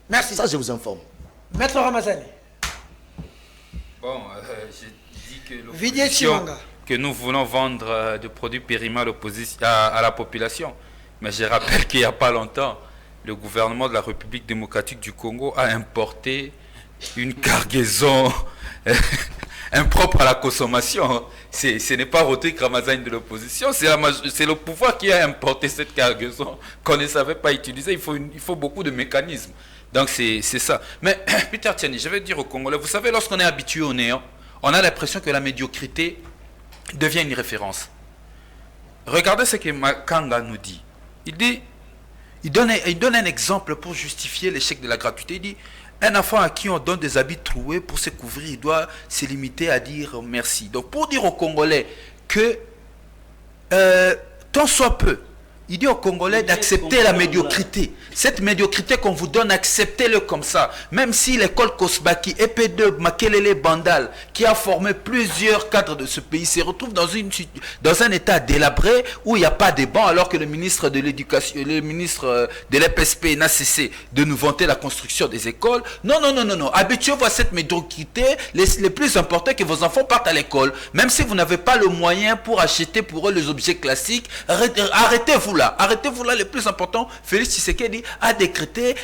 Merci. Ça, je vous informe. Maître Ramazani. Bon, j'ai dit que l'opposition, que nous voulons vendre de produits périmés à la population. Mais je rappelle qu'il n'y a pas longtemps, le gouvernement de la République démocratique du Congo a importé une cargaison impropre à la consommation. Ce n'est pas Rodrigue Ramazzani de l'opposition, c'est le pouvoir qui a importé cette cargaison qu'on ne savait pas utiliser. Il faut beaucoup de mécanismes. Donc c'est ça. Mais Peter Tiani, je vais dire aux Congolais, vous savez, lorsqu'on est habitué au néant, on a l'impression que la médiocrité devient une référence. Regardez ce que Makanga nous dit. Il donne un exemple pour justifier l'échec de la gratuité. Il dit, un enfant à qui on donne des habits troués pour se couvrir, il doit se limiter à dire merci. Donc pour dire aux Congolais que tant soit peu, il dit aux Congolais d'accepter la médiocrité. Cette médiocrité qu'on vous donne, acceptez-le comme ça. Même si l'école Kosbaki, EP2, Makelele Bandal, qui a formé plusieurs cadres de ce pays, se retrouve dans un état délabré où il n'y a pas de bancs, alors que le ministre de l'Éducation, le ministre de l'EPSP n'a cessé de nous vanter la construction des écoles. Non. Habituez-vous à cette médiocrité. Les plus important que vos enfants partent à l'école. Même si vous n'avez pas le moyen pour acheter pour eux les objets classiques, arrêtez-vous là. Le plus important, Félix Tshisekedi a décrété,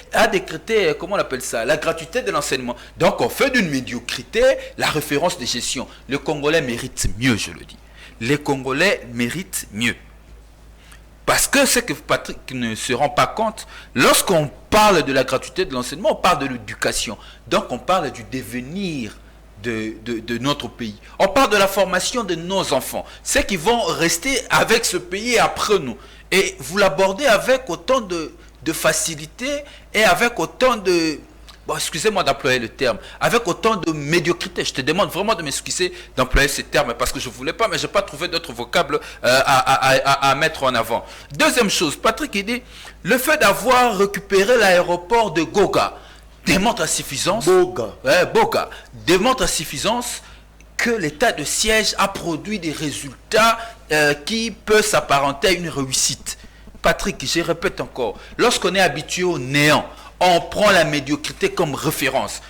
comment on appelle ça, la gratuité de l'enseignement. Donc on fait d'une médiocrité la référence de gestion. Le Congolais mérite mieux, je le dis. Les Congolais méritent mieux. Parce que ce que Patrick ne se rend pas compte, lorsqu'on parle de la gratuité de l'enseignement, on parle de l'éducation. Donc on parle du devenir de notre pays. On parle de la formation de nos enfants. Ceux qui vont rester avec ce pays après nous. Et vous l'abordez avec autant de facilité et avec autant de... Bon, excusez-moi d'employer le terme. Avec autant de médiocrité. Je te demande vraiment de m'excuser d'employer ce terme parce que je ne voulais pas, mais je n'ai pas trouvé d'autres vocables à mettre en avant. Deuxième chose, Patrick, il dit, le fait d'avoir récupéré l'aéroport de Goga démontre à suffisance... Boga. Démontre à suffisance que l'état de siège a produit des résultats qui peuvent s'apparenter à une réussite. Patrick, je répète encore, lorsqu'on est habitué au néant, on prend la médiocrité comme référence.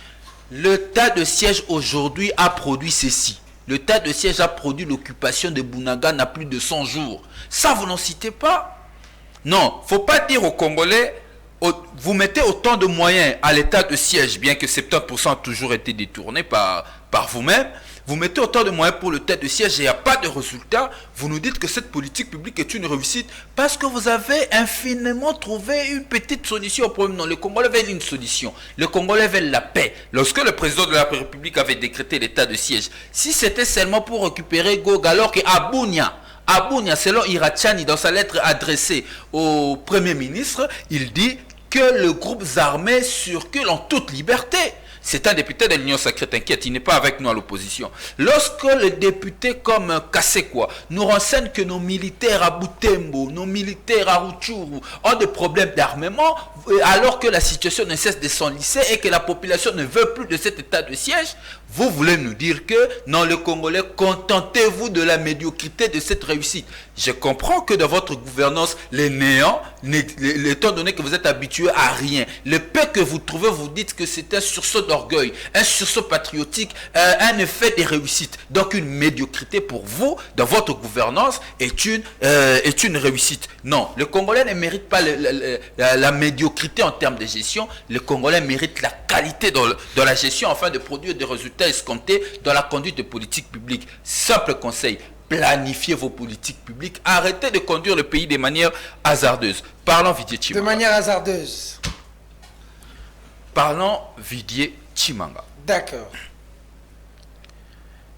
L'état de siège aujourd'hui a produit ceci. L'état de siège a produit l'occupation de Bounaga à plus de 100 jours. Ça, vous n'en citez pas? Non, il ne faut pas dire aux Congolais, vous mettez autant de moyens à l'état de siège, bien que 70% a toujours été détourné par vous-même. Vous mettez autant de moyens pour le tête de siège et il n'y a pas de résultat. Vous nous dites que cette politique publique est une réussite parce que vous avez infiniment trouvé une petite solution au problème. Non, les Congolais veulent une solution. Les Congolais veulent la paix. Lorsque le président de la République avait décrété l'état de siège, si c'était seulement pour récupérer Goga, alors qu'à Bunia, selon Irachani, dans sa lettre adressée au Premier ministre, il dit que le groupe armé circule en toute liberté. C'est un député de l'Union sacrée, t'inquiète, il n'est pas avec nous à l'opposition. Lorsque les députés comme Kassekwa nous renseignent que nos militaires à Butembo, nos militaires à Rutshuru ont des problèmes d'armement, alors que la situation ne cesse de s'enliser et que la population ne veut plus de cet état de siège, vous voulez nous dire que, non, les Congolais, contentez-vous de la médiocrité de cette réussite. Je comprends que dans votre gouvernance, les néants, étant donné que vous êtes habitués à rien, le peu que vous trouvez, vous dites que c'est un sursaut d'orgueil, un sursaut patriotique, un effet de réussite. Donc une médiocrité pour vous, dans votre gouvernance, est une réussite. Non, les Congolais ne méritent pas la médiocrité en termes de gestion. Les Congolais méritent la qualité dans la gestion afin de produire des résultats escomptés dans la conduite de politique publique. Simple conseil. Planifiez vos politiques publiques. Arrêtez de conduire le pays de manière hasardeuse. Parlons Vidier Chimanga. De manière hasardeuse. Parlons Vidier Chimanga. D'accord.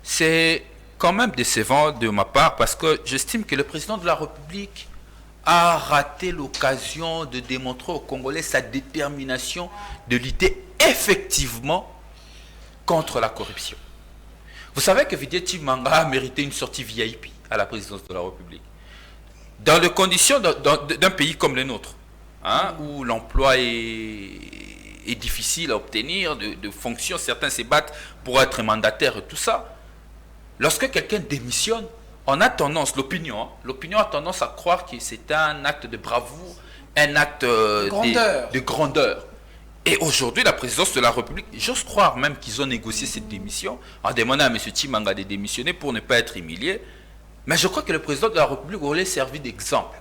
C'est quand même décevant de ma part parce que j'estime que le président de la République a raté l'occasion de démontrer aux Congolais sa détermination de lutter effectivement contre la corruption. Vous savez que Vidier Chimanga a mérité une sortie VIP à la présidence de la République. Dans les conditions d'un pays comme le nôtre, où l'emploi est difficile à obtenir, de fonctions, certains se battent pour être mandataires et tout ça. Lorsque quelqu'un démissionne, on a tendance, l'opinion a tendance à croire que c'est un acte de bravoure, un acte de grandeur. Et aujourd'hui, la présidence de la République, j'ose croire même qu'ils ont négocié cette démission en demandant à M. Chimanga de démissionner pour ne pas être humilié. Mais je crois que le président de la République aurait servi d'exemple.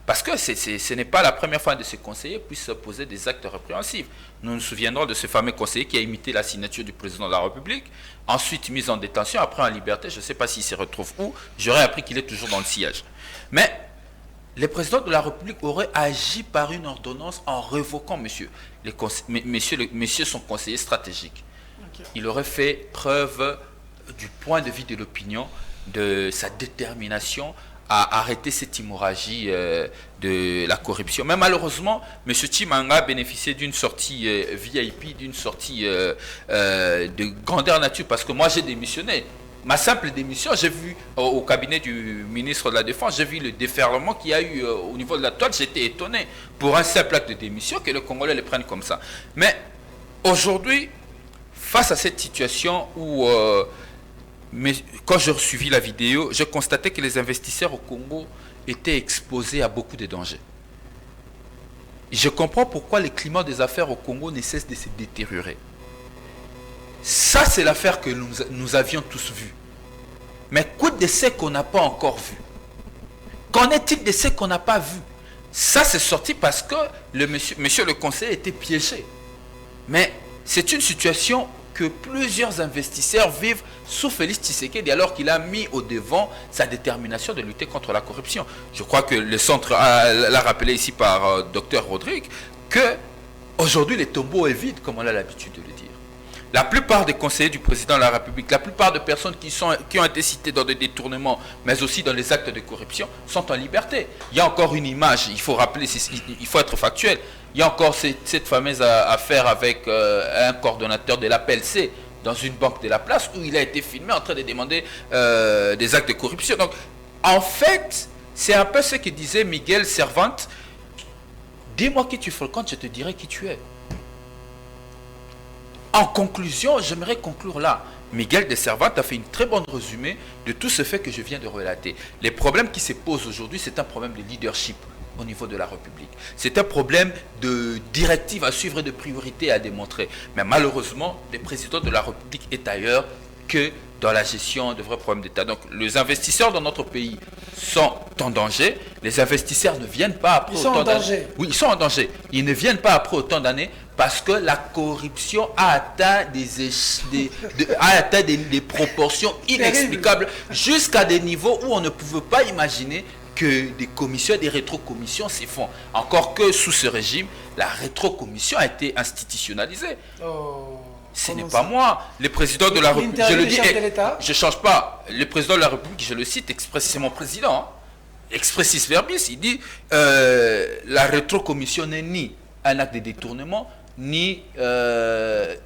Parce que ce n'est pas la première fois que ces conseillers puissent poser des actes répréhensibles. Nous nous souviendrons de ce fameux conseiller qui a imité la signature du président de la République, ensuite mis en détention, après en liberté. Je ne sais pas s'il se retrouve où. J'aurais appris qu'il est toujours dans le sillage. Mais le président de la République aurait agi par une ordonnance en révoquant monsieur son conseiller stratégique. Okay. Il aurait fait preuve du point de vue de l'opinion, de sa détermination à arrêter cette hémorragie de la corruption. Mais malheureusement, M. Tshimanga a bénéficié d'une sortie VIP, d'une sortie de grandeur nature, parce que moi j'ai démissionné. Ma simple démission, j'ai vu au cabinet du ministre de la Défense, j'ai vu le déferlement qu'il y a eu au niveau de la toile, j'étais étonné pour un simple acte de démission que les Congolais le prennent comme ça. Mais aujourd'hui, face à cette situation où... mais quand j'ai suivi la vidéo, j'ai constaté que les investisseurs au Congo étaient exposés à beaucoup de dangers. Je comprends pourquoi le climat des affaires au Congo ne cesse de se détériorer. Ça, c'est l'affaire que nous avions tous vue. Mais qu'est-ce de ce qu'on n'a pas encore vu? Qu'en est-il de ce qu'on n'a pas vu? Ça, c'est sorti parce que monsieur le conseiller était piégé. Mais c'est une situation que plusieurs investisseurs vivent sous Félix Tshisekedi alors qu'il a mis au devant sa détermination de lutter contre la corruption. Je crois que le centre l'a rappelé ici par Dr Rodrigue que aujourd'hui le tombeau est vide, comme on a l'habitude de le dire. La plupart des conseillers du président de la République, la plupart des personnes qui ont été citées dans des détournements, mais aussi dans les actes de corruption, sont en liberté. Il y a encore une image, il faut rappeler, il faut être factuel. Il y a encore cette fameuse affaire avec un coordonnateur de l'APLC dans une banque de la place où il a été filmé en train de demander des actes de corruption. Donc, en fait, c'est un peu ce que disait Miguel Servante. Dis-moi qui tu fréquentes, je te dirai qui tu es. En conclusion, j'aimerais conclure là. Miguel de Servante a fait une très bonne résumé de tout ce fait que je viens de relater. Les problèmes qui se posent aujourd'hui, c'est un problème de leadership au niveau de la République. C'est un problème de directive à suivre et de priorité à démontrer. Mais malheureusement, le président de la République est ailleurs que dans la gestion de vrais problèmes d'État. Donc, les investisseurs dans notre pays sont en danger. Les investisseurs ne viennent pas après autant d'années. Oui, ils sont en danger. Ils ne viennent pas après autant d'années parce que la corruption a atteint des proportions inexplicables jusqu'à des niveaux où on ne pouvait pas imaginer que des commissions, des rétrocommissions se font. Encore que sous ce régime, la rétrocommission a été institutionnalisée. Oh, ce n'est pas moi. Le président de la République, je le dis, je ne change pas. Le président de la République, je le cite, c'est mon président, hein, expressis verbis, il dit la rétrocommission n'est ni un acte de détournement, ni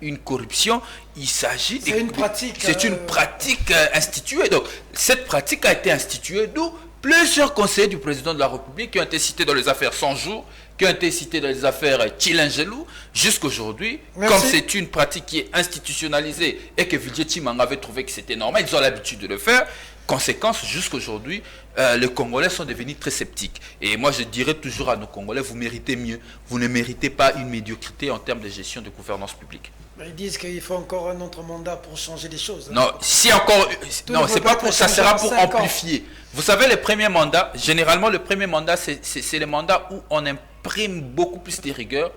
une corruption. Il s'agit c'est une pratique. C'est une pratique instituée. Donc, cette pratique a été instituée d'où plusieurs conseillers du président de la République qui ont été cités dans les affaires 100 jours, qui ont été cités dans les affaires Chilengelou, jusqu'aujourd'hui, comme c'est une pratique qui est institutionnalisée et que Vildjié Tshimanga avait trouvé que c'était normal, ils ont l'habitude de le faire. Conséquence, jusqu'aujourd'hui, les Congolais sont devenus très sceptiques. Et moi, je dirais toujours à nos Congolais, vous méritez mieux. Vous ne méritez pas une médiocrité en termes de gestion de gouvernance publique. Ils disent qu'il faut encore un autre mandat pour changer les choses. Non, si encore... Non, c'est pas pour... Ça sera pour amplifier. Vous savez, les premiers mandats, généralement, le premier mandat, c'est le mandat où on imprime beaucoup plus de rigueur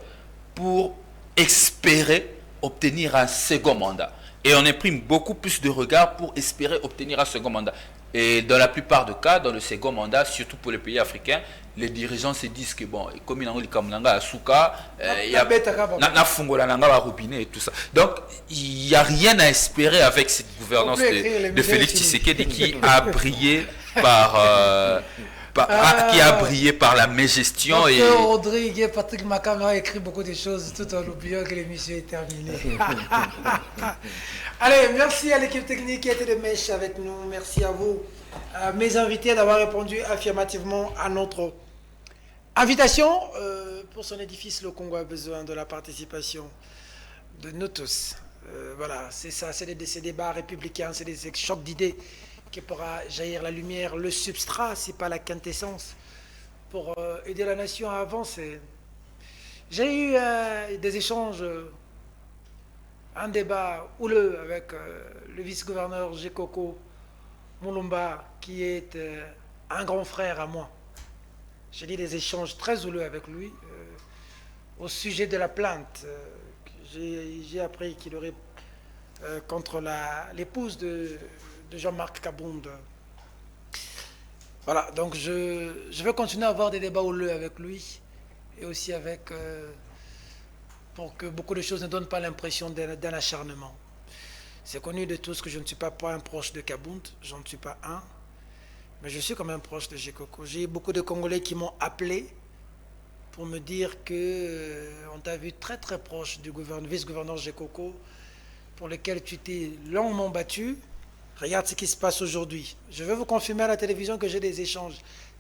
pour espérer obtenir un second mandat. Et on imprime beaucoup plus de regard pour espérer obtenir un second mandat. Et dans la plupart des cas, dans le second mandat, surtout pour les pays africains, les dirigeants se disent que bon, comme il y a Asuka, il y a robinet et tout ça. Donc, il n'y a rien à espérer avec cette gouvernance de Félix Tshisekedi qui a brillé par... qui a brillé par la mégestion. Et Rodrigue et Patrick Makanga a écrit beaucoup de choses tout en oubliant que l'émission est terminée. Allez, merci à l'équipe technique qui a été de mèche avec nous. Merci à vous, mes invités, d'avoir répondu affirmativement à notre invitation. Pour son édifice, le Congo a besoin de la participation de nous tous. Voilà, c'est ça, c'est ces débats républicains, c'est des chocs d'idées qui pourra jaillir la lumière. Le substrat, c'est pas la quintessence pour aider la nation à avancer. J'ai eu des échanges, un débat houleux avec le vice-gouverneur Gekoko Moulumba, qui est un grand frère à moi. J'ai eu des échanges très houleux avec lui au sujet de la plainte. J'ai appris qu'il aurait contre l'épouse de Jean-Marc Kabound. Voilà, donc je vais continuer à avoir des débats houleux avec lui et aussi avec pour que beaucoup de choses ne donnent pas l'impression d'un acharnement. C'est connu de tous que je ne suis pas un proche de Kabound, je ne suis pas un, mais je suis quand même proche de Gekoko. J'ai beaucoup de Congolais qui m'ont appelé pour me dire que on t'a vu très très proche du vice-gouverneur Gekoko, pour lequel tu t'es longuement battu. Regarde ce qui se passe aujourd'hui. Je vais vous confirmer à la télévision que j'ai des échanges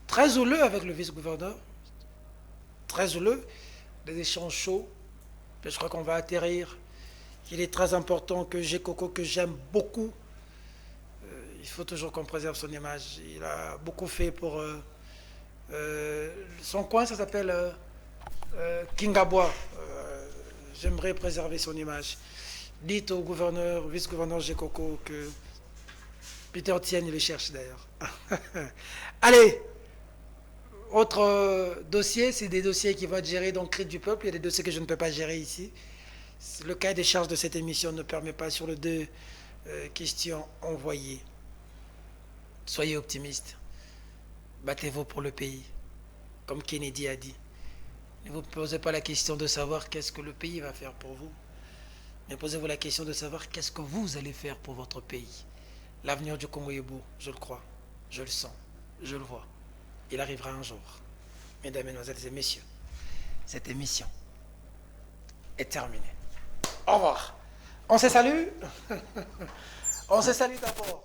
très houleux avec le vice-gouverneur, très houleux, des échanges chauds. Je crois qu'on va atterrir. Il est très important que Gekoko, que j'aime beaucoup, il faut toujours qu'on préserve son image. Il a beaucoup fait pour son coin, ça s'appelle Kingabwa. J'aimerais préserver son image. Dites au gouverneur, vice-gouverneur Gekoko que Peter Tienne, il le cherche d'ailleurs. Allez, autre dossier, c'est des dossiers qui vont être gérés dans le cri du peuple. Il y a des dossiers que je ne peux pas gérer ici. Le cahier des charges de cette émission ne permet pas sur les deux questions envoyées. Soyez optimistes. Battez-vous pour le pays. Comme Kennedy a dit. Ne vous posez pas la question de savoir qu'est-ce que le pays va faire pour vous. Mais posez-vous la question de savoir qu'est-ce que vous allez faire pour votre pays. L'avenir du Congo est beau, je le crois, je le sens, je le vois. Il arrivera un jour. Mesdames, Mesdemoiselles et Messieurs, cette émission est terminée. Au revoir. On se salue. On se salue d'abord.